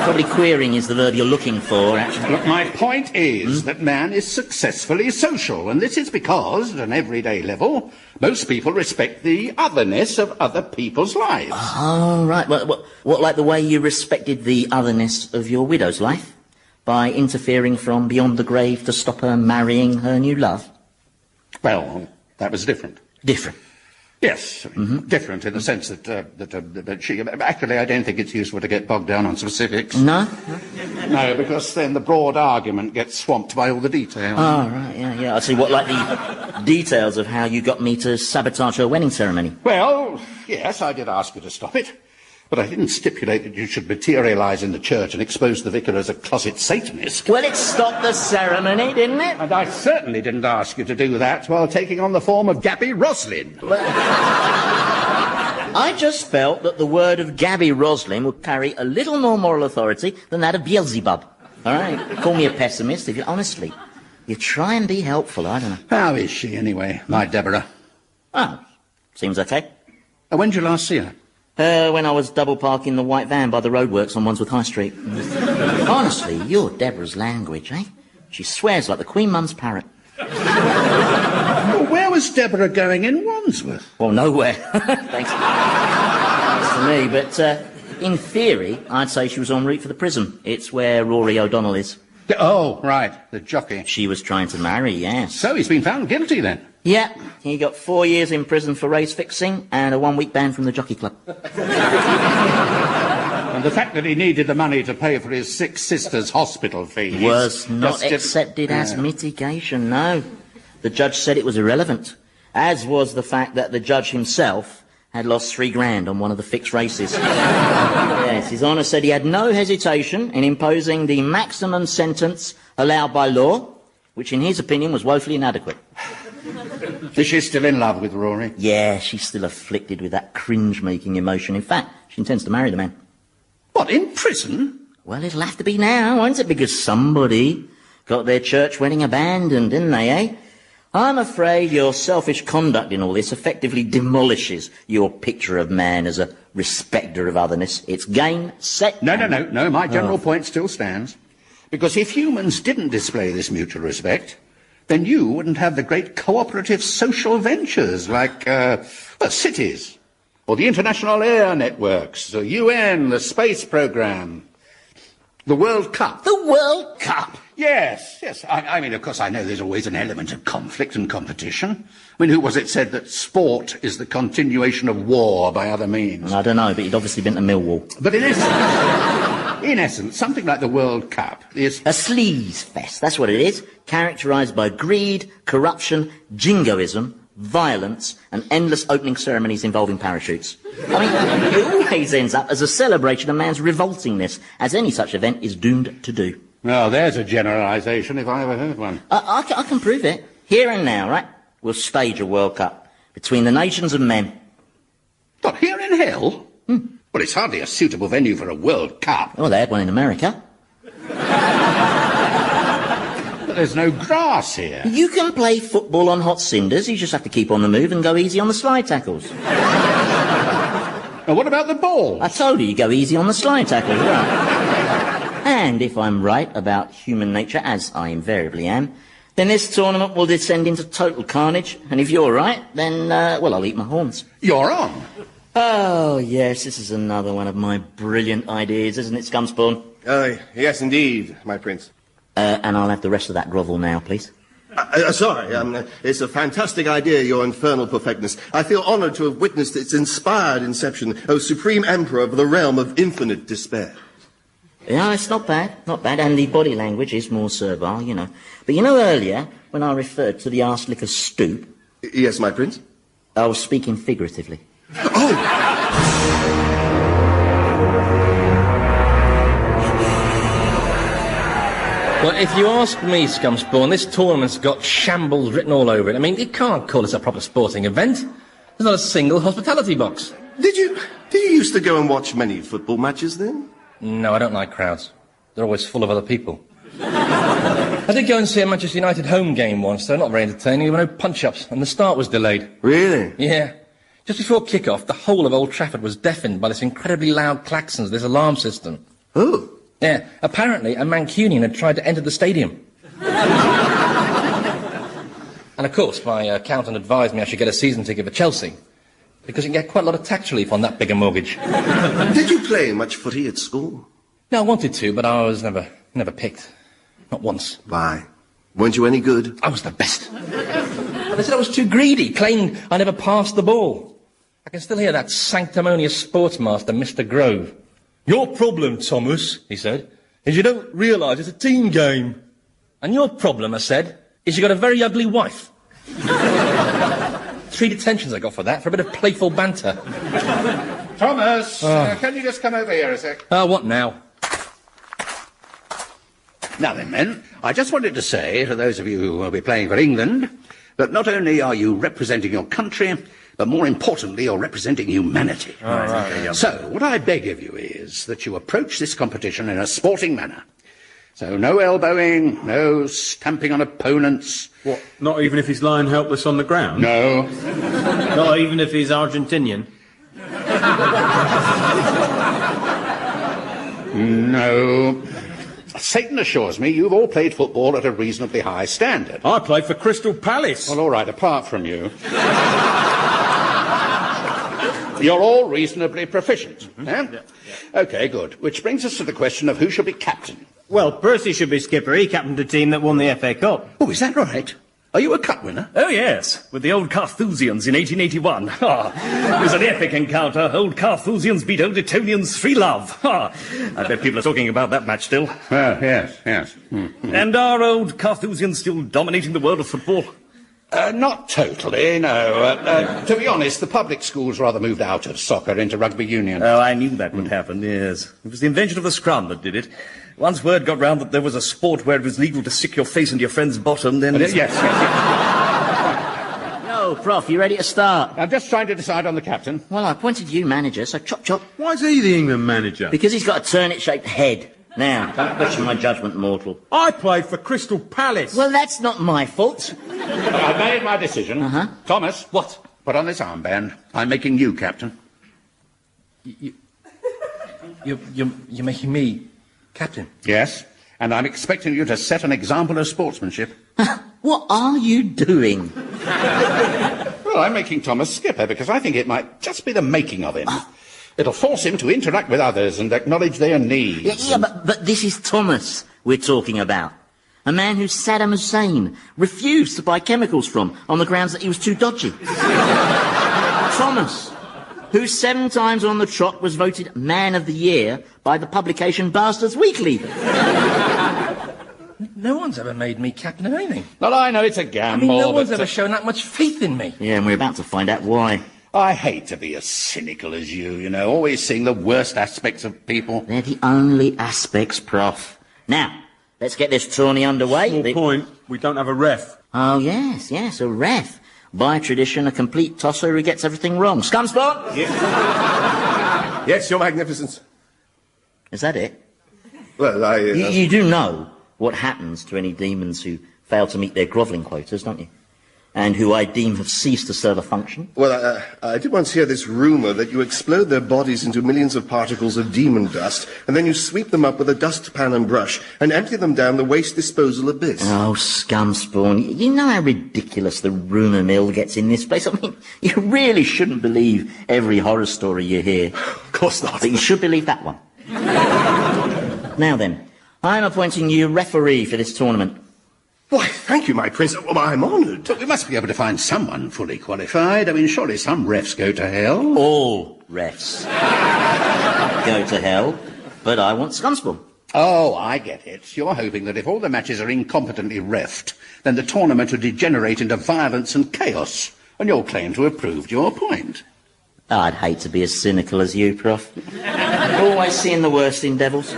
probably querying is the verb you're looking for, actually. Look, my point is that man is successfully social, and this is because, at an everyday level, most people respect the otherness of other people's lives. Oh, right. What, like the way you respected the otherness of your widow's life? By interfering from beyond the grave to stop her marrying her new love? Well, that was different. Different? Yes, different in the sense that she... Actually, I don't think it's useful to get bogged down on specifics. No? No, because then the broad argument gets swamped by all the details. Oh, right, yeah. I see. What, like the details of how you got me to sabotage her wedding ceremony? Well, yes, I did ask you to stop it. But I didn't stipulate that you should materialise in the church and expose the vicar as a closet Satanist. Well, it stopped the ceremony, didn't it? And I certainly didn't ask you to do that while taking on the form of Gabby Roslin. Well, I just felt that the word of Gabby Roslin would carry a little more moral authority than that of Beelzebub. All right? Call me a pessimist if you... Honestly, you try and be helpful, I don't know. How is she, anyway, my Deborah? Oh, seems okay. When did you last see her? When I was double parking the white van by the roadworks on Wandsworth High Street. Honestly, you're Deborah's language, eh? She swears like the Queen Mum's parrot. Well, where was Deborah going in Wandsworth? Well, nowhere. Thanks to me, but in theory, I'd say she was en route for the prison. It's where Rory O'Donnell is. Oh, right, the jockey. She was trying to marry, yes. So he's been found guilty, then? Yeah, he got 4 years in prison for race fixing and a 1-week ban from the jockey club. And the fact that he needed the money to pay for his 6 sisters' hospital fees... was not accepted as mitigation, no. The judge said it was irrelevant, as was the fact that the judge himself had lost $3,000 on one of the fixed races. Yes, His Honour said he had no hesitation in imposing the maximum sentence allowed by law, which in his opinion was woefully inadequate. Is she still in love with Rory? Yeah, she's still afflicted with that cringe-making emotion. In fact, she intends to marry the man. What, in prison? Well, it'll have to be now, won't it? Because somebody got their church wedding abandoned, didn't they, eh? I'm afraid your selfish conduct in all this effectively demolishes your picture of man as a respecter of otherness. It's game, set... No, my general point still stands. Because if humans didn't display this mutual respect, then you wouldn't have the great cooperative social ventures like, cities, or the international air networks, the UN, the space programme, the World Cup. The World Cup? Yes. I mean, of course, I know there's always an element of conflict and competition. I mean, who was it said that sport is the continuation of war by other means? I don't know, but you'd obviously been to Millwall. But it is... In essence, something like the World Cup is... A sleaze fest, that's what it is. Characterised by greed, corruption, jingoism, violence, and endless opening ceremonies involving parachutes. I mean, it always ends up as a celebration of man's revoltingness, as any such event is doomed to do. Well, there's a generalisation if I ever heard one. I can prove it. Here and now, right? We'll stage a World Cup between the nations of men. What, here in hell? Well, it's hardly a suitable venue for a World Cup. Well, they had one in America. But there's no grass here. You can play football on hot cinders. You just have to keep on the move and go easy on the slide tackles. Well, what about the ball? I told you go easy on the slide tackles, right? And if I'm right about human nature, as I invariably am, then this tournament will descend into total carnage. And if you're right, then, well, I'll eat my horns. You're on. Oh, yes, this is another one of my brilliant ideas, isn't it, Scumspawn? Yes, indeed, my prince. And I'll have the rest of that grovel now, please. Sorry, it's a fantastic idea, your infernal perfectness. I feel honoured to have witnessed its inspired inception, O supreme emperor of the realm of infinite despair. Yeah, it's not bad, and the body language is more servile, you know. But you know earlier, when I referred to the arse-licker's stoop... Yes, my prince? I was speaking figuratively. Oh! Well, if you ask me, Scumspawn, this tournament's got shambles written all over it. I mean, you can't call this a proper sporting event. There's not a single hospitality box. Did you used to go and watch many football matches then? No, I don't like crowds. They're always full of other people. I did go and see a Manchester United home game once. They're not very entertaining. There were no punch-ups, and the start was delayed. Really? Yeah. Just before kick-off, the whole of Old Trafford was deafened by this incredibly loud klaxons, this alarm system. Oh. Yeah, apparently a Mancunian had tried to enter the stadium. And of course, my accountant advised me I should get a season ticket for Chelsea, because you can get quite a lot of tax relief on that bigger mortgage. Did you play much footy at school? No, I wanted to, but I was never picked. Not once. Why? Weren't you any good? I was the best. But they said I was too greedy, claimed I never passed the ball. I can still hear that sanctimonious sportsmaster, Mr. Grove. Your problem, Thomas, he said, is you don't realise it's a team game. And your problem, I said, is you got a very ugly wife. 3 detentions I got for that, for a bit of playful banter. Thomas, can you just come over here a sec? What now? Now then, men, I just wanted to say to those of you who will be playing for England that not only are you representing your country, but more importantly, you're representing humanity. Right. So, what I beg of you is that you approach this competition in a sporting manner. So, no elbowing, no stamping on opponents. What, not even if he's lying helpless on the ground? No. Not even if he's Argentinian? No. Satan assures me you've all played football at a reasonably high standard. I played for Crystal Palace. Well, all right, apart from you. You're all reasonably proficient. Yeah? OK, good. Which brings us to the question of who should be captain. Well, Percy should be skipper. He captained the team that won the FA Cup. Oh, is that right? Are you a cup winner? Oh, yes, with the old Carthusians in 1881. It was an epic encounter. Old Carthusians beat old Etonians 3-love. I bet people are talking about that match still. Yes. And are old Carthusians still dominating the world of football? Not totally, no. To be honest, the public schools rather moved out of soccer into rugby union. Oh, I knew that would happen, yes. It was the invention of the scrum that did it. Once word got round that there was a sport where it was legal to stick your face into your friend's bottom, then... Yes. No, Prof, you ready to start? I'm just trying to decide on the captain. Well, I appointed you manager, so chop. Why's he the England manager? Because he's got a turnip-shaped head. Now, don't question my judgment, mortal. I played for Crystal Palace. Well, that's not my fault. I've made my decision. Thomas. What? Put on this armband. I'm making you captain. You're making me captain? Yes, and I'm expecting you to set an example of sportsmanship. What are you doing? Well, I'm making Thomas skipper because I think it might just be the making of him. It'll force him to interact with others and acknowledge their needs. Yeah, but this is Thomas we're talking about. A man who Saddam Hussein refused to buy chemicals from on the grounds that he was too dodgy. Thomas. who 7 times on the trot was voted Man of the Year by the publication Bastards Weekly. No one's ever made me captain of anything. Well, I know it's a gamble. I mean, no one's but, ever shown that much faith in me. Yeah, and we're about to find out why. I hate to be as cynical as you know, always seeing the worst aspects of people. They're the only aspects, Prof. Now, let's get this tourney underway. Small point, we don't have a ref. Oh, yes, a ref. By tradition, a complete tosser who gets everything wrong. Scumspot? Yes. Yes, Your Magnificence. Is that it? Well, You do know what happens to any demons who fail to meet their grovelling quotas, don't you? And who I deem have ceased to serve a function. Well, I did once hear this rumour that you explode their bodies into millions of particles of demon dust, and then you sweep them up with a dustpan and brush, and empty them down the waste disposal abyss. Oh, scumspawn, you know how ridiculous the rumour mill gets in this place? I mean, you really shouldn't believe every horror story you hear. Of course not. But you should believe that one. Now then, I'm appointing you referee for this tournament. Why, thank you, my prince. Well, I'm honoured. But we must be able to find someone fully qualified. I mean, surely some refs go to hell. All refs go to hell, but I want Scumspawn. Oh, I get it. You're hoping that if all the matches are incompetently refed, then the tournament will degenerate into violence and chaos, and you'll claim to have proved your point. I'd hate to be as cynical as you, Prof. Always seeing the worst in devils.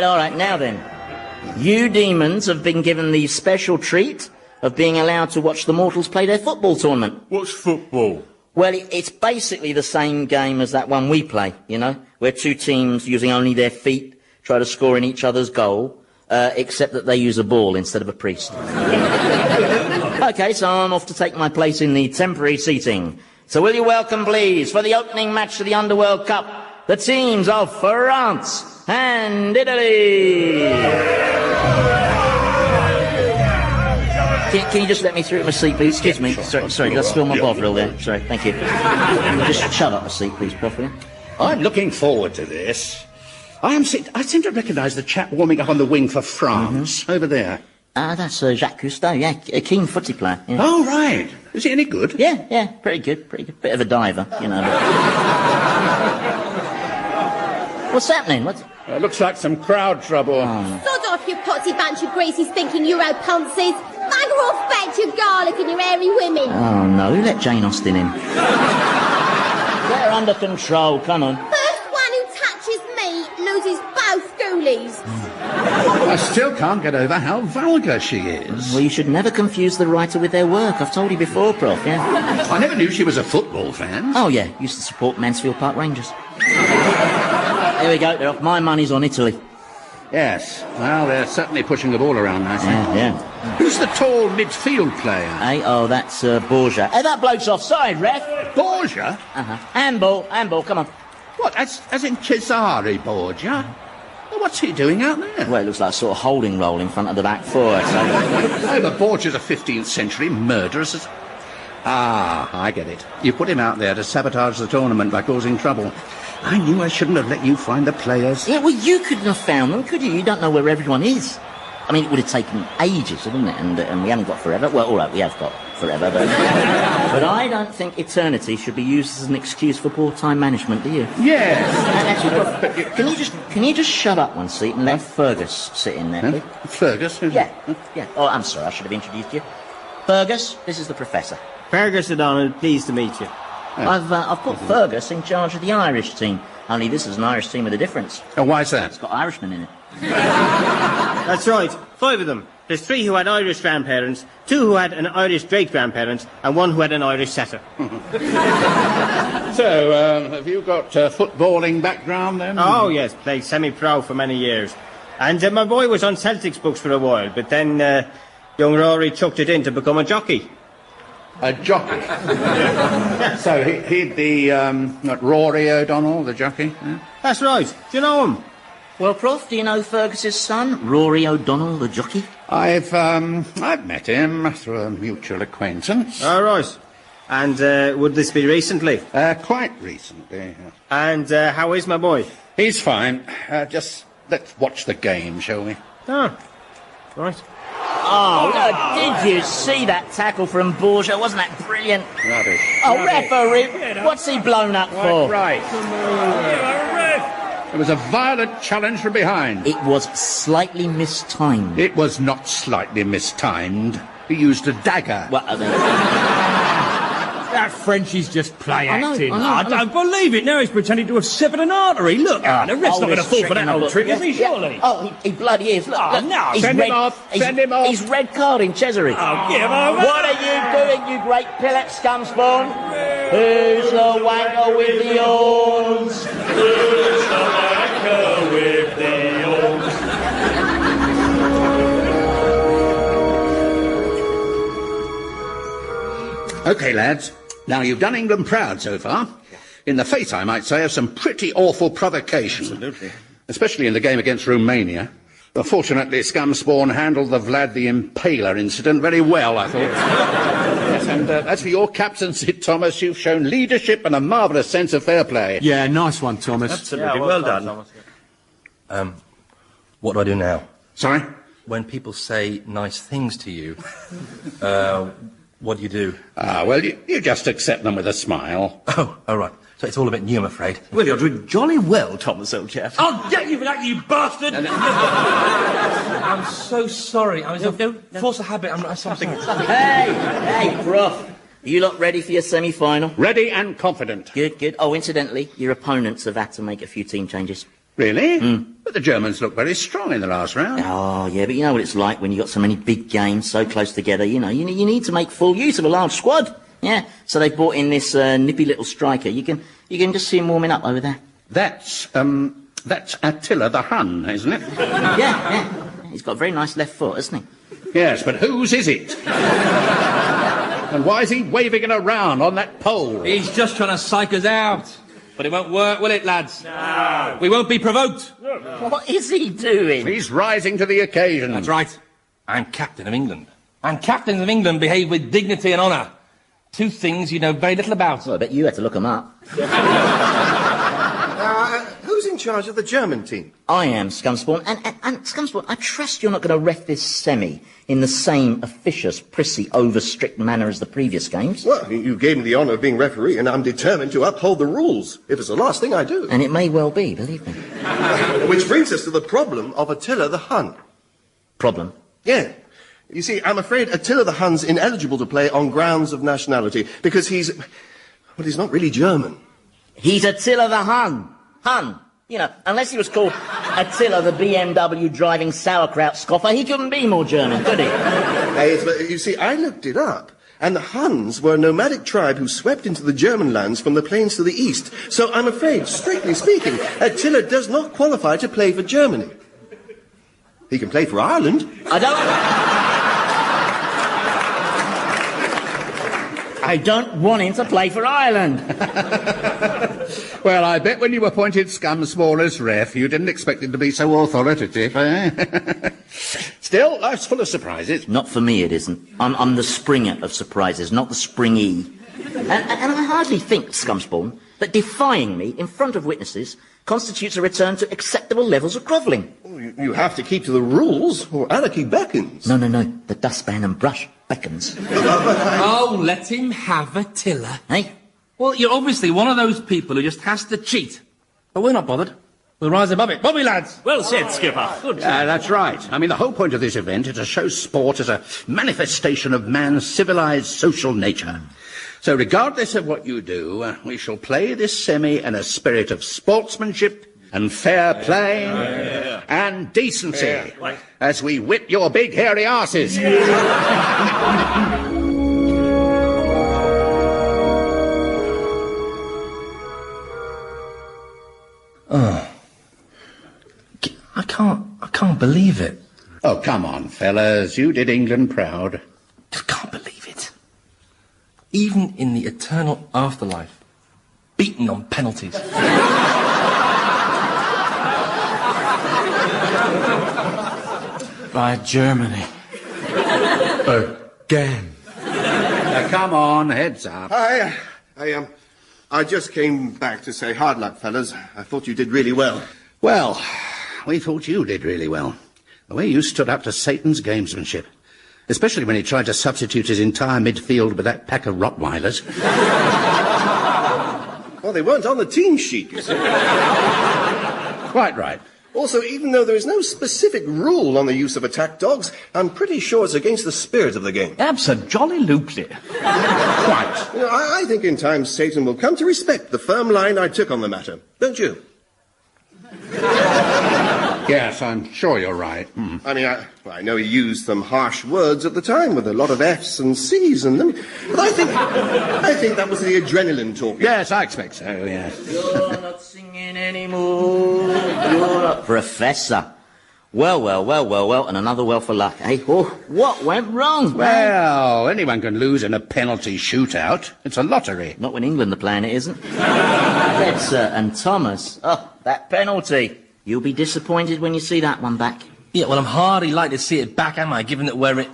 All right, now then. You demons have been given the special treat of being allowed to watch the mortals play their football tournament. What's football? Well, it's basically the same game as that one we play, you know, where 2 teams using only their feet try to score in each other's goal, except that they use a ball instead of a priest. OK, so I'm off to take my place in the temporary seating. So will you welcome, please, for the opening match of the Underworld Cup, the teams of France and Italy. Can you just let me through my seat, please? Excuse me. Sorry, did I spill my bovril there? Sorry, thank you. Just shut up my seat, please, Prof. I'm looking forward to this. I seem to recognise the chap warming up on the wing for France, over there. That's Jacques Cousteau, yeah, a keen footy player. Yeah. Oh, right. Is he any good? Yeah, pretty good. Bit of a diver, you know. What's happening? Looks like some crowd trouble. Sod off, you potty bunch of greasy stinking Euro ponces. Bugger off back to your garlic and your hairy women. Oh, no, who let Jane Austen in? Get her under control, come on. First one who touches me loses both ghoulies. I still can't get over how vulgar she is. Well, you should never confuse the writer with their work. I've told you before, Prof, yeah? I never knew she was a football fan. Oh, yeah, used to support Mansfield Park Rangers. There we go, my money's on Italy. Yes, well, they're certainly pushing the ball around nicely. Yeah. Who's the tall midfield player? Hey, that's Borgia. Hey, that bloke's offside, ref. Borgia? Handball, come on. What, as in Cesare Borgia? Well, what's he doing out there? Well, it looks like a sort of holding role in front of the back 4, so... No, but Borgia's a 15th century murderous... I get it. You put him out there to sabotage the tournament by causing trouble. I knew I shouldn't have let you find the players. Yeah, well, you couldn't have found them, could you? You don't know where everyone is. I mean, it would have taken ages, wouldn't it? And we haven't got forever. Well, all right, we have got forever, but... but I don't think eternity should be used as an excuse for poor time management, do you? Yes. Actually, can you just shut up one seat and let Fergus sit in there, please? Fergus? Yeah. Oh, I'm sorry, I should have introduced you. Fergus, this is the Professor. Fergus O'Donnell, pleased to meet you. I've put Fergus in charge of the Irish team. Only this is an Irish team with a difference. Oh, why is that? It's got Irishmen in it. That's right. 5 of them. There's 3 who had Irish grandparents, 2 who had an Irish great-grandparent, and 1 who had an Irish setter. So, have you got a footballing background then? Oh, yes. Played semi-pro for many years. And my boy was on Celtic's books for a while, but then young Rory chucked it in to become a jockey. A jockey? So he'd be Rory O'Donnell, the jockey? Yeah? That's right. Do you know him? Well, Prof, do you know Fergus's son, Rory O'Donnell, the jockey? I've met him through a mutual acquaintance. All right. And would this be recently? Quite recently. Yeah. And how is my boy? He's fine. Just let's watch the game, shall we? Oh, right. Oh, look, did you see that tackle from Borgia? Wasn't that brilliant? Rubbish. Oh, referee, what's he blown up for? Right. It was a violent challenge from behind. It was slightly mistimed. It was not slightly mistimed. He used a dagger. What are That Frenchie's just play acting. I don't believe it. Now he's pretending to have severed an artery. Look, the ref's not going to fall for that old trick, is he, surely? Yeah. Oh, he bloody is. Look, look. No. Send him off. Send him off. He's red carding Cesare. Oh, give him over. What are you doing, you great pillock scumspawn? Who's the wanker with the horns? Who's the wanker with the horns? OK, lads. Now, you've done England proud so far. In the face, I might say, of some pretty awful provocation. Absolutely. Especially in the game against Romania. But fortunately, Scumspawn handled the Vlad the Impaler incident very well, I thought. Yes, and as for your captaincy, Thomas, you've shown leadership and a marvellous sense of fair play. Yeah, nice one, Thomas. Absolutely, well done. What do I do now? Sorry? When people say nice things to you, what do you do? Well, you just accept them with a smile. Oh, all right. So it's all a bit new, I'm afraid. Well, you're doing jolly well, Thomas, old chap. I'll get you for that, you bastard! I'm so sorry. I was force of habit. I'm sorry. Hey, Prof. Are you lot ready for your semi-final? Ready and confident. Good. Oh, incidentally, your opponents have had to make a few team changes. Really? But the Germans looked very strong in the last round. Oh, yeah, but you know what it's like when you've got so many big games so close together. You know, you need to make full use of a large squad. Yeah, so they brought in this nippy little striker. You can just see him warming up over there. That's Attila the Hun, isn't it? Yeah. He's got a very nice left foot, hasn't he? Yes, but whose is it? And why is he waving it around on that pole? He's just trying to psych us out. But it won't work, will it, lads? No. We won't be provoked. What is he doing? He's rising to the occasion. That's right. I'm captain of England. And captains of England behave with dignity and honour. Two things you know very little about. Well, I bet you had to look them up. Who's in charge of the German team? I am, Scumspawn. And Scumspawn, I trust you're not going to ref this semi in the same officious, prissy, over-strict manner as the previous games. Well, you gave me the honour of being referee, and I'm determined to uphold the rules, if it's the last thing I do. And it may well be, believe me. Which brings us to the problem of Attila the Hun. Problem? Yeah. You see, I'm afraid Attila the Hun's ineligible to play on grounds of nationality, because he's not really German. He's Attila the Hun. Hun. You know, unless he was called Attila the BMW driving sauerkraut scoffer, he couldn't be more German, could he? You see, I looked it up, and the Huns were a nomadic tribe who swept into the German lands from the plains to the east. So I'm afraid, strictly speaking, Attila does not qualify to play for Germany. He can play for Ireland. I don't want him to play for Ireland. Well, I bet when you appointed Scumspawn as ref, you didn't expect him to be so authoritative, eh? Still, life's full of surprises. Not for me, it isn't. I'm the Springer of surprises, not the Springy. And I hardly think, Scumspawn, that defying me in front of witnesses constitutes a return to acceptable levels of grovelling. You have to keep to the rules, or anarchy beckons. No. The dustpan and brush beckons. Oh, let him have Attila. Hey? Well, you're obviously one of those people who just has to cheat. But we're not bothered. We'll rise above it. Won't we, lads? Well said, Skipper. Good. That's right. I mean, the whole point of this event is to show sport as a manifestation of man's civilised social nature. So regardless of what you do, we shall play this semi in a spirit of sportsmanship and fair play and decency as we whip your big hairy arses. Oh. I can't believe it. Oh, come on, fellas. You did England proud. I can't believe it. Even in the eternal afterlife. Beaten on penalties. By Germany. Again. Come on, heads up. I just came back to say hard luck, fellas. I thought you did really well. Well, we thought you did really well. The way you stood up to Satan's gamesmanship. Especially when he tried to substitute his entire midfield with that pack of Rottweilers. Well, they weren't on the team sheet, you see. Quite right. Also, even though there is no specific rule on the use of attack dogs, I'm pretty sure it's against the spirit of the game. Abso-jolly-lutely. Quite. You know, I think in time Satan will come to respect the firm line I took on the matter. Don't you? Yes, I'm sure you're right. I mean, I know he used some harsh words at the time with a lot of F's and C's in them, but I think that was the adrenaline talking. Yes, I expect so, yes. You're not singing anymore. You're a professor. Well, and another well for luck, eh? Oh, what went wrong? Well, anyone can lose in a penalty shootout. It's a lottery. Not when England are playing, it isn't. Betzer and Thomas. Oh, that penalty. You'll be disappointed when you see that one back. Yeah, well, I'm hardly like to see it back, am I, given that we're it...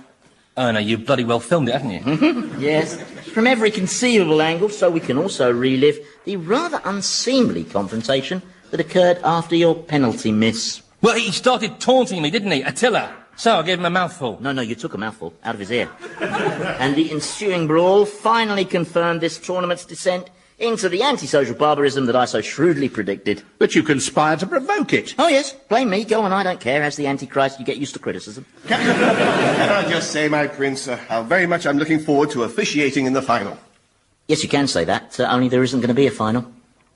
Oh, no, you bloody well filmed it, haven't you? Yes, from every conceivable angle, so we can also relive the rather unseemly confrontation that occurred after your penalty miss. Well, he started taunting me, didn't he, Attila? So I gave him a mouthful. No, you took a mouthful out of his ear. And the ensuing brawl finally confirmed this tournament's descent into the antisocial barbarism that I so shrewdly predicted. But you conspired to provoke it. Oh, yes, blame me. Go on, I don't care. As the Antichrist, you get used to criticism. Can I just say, my prince, how very much I'm looking forward to officiating in the final. Yes, you can say that, only there isn't going to be a final.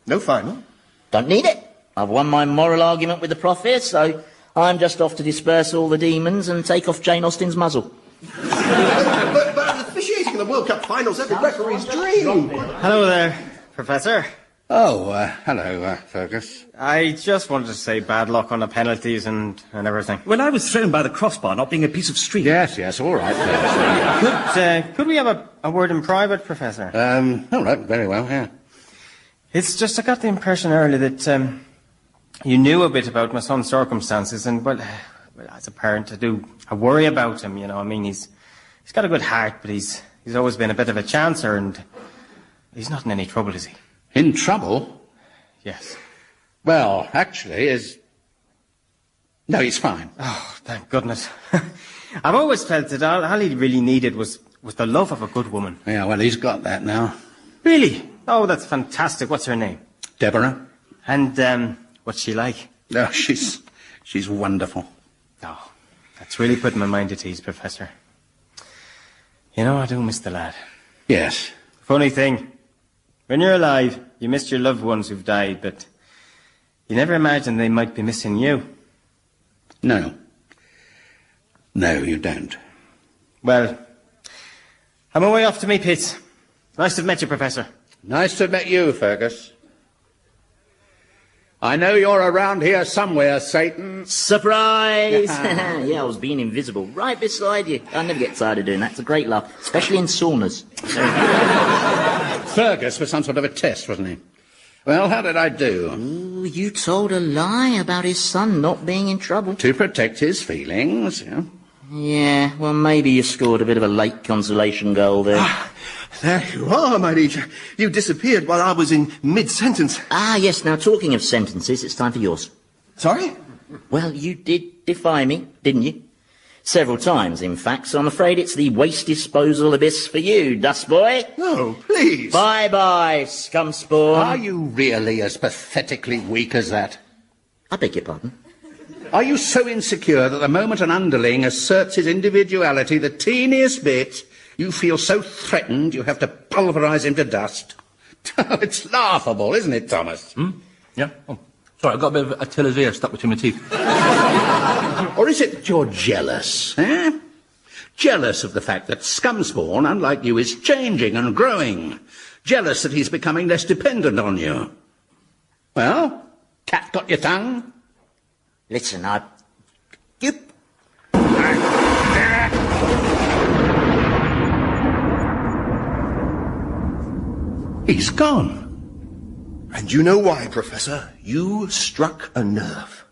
No final? Don't need it. I've won my moral argument with the prof here, so I'm just off to disperse all the demons and take off Jane Austen's muzzle. But officiating in the World Cup finals, every referee's dream. Hello there, Professor. Oh, hello, Fergus. I just wanted to say bad luck on the penalties and everything. Well, I was thrown by the crossbar, not being a piece of string. Yes, all right, Fergus. Could we have a word in private, Professor? All right, very well, yeah. It's just I got the impression earlier that you knew a bit about my son's circumstances, and well, as a parent, I worry about him. You know, I mean, he's got a good heart, but he's always been a bit of a chancer, and he's not in any trouble, is he? In trouble? Yes. Well, actually, no, he's fine. Oh, thank goodness. I've always felt that all he really needed was the love of a good woman. Yeah, well, he's got that now. Really? Oh, that's fantastic. What's her name? Deborah. And, what's she like? Oh, she's wonderful. Oh, that's really putting my mind at ease, Professor. You know, I do miss the lad. Yes. Funny thing, when you're alive, you miss your loved ones who've died, but you never imagine they might be missing you. No. No, you don't. Well, I'm away off to meet Pitts. Nice to have met you, Professor. Nice to have met you, Fergus. I know you're around here somewhere, Satan. Surprise! Yeah, I was being invisible right beside you. I never get tired of doing that. It's a great laugh, especially in saunas. Fergus was some sort of a test, wasn't he? Well, how did I do? Ooh, you told a lie about his son not being in trouble. To protect his feelings, yeah. Yeah, well, maybe you scored a bit of a late consolation goal there. There you are, my liege. You disappeared while I was in mid-sentence. Ah, yes, now talking of sentences, it's time for yours. Sorry? Well, you did defy me, didn't you? Several times, in fact, so I'm afraid it's the waste disposal abyss for you, dust boy. No, please. Bye-bye, scum spawn. Are you really as pathetically weak as that? I beg your pardon? Are you so insecure that the moment an underling asserts his individuality the teeniest bit, you feel so threatened you have to pulverise him to dust? It's laughable, isn't it, Thomas? Yeah? Oh, sorry, I've got a bit of Attila's ear stuck between my teeth. Or is it that you're jealous, eh? Jealous of the fact that Scumspawn, unlike you, is changing and growing. Jealous that he's becoming less dependent on you. Well, cat got your tongue? Listen, He's gone. And you know why, Professor? You struck a nerve.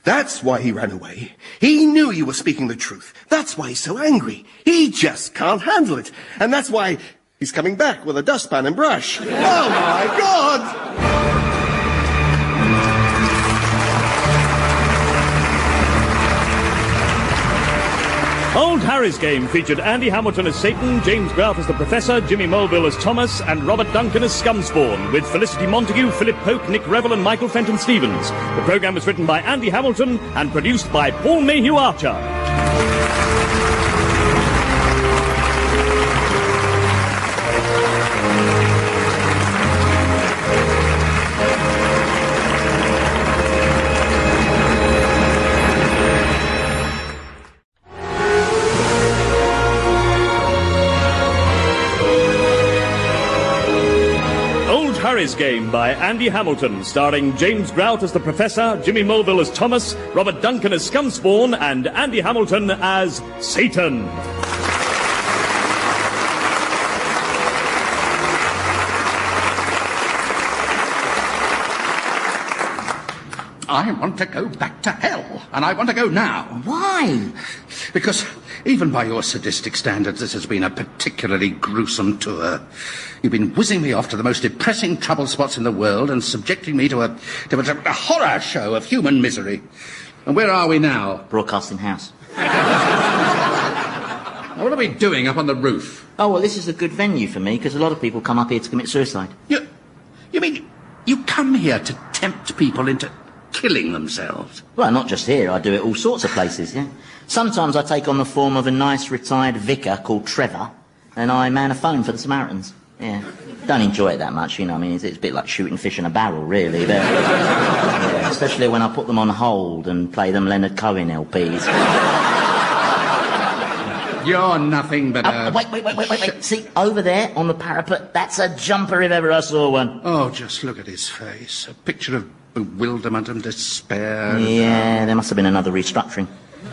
That's why he ran away. He knew you were speaking the truth. That's why he's so angry. He just can't handle it. And that's why he's coming back with a dustpan and brush. Oh, my God! Old Harry's Game featured Andy Hamilton as Satan, James Grout as the Professor, Jimmy Mulville as Thomas, and Robert Duncan as Scumspawn, with Felicity Montague, Philip Pope, Nick Revel, and Michael Fenton Stevens. The programme was written by Andy Hamilton and produced by Paul Mayhew Archer. Harry's Game by Andy Hamilton, starring James Grout as the Professor, Jimmy Mulville as Thomas, Robert Duncan as Scumspawn, and Andy Hamilton as Satan. I want to go back to hell, and I want to go now. Why? Because even by your sadistic standards, this has been a particularly gruesome tour. You've been whizzing me off to the most depressing trouble spots in the world and subjecting me to a horror show of human misery. And where are we now? Broadcasting house. Now, what are we doing up on the roof? Oh, well, this is a good venue for me, because a lot of people come up here to commit suicide. You mean you come here to tempt people into killing themselves? Well, not just here. I do it all sorts of places, yeah. Sometimes I take on the form of a nice retired vicar called Trevor, and I man a phone for the Samaritans. Yeah. Don't enjoy it that much, you know. I mean, it's a bit like shooting fish in a barrel, really. But, yeah, especially when I put them on hold and play them Leonard Cohen LPs. You're nothing but a... Wait. See, over there on the parapet, that's a jumper if ever I saw one. Oh, just look at his face. A picture of bewilderment and despair. Yeah, there must have been another restructuring.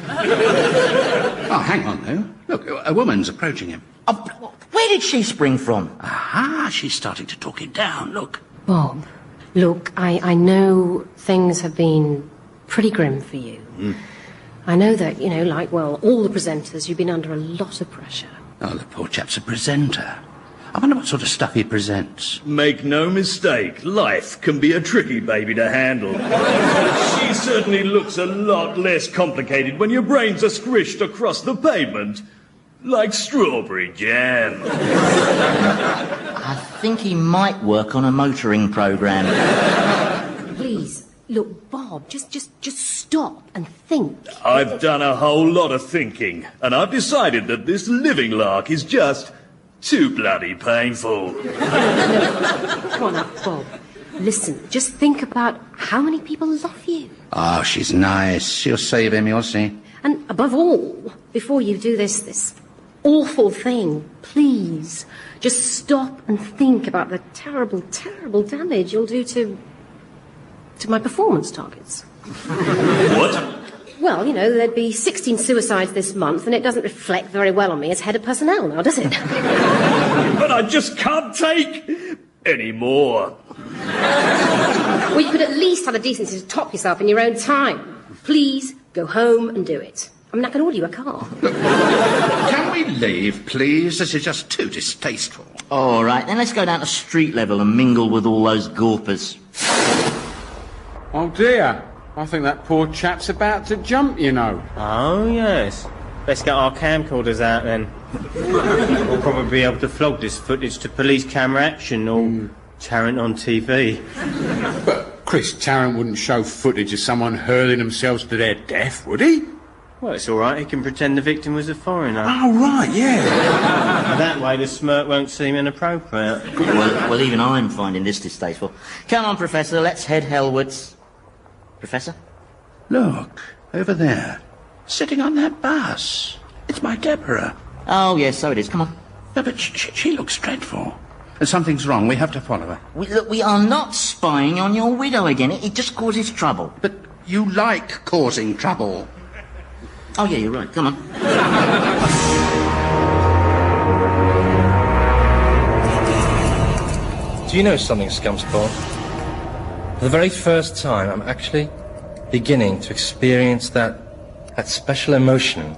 Oh, hang on, though. Look, a woman's approaching him. Oh, where did she spring from? Aha, she's starting to talk him down, look. Bob, look, I know things have been pretty grim for you. I know that, you know, like, well, all the presenters, you've been under a lot of pressure. Oh, the poor chap's a presenter. I wonder what sort of stuff he presents. Make no mistake, life can be a tricky baby to handle. She certainly looks a lot less complicated when your brains are squished across the pavement. Like strawberry jam. I think he might work on a motoring programme. Please, look, Bob, just stop and think. I've done a whole lot of thinking, and I've decided that this living lark is just too bloody painful. Come on up, Bob. Listen, just think about how many people love you. Oh, she's nice. She'll save him, you'll see. And above all, before you do this awful thing, please, just stop and think about the terrible, terrible damage you'll do to my performance targets. What? Well, you know, there'd be 16 suicides this month, and it doesn't reflect very well on me as head of personnel now, does it? But I just can't take any more. Well, you could at least have the decency to top yourself in your own time. Please, go home and do it. I'm not going to order you a car. Can we leave, please? This is just too distasteful. All right, then let's go down to street level and mingle with all those gawpers. Oh, dear. I think that poor chap's about to jump, you know. Oh, yes. Let's get our camcorders out, then. We'll probably be able to flog this footage to police camera action or Tarrant on TV. But Chris Tarrant wouldn't show footage of someone hurling themselves to their death, would he? Well, it's all right. He can pretend the victim was a foreigner. Oh, right, yeah. That way the smirk won't seem inappropriate. Well, even I'm finding this distasteful. Come on, Professor, let's head hellwards. Professor? Look, over there. Sitting on that bus. It's my Deborah. Oh, yes, so it is. Come on. No, but she looks dreadful. Something's wrong. We have to follow her. Look, we are not spying on your widow again. It just causes trouble. But you like causing trouble. Oh, yeah, you're right. Come on. Do you know something, Scumspawn? For the very first time, I'm actually beginning to experience that special emotion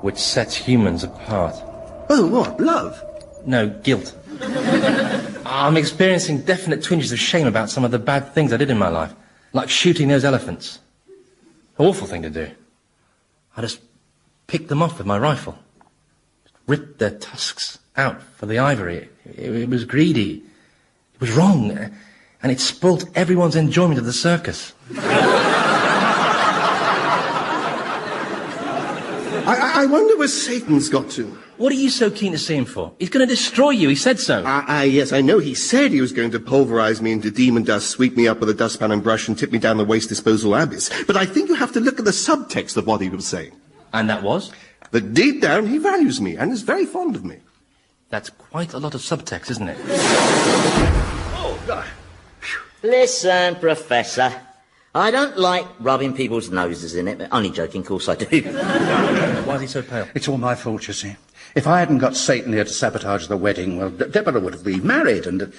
which sets humans apart. Oh, what? Love? No, guilt. I'm experiencing definite twinges of shame about some of the bad things I did in my life, like shooting those elephants. Awful thing to do. I just picked them off with my rifle. Ripped their tusks out for the ivory. It was greedy. It was wrong. And it spoilt everyone's enjoyment of the circus. I wonder where Satan's got to. What are you so keen to see him for? He's going to destroy you. He said so. Yes, I know he said he was going to pulverize me into demon dust, sweep me up with a dustpan and brush, and tip me down the waste disposal abyss. But I think you have to look at the subtext of what he was saying. And that was? That deep down he values me and is very fond of me. That's quite a lot of subtext, isn't it? Oh, God. Listen, Professor. I don't like rubbing people's noses in it, but only joking, of course I do. Why is he so pale? It's all my fault, you see. If I hadn't got Satan here to sabotage the wedding, well, Deborah would have been married, and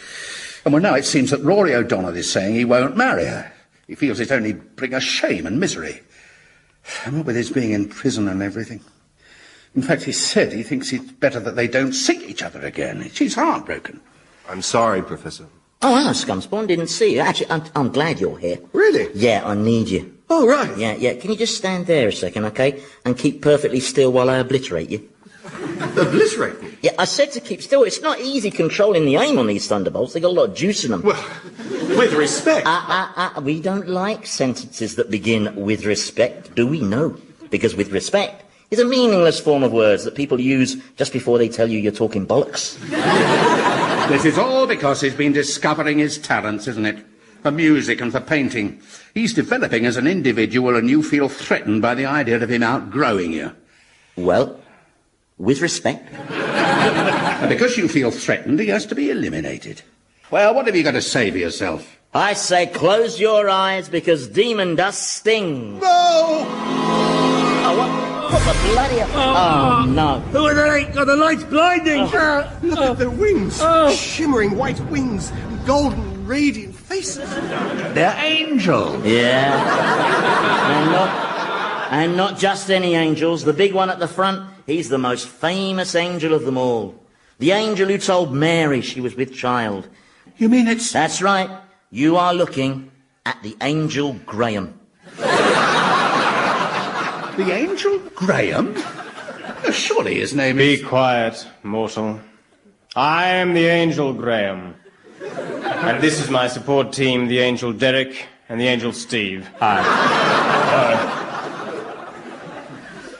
well, now it seems that Rory O'Donnell is saying he won't marry her. He feels it only bring her shame and misery. And what with his being in prison and everything. In fact, he said he thinks it's better that they don't see each other again. She's heartbroken. I'm sorry, Professor. Oh, hello, Scumspawn. Didn't see you. Actually, I'm glad you're here. Really? Yeah, I need you. Oh, right. Yeah. Can you just stand there a second, okay? And keep perfectly still while I obliterate you. Obliterate me? Yeah, I said to keep still. It's not easy controlling the aim on these thunderbolts. They got a lot of juice in them. Well, with respect. We don't like sentences that begin with respect, do we? No. Because with respect is a meaningless form of words that people use just before they tell you you're talking bollocks. This is all because he's been discovering his talents, isn't it? For music and for painting. He's developing as an individual, and you feel threatened by the idea of him outgrowing you. Well, with respect. And because you feel threatened, he has to be eliminated. Well, what have you got to say for yourself? I say close your eyes because demon dust stings. No! Oh, what the bloody... Oh, no. Who are they? Oh, the light's blinding. Look at their wings. Shimmering white wings. Golden, radiant faces. They're angels. Yeah. And not just any angels. The big one at the front, he's the most famous angel of them all. The angel who told Mary she was with child. You mean it's... That's right. You are looking at the angel Graham. The angel Graham? Surely his name is... Be quiet, mortal. I am the angel Graham. And this is my support team, the angel Derek and the angel Steve. Hi.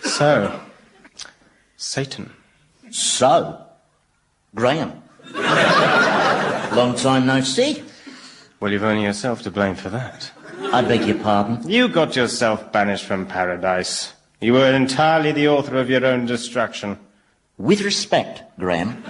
So, Satan. So, Graham. Long time no see. Well, you've only yourself to blame for that. I beg your pardon? You got yourself banished from paradise. You were entirely the author of your own destruction. With respect, Graham.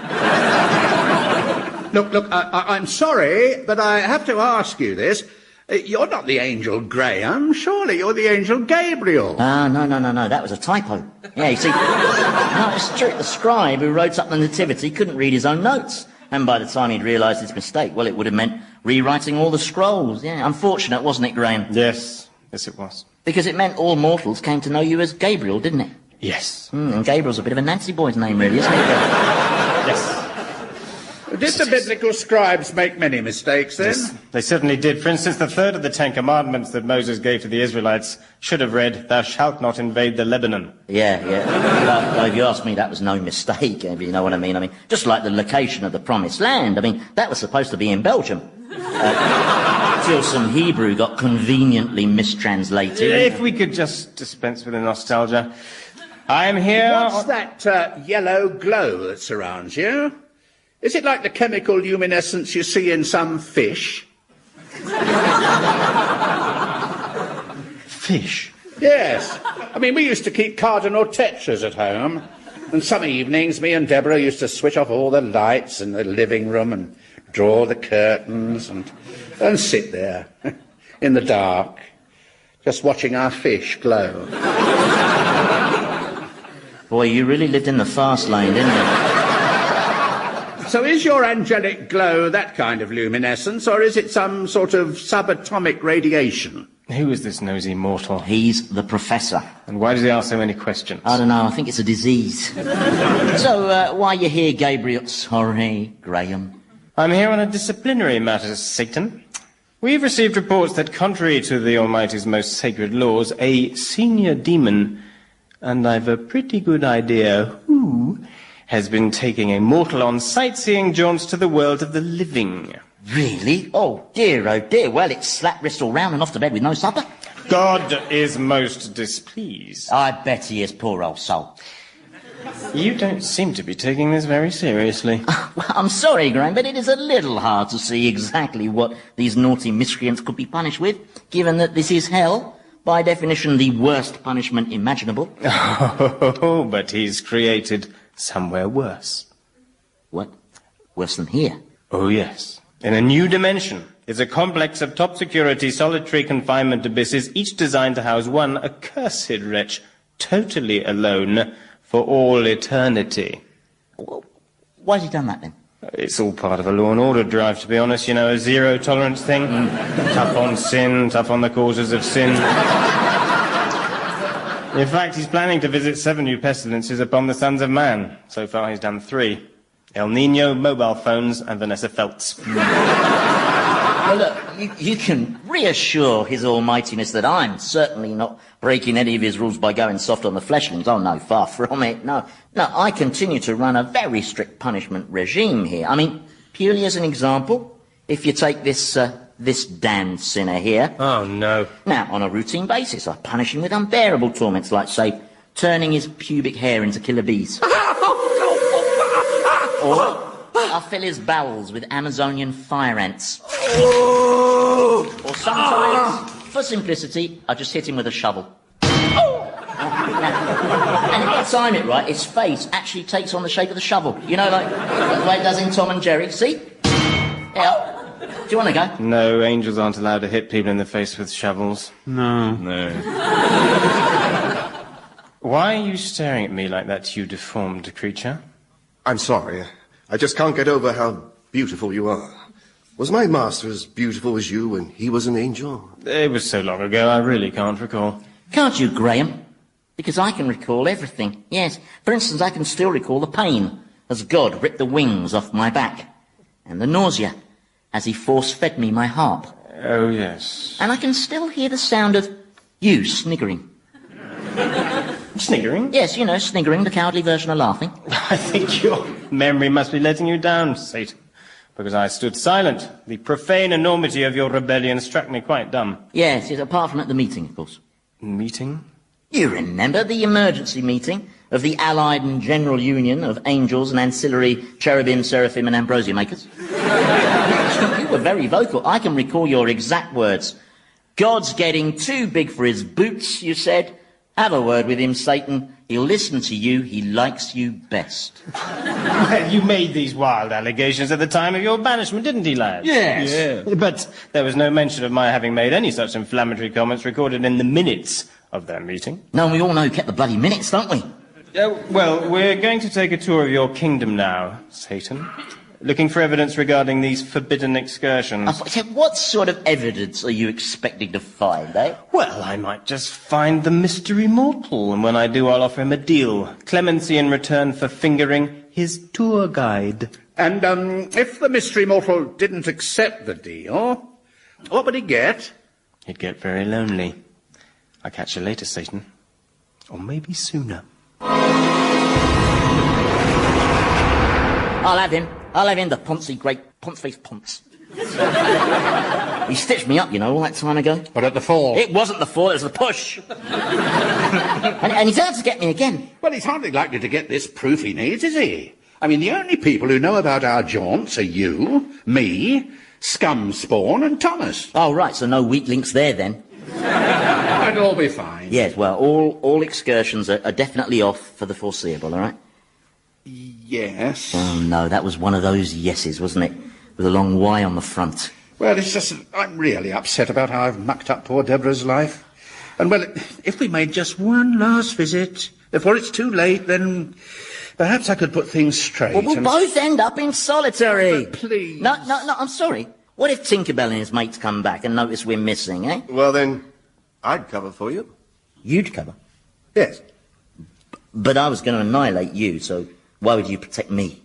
Look, I'm sorry, but I have to ask you this. You're not the angel Graham, surely you're the angel Gabriel. No, that was a typo. Yeah, you see, no, it's true. The scribe who wrote up the Nativity couldn't read his own notes. And by the time he'd realised his mistake, well, it would have meant rewriting all the scrolls. Yeah, unfortunate, wasn't it, Graham? Yes, it was. Because it meant all mortals came to know you as Gabriel, didn't it? Yes. And Gabriel's a bit of a Nancy boy's name, really, isn't it? Yes. Did the biblical scribes make many mistakes, then? Yes, they certainly did. For instance, the third of the 10 commandments that Moses gave to the Israelites should have read, "Thou shalt not invade the Lebanon." Yeah. Well, if you ask me, that was no mistake, if you know what I mean. Just like the location of the Promised Land. That was supposed to be in Belgium. Till some Hebrew got conveniently mistranslated. If we could just dispense with the nostalgia. I'm here... What's that yellow glow that surrounds you? Is it like the chemical luminescence you see in some fish? Fish? Yes. We used to keep cardinal tetras at home. And some evenings, me and Deborah used to switch off all the lights in the living room and draw the curtains and sit there in the dark, just watching our fish glow. Boy, you really lived in the fast lane, didn't you? So is your angelic glow that kind of luminescence, or is it some sort of subatomic radiation? Who is this nosy mortal? He's the professor. And why does he ask so many questions? I don't know, I think it's a disease. So, why are you here, Gabriel? Sorry, Graham. I'm here on a disciplinary matter, Satan. We've received reports that, contrary to the Almighty's most sacred laws, a senior demon and I've a pretty good idea who has been taking a mortal on sightseeing jaunts to the world of the living. Really? Oh dear, oh dear. Well, it's slap wrist all round and off to bed with no supper. God is most displeased. I bet he is, poor old soul. You don't seem to be taking this very seriously. Well, I'm sorry, Graham, but it is a little hard to see exactly what these naughty miscreants could be punished with, given that this is hell, by definition the worst punishment imaginable. Oh, but he's created somewhere worse. What? Worse than here? Oh, yes. In a new dimension. It's a complex of top-security, solitary confinement abysses, each designed to house one accursed wretch, totally alone for all eternity. Well, why has he done that, then? It's all part of a law and order drive, to be honest, you know, a zero-tolerance thing. Tough on sin, tough on the causes of sin. In fact, he's planning to visit 7 new pestilences upon the sons of man. So far, he's done 3. El Nino, mobile phones, and Vanessa Feltz. Well, look, you can reassure His Almightiness that I'm certainly not breaking any of his rules by going soft on the fleshlings. Oh, no, far from it. No, I continue to run a very strict punishment regime here. I mean, purely as an example, if you take this damned sinner here... Oh, no. Now, on a routine basis, I punish him with unbearable torments like, say, turning his pubic hair into killer bees. Or I fill his bowels with Amazonian fire ants. Or sometimes, for simplicity, I just hit him with a shovel. And if I time it right, his face actually takes on the shape of the shovel. You know, like the way it does in Tom and Jerry. See? Yeah. Do you want to go? No, angels aren't allowed to hit people in the face with shovels. No. Why are you staring at me like that, you deformed creature? I'm sorry. I just can't get over how beautiful you are. Was my master as beautiful as you when he was an angel? It was so long ago, I really can't recall. Can't you, Graham? Because I can recall everything, yes. For instance, I can still recall the pain as God ripped the wings off my back, and the nausea as he force-fed me my harp. Oh, yes. And I can still hear the sound of you sniggering. Sniggering? Yes, you know, sniggering, the cowardly version of laughing. I think your memory must be letting you down, Satan, because I stood silent. The profane enormity of your rebellion struck me quite dumb. Yes, apart from at the meeting, of course. Meeting? You remember the emergency meeting of the Allied and General Union of Angels and Ancillary Cherubim, Seraphim and Ambrosia Makers? You were very vocal. I can recall your exact words. God's getting too big for his boots, you said. Have a word with him, Satan. He'll listen to you. He likes you best. Well, you made these wild allegations at the time of your banishment, didn't he, lad? Yes. Yeah. But there was no mention of my having made any such inflammatory comments recorded in the minutes of that meeting. No, we all know who kept the bloody minutes, don't we? Well, we're going to take a tour of your kingdom now, Satan. Looking for evidence regarding these forbidden excursions. What sort of evidence are you expecting to find, eh? Well, I might just find the mystery mortal, and when I do, I'll offer him a deal. Clemency in return for fingering his tour guide. And, if the mystery mortal didn't accept the deal, what would he get? He'd get very lonely. I'll catch you later, Satan. Or maybe sooner. I'll have him, the poncy great ponce-faced ponce. He stitched me up, you know, all that time ago. But at the fall? It wasn't the fall, it was the push. and he's out to get me again. Well, he's hardly likely to get this proof he needs, is he? I mean, the only people who know about our jaunts are you, me, Scum Spawn and Thomas. Oh, right, so no weak links there, then. It'll all be fine. Yes, well, all excursions are definitely off for the foreseeable, all right? Yes. Oh, no, that was one of those yeses, wasn't it? With a long Y on the front. Well, it's just that I'm really upset about how I've mucked up poor Deborah's life. And, well, if we made just one last visit, before it's too late, then perhaps I could put things straight. Well, we'll both end up in solitary. Oh, please. No, I'm sorry. What if Tinkerbell and his mates come back and notice we're missing, eh? Well, then, I'd cover for you. You'd cover? Yes. But I was going to annihilate you, so why would you protect me?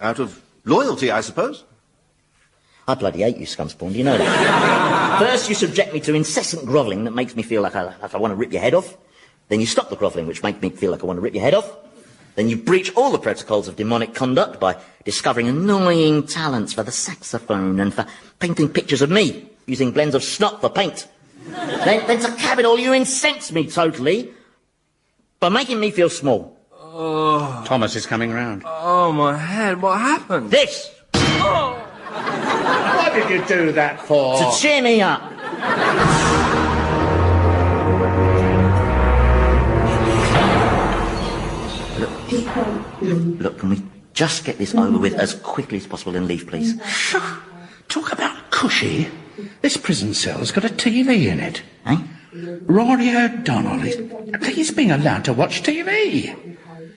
Out of loyalty, I suppose. I bloody hate you, Scumspawn, do you know that? First, you subject me to incessant grovelling that makes me feel like I want to rip your head off. Then you stop the grovelling, which make me feel like I want to rip your head off. Then you breach all the protocols of demonic conduct by discovering annoying talents for the saxophone and for painting pictures of me, using blends of snot for paint. Then to cap it all, you incense me totally by making me feel small. Oh. Thomas is coming round. Oh, my head. What happened? This! Oh. What did you do that for? To cheer me up. Look, can we just get this over with as quickly as possible and leave, please? Talk about cushy. This prison cell's got a TV in it. Eh? Rory O'Donnell, he's being allowed to watch TV.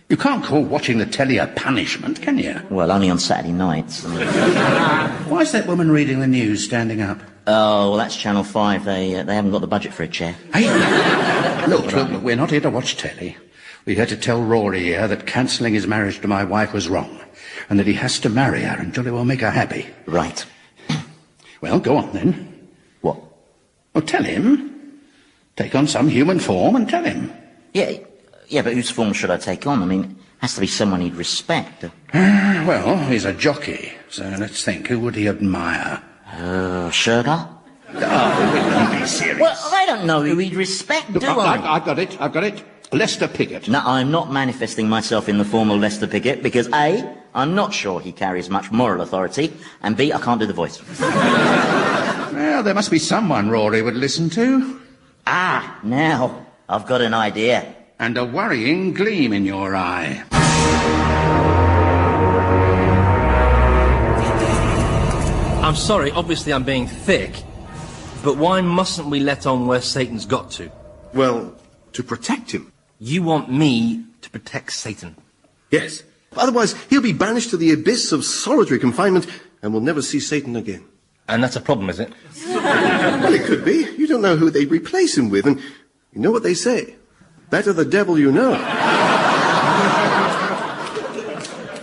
You can't call watching the telly a punishment, can you? Well, only on Saturday nights. Why is that woman reading the news standing up? Oh, well, that's Channel 5. They haven't got the budget for a chair. Hey, look, we're not here to watch telly. We're here to tell Rory here that cancelling his marriage to my wife was wrong, and that he has to marry her and jolly well make her happy. Right. Well, go on then. What? Well, tell him. Take on some human form and tell him. Yeah, but whose form should I take on? I mean, it has to be someone he'd respect. Well, he's a jockey, so let's think. Who would he admire? Sugar? Oh, be serious. Well, I don't know who he'd respect, do I? I've got it. Lester Piggott. No, I'm not manifesting myself in the form of Lester Piggott because A, I'm not sure he carries much moral authority, and B, I can't do the voice. Well, there must be someone Rory would listen to. Ah, now I've got an idea. And a worrying gleam in your eye. I'm sorry, obviously I'm being thick, but why mustn't we let on where Satan's got to? Well, to protect him. You want me to protect Satan? Yes. Otherwise, he'll be banished to the abyss of solitary confinement and will never see Satan again. And that's a problem, is it? Well, it could be. You don't know who they'd replace him with, and you know what they say. Better the devil you know.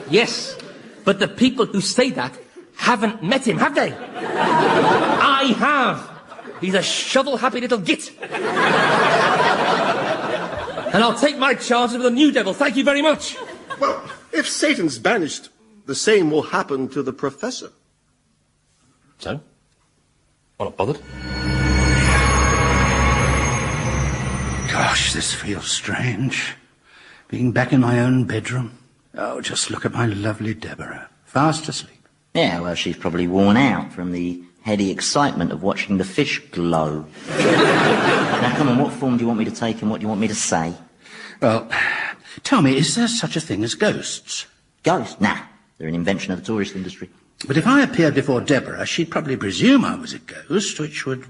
Yes, but the people who say that haven't met him, have they? I have. He's a shovel-happy little git. And I'll take my chances with a new devil. Thank you very much. Well, if Satan's banished, the same will happen to the professor. So? I'm not bothered. Gosh, this feels strange. Being back in my own bedroom. Oh, just look at my lovely Deborah. Fast asleep. Yeah, well, she's probably worn out from the heady excitement of watching the fish glow. Now, come on, what form do you want me to take and what do you want me to say? Well, tell me, is there such a thing as ghosts? Ghosts? Nah, they're an invention of the tourist industry. But if I appeared before Deborah, she'd probably presume I was a ghost, which would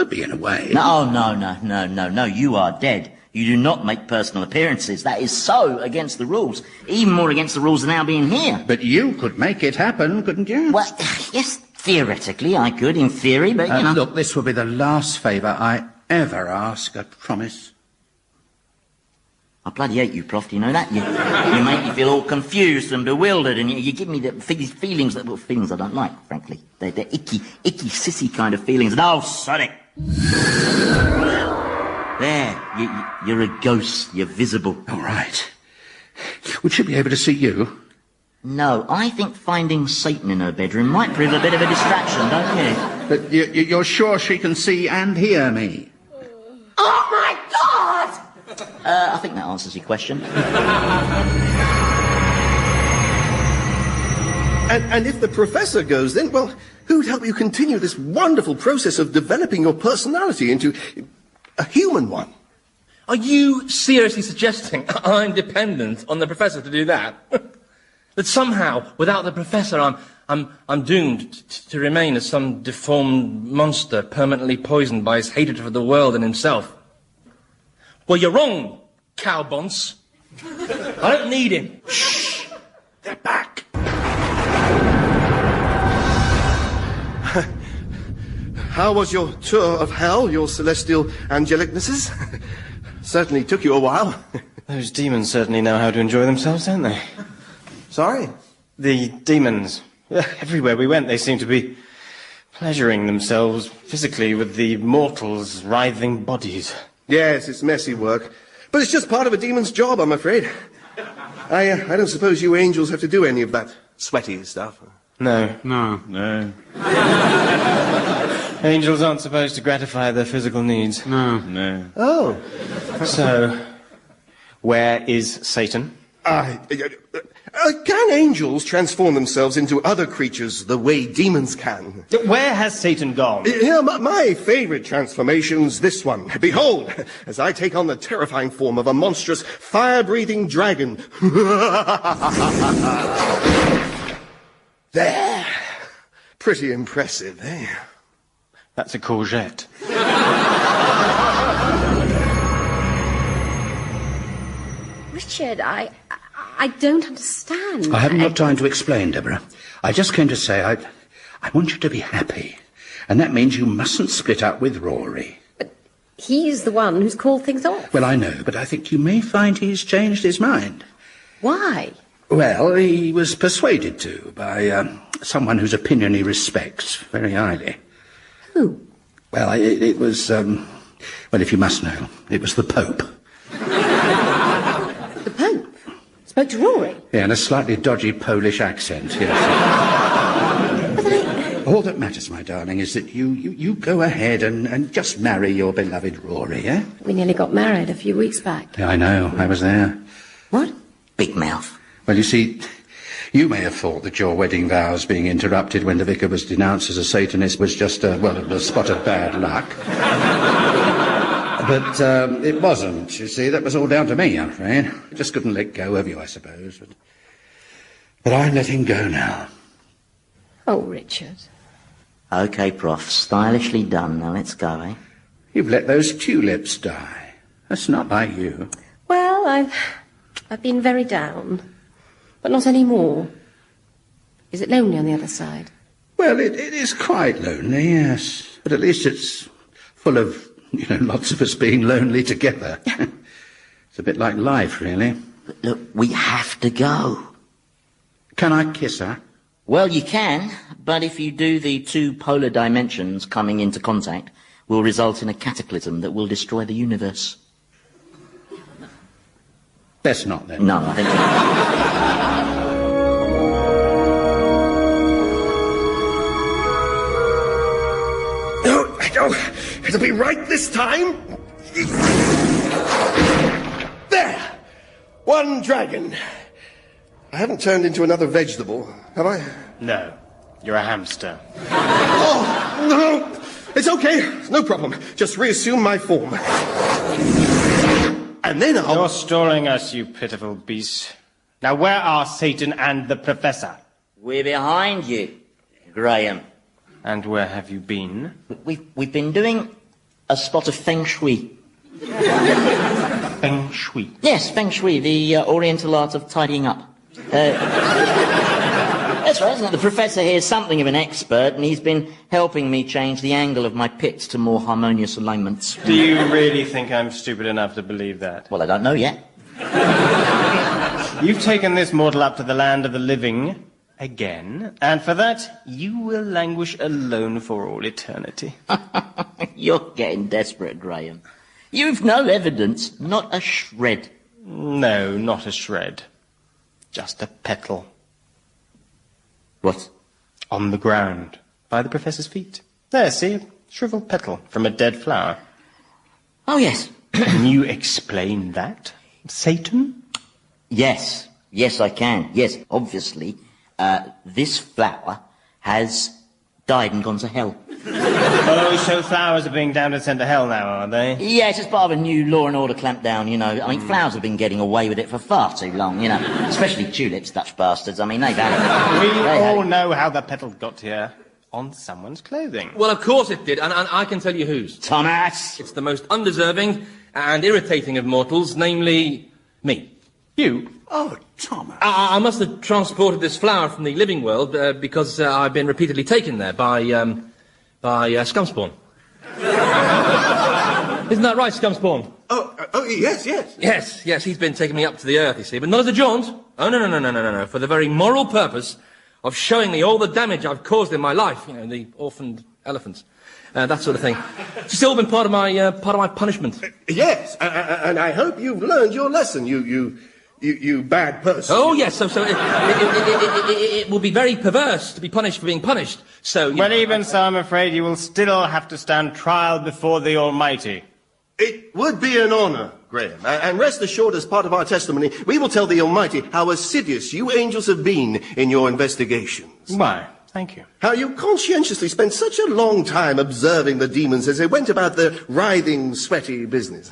be in a way. No, you are dead. You do not make personal appearances. That is so against the rules. Even more against the rules than now being here. But you could make it happen, couldn't you? Well, yes, theoretically I could, in theory, but, you know... Look, this will be the last favour I ever ask, I promise. I bloody hate you, Prof, do you know that? You make me feel all confused and bewildered, and you give me these feelings that, well, feelings I don't like, frankly. They're icky, sissy kind of feelings. And, oh, sod it! There, you're a ghost, you're visible. All right. Would she be able to see you? No, I think finding Satan in her bedroom might prove a bit of a distraction, don't you? But you're sure she can see and hear me? Oh, my God! I think that answers your question. And if the professor goes, then, well, who'd help you continue this wonderful process of developing your personality into a human one? Are you seriously suggesting I'm dependent on the professor to do that? That somehow, without the professor, I'm doomed to remain as some deformed monster permanently poisoned by his hatred for the world and himself? Well, you're wrong, cowbonce. I don't need him. Shh! They're back. How was your tour of hell, your celestial angelicnesses? Certainly took you a while. Those demons certainly know how to enjoy themselves, don't they? Sorry? The demons. Everywhere we went, they seemed to be pleasuring themselves physically with the mortals' writhing bodies. Yes, it's messy work. But it's just part of a demon's job, I'm afraid. I don't suppose you angels have to do any of that sweaty stuff. No. No. Angels aren't supposed to gratify their physical needs. No. Oh. So, where is Satan? Can angels transform themselves into other creatures the way demons can? Where has Satan gone? Yeah, my favorite transformation's this one. Behold, as I take on the terrifying form of a monstrous, fire-breathing dragon. There. Pretty impressive, eh? That's a courgette. Richard, I don't understand. I haven't got time to explain, Deborah. I just came to say I want you to be happy. And that means you mustn't split up with Rory. He's the one who's called things off. Well, I know, but I think you may find he's changed his mind. Why? Well, he was persuaded to by someone whose opinion he respects very highly. Who? Well, it was, well, if you must know, it was the Pope. The Pope? Spoke to Rory? Yeah, in a slightly dodgy Polish accent, yes. All that matters, my darling, is that you go ahead and just marry your beloved Rory, eh? We nearly got married a few weeks back. Yeah, I know, I was there. What? Big mouth. Well, you see, you may have thought that your wedding vows being interrupted when the vicar was denounced as a Satanist was just a spot of bad luck. But it wasn't, you see. That was all down to me, I'm afraid. I just couldn't let go of you, I suppose. But I'm letting go now. Oh, Richard. OK, Prof. Stylishly done. Now let's go, eh? You've let those tulips die. That's not like you. Well, I've been very down. But not anymore. Is it lonely on the other side? Well, it is quite lonely, yes. But at least it's full of, lots of us being lonely together. It's a bit like life, really. But look, we have to go. Can I kiss her? Well, you can, but if you do, the two polar dimensions coming into contact will result in a cataclysm that will destroy the universe. Best not, then. No, I think No, it'll be right this time. There! One dragon. I haven't turned into another vegetable, have I? No. You're a hamster. Oh, no! It's okay. No problem. Just reassume my form. And then I'll... You're stalling us, you pitiful beast. Now, where are Satan and the Professor? we're behind you, Graham. And where have you been? We've been doing a spot of feng shui. Feng shui? Yes, feng shui, the oriental art of tidying up. That's right, isn't it? The professor here is something of an expert, and he's been helping me change the angle of my pits to more harmonious alignments. Do you really think I'm stupid enough to believe that? Well, I don't know yet. You've taken this mortal up to the land of the living again, and for that, you will languish alone for all eternity. You're getting desperate, Graham. You've no evidence, not a shred. No, not a shred. Just a petal. What? On the ground, by the professor's feet. There, see, a shriveled petal from a dead flower. Oh, yes. Can you explain that, Satan? Yes. Yes, I can. Yes, obviously, this flower has died and gone to hell. Oh, so flowers are being damned and sent to hell now, are they? Yes, it's part of a new law and order clampdown, you know. I mean, flowers have been getting away with it for far too long, you know. Especially tulips, Dutch bastards. I mean, they've had it. We all know how the petal got here. On someone's clothing. Well, of course it did, and I can tell you whose. Thomas! It's the most undeserving and irritating of mortals, namely me. You? Oh, Thomas. I must have transported this flower from the living world because I've been repeatedly taken there by Scumspawn. Isn't that right, Scumspawn? Oh, yes. Yes, he's been taking me up to the earth, you see, but not as a jaunt. Oh, no, for the very moral purpose of showing me all the damage I've caused in my life, you know, the orphaned elephants. that sort of thing. It's all been part of my punishment. Yes, and I hope you've learned your lesson, you bad person. Oh, yes, so it will be very perverse to be punished for being punished, so... Well, even so, I'm afraid you will still have to stand trial before the Almighty. It would be an honour, Graham, and rest assured, as part of our testimony, we will tell the Almighty how assiduous you angels have been in your investigations. Why, thank you. How you conscientiously spent such a long time observing the demons as they went about their writhing, sweaty business.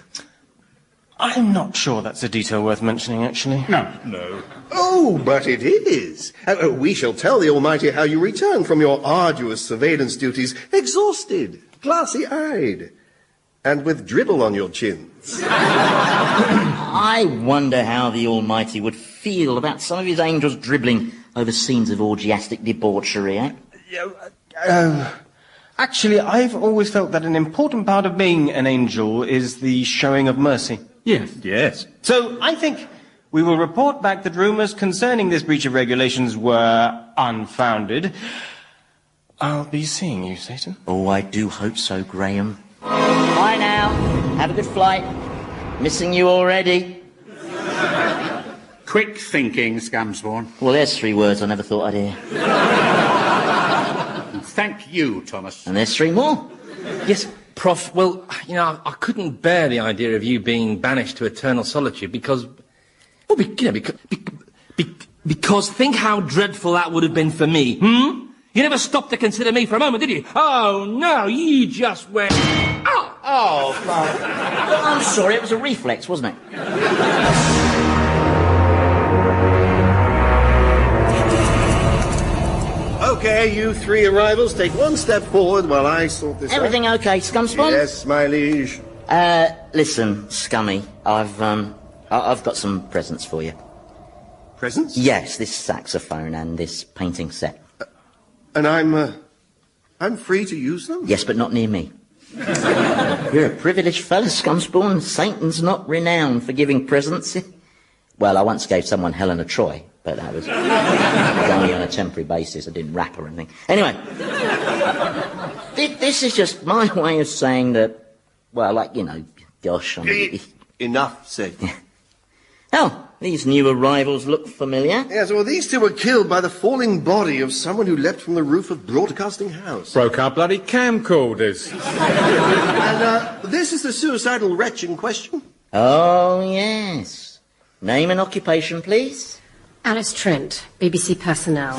I'm not sure that's a detail worth mentioning, actually. No. Oh, but it is. We shall tell the Almighty how you returned from your arduous surveillance duties, exhausted, glassy-eyed, and with dribble on your chins. I wonder how the Almighty would feel about some of his angels dribbling over scenes of orgiastic debauchery, eh? Actually, I've always felt that an important part of being an angel is the showing of mercy. Yes. So I think we will report back that rumours concerning this breach of regulations were unfounded. I'll be seeing you, Satan. Oh, I do hope so, Graham. Bye now. Have a good flight. Missing you already. Quick thinking, scamspawn. Well, there's 3 words I never thought I'd hear. Thank you, Thomas. And there's 3 more. Yes, Prof, well, you know, I couldn't bear the idea of you being banished to eternal solitude because... Well, because think how dreadful that would have been for me, You never stopped to consider me for a moment, did you? Oh, no, you just went... Oh, I'm sorry, it was a reflex, wasn't it? Okay, you 3 arrivals, take 1 step forward while I sort this out. Everything okay, Scumspawn? Yes, my liege. Listen, Scummy, I've got some presents for you. Presents? Yes, this saxophone and this painting set. And I'm free to use them? Yes, but not near me. You're a privileged fella, Scumspawn. Satan's not renowned for giving presents. Well, I once gave someone Helen of Troy, but that was only on a temporary basis. I didn't rap or anything. Anyway, this is just my way of saying that, well, like, you know, gosh. Enough said. Oh, these new arrivals look familiar. Yes, well, these 2 were killed by the falling body of someone who leapt from the roof of Broadcasting House. Broke our bloody camcorders. And this is the suicidal wretch in question? Oh, yes. Name and occupation, please. Alice Trent, BBC personnel.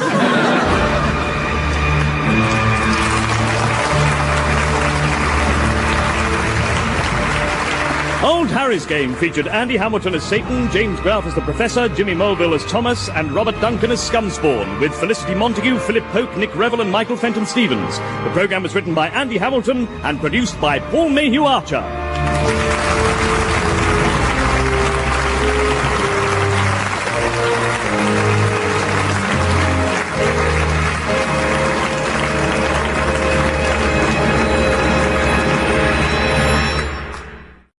Old Harry's Game featured Andy Hamilton as Satan, James Grout as the Professor, Jimmy Mulville as Thomas, and Robert Duncan as Scumspawn, with Felicity Montague, Philip Pope, Nick Revel, and Michael Fenton-Stevens. The programme was written by Andy Hamilton and produced by Paul Mayhew Archer.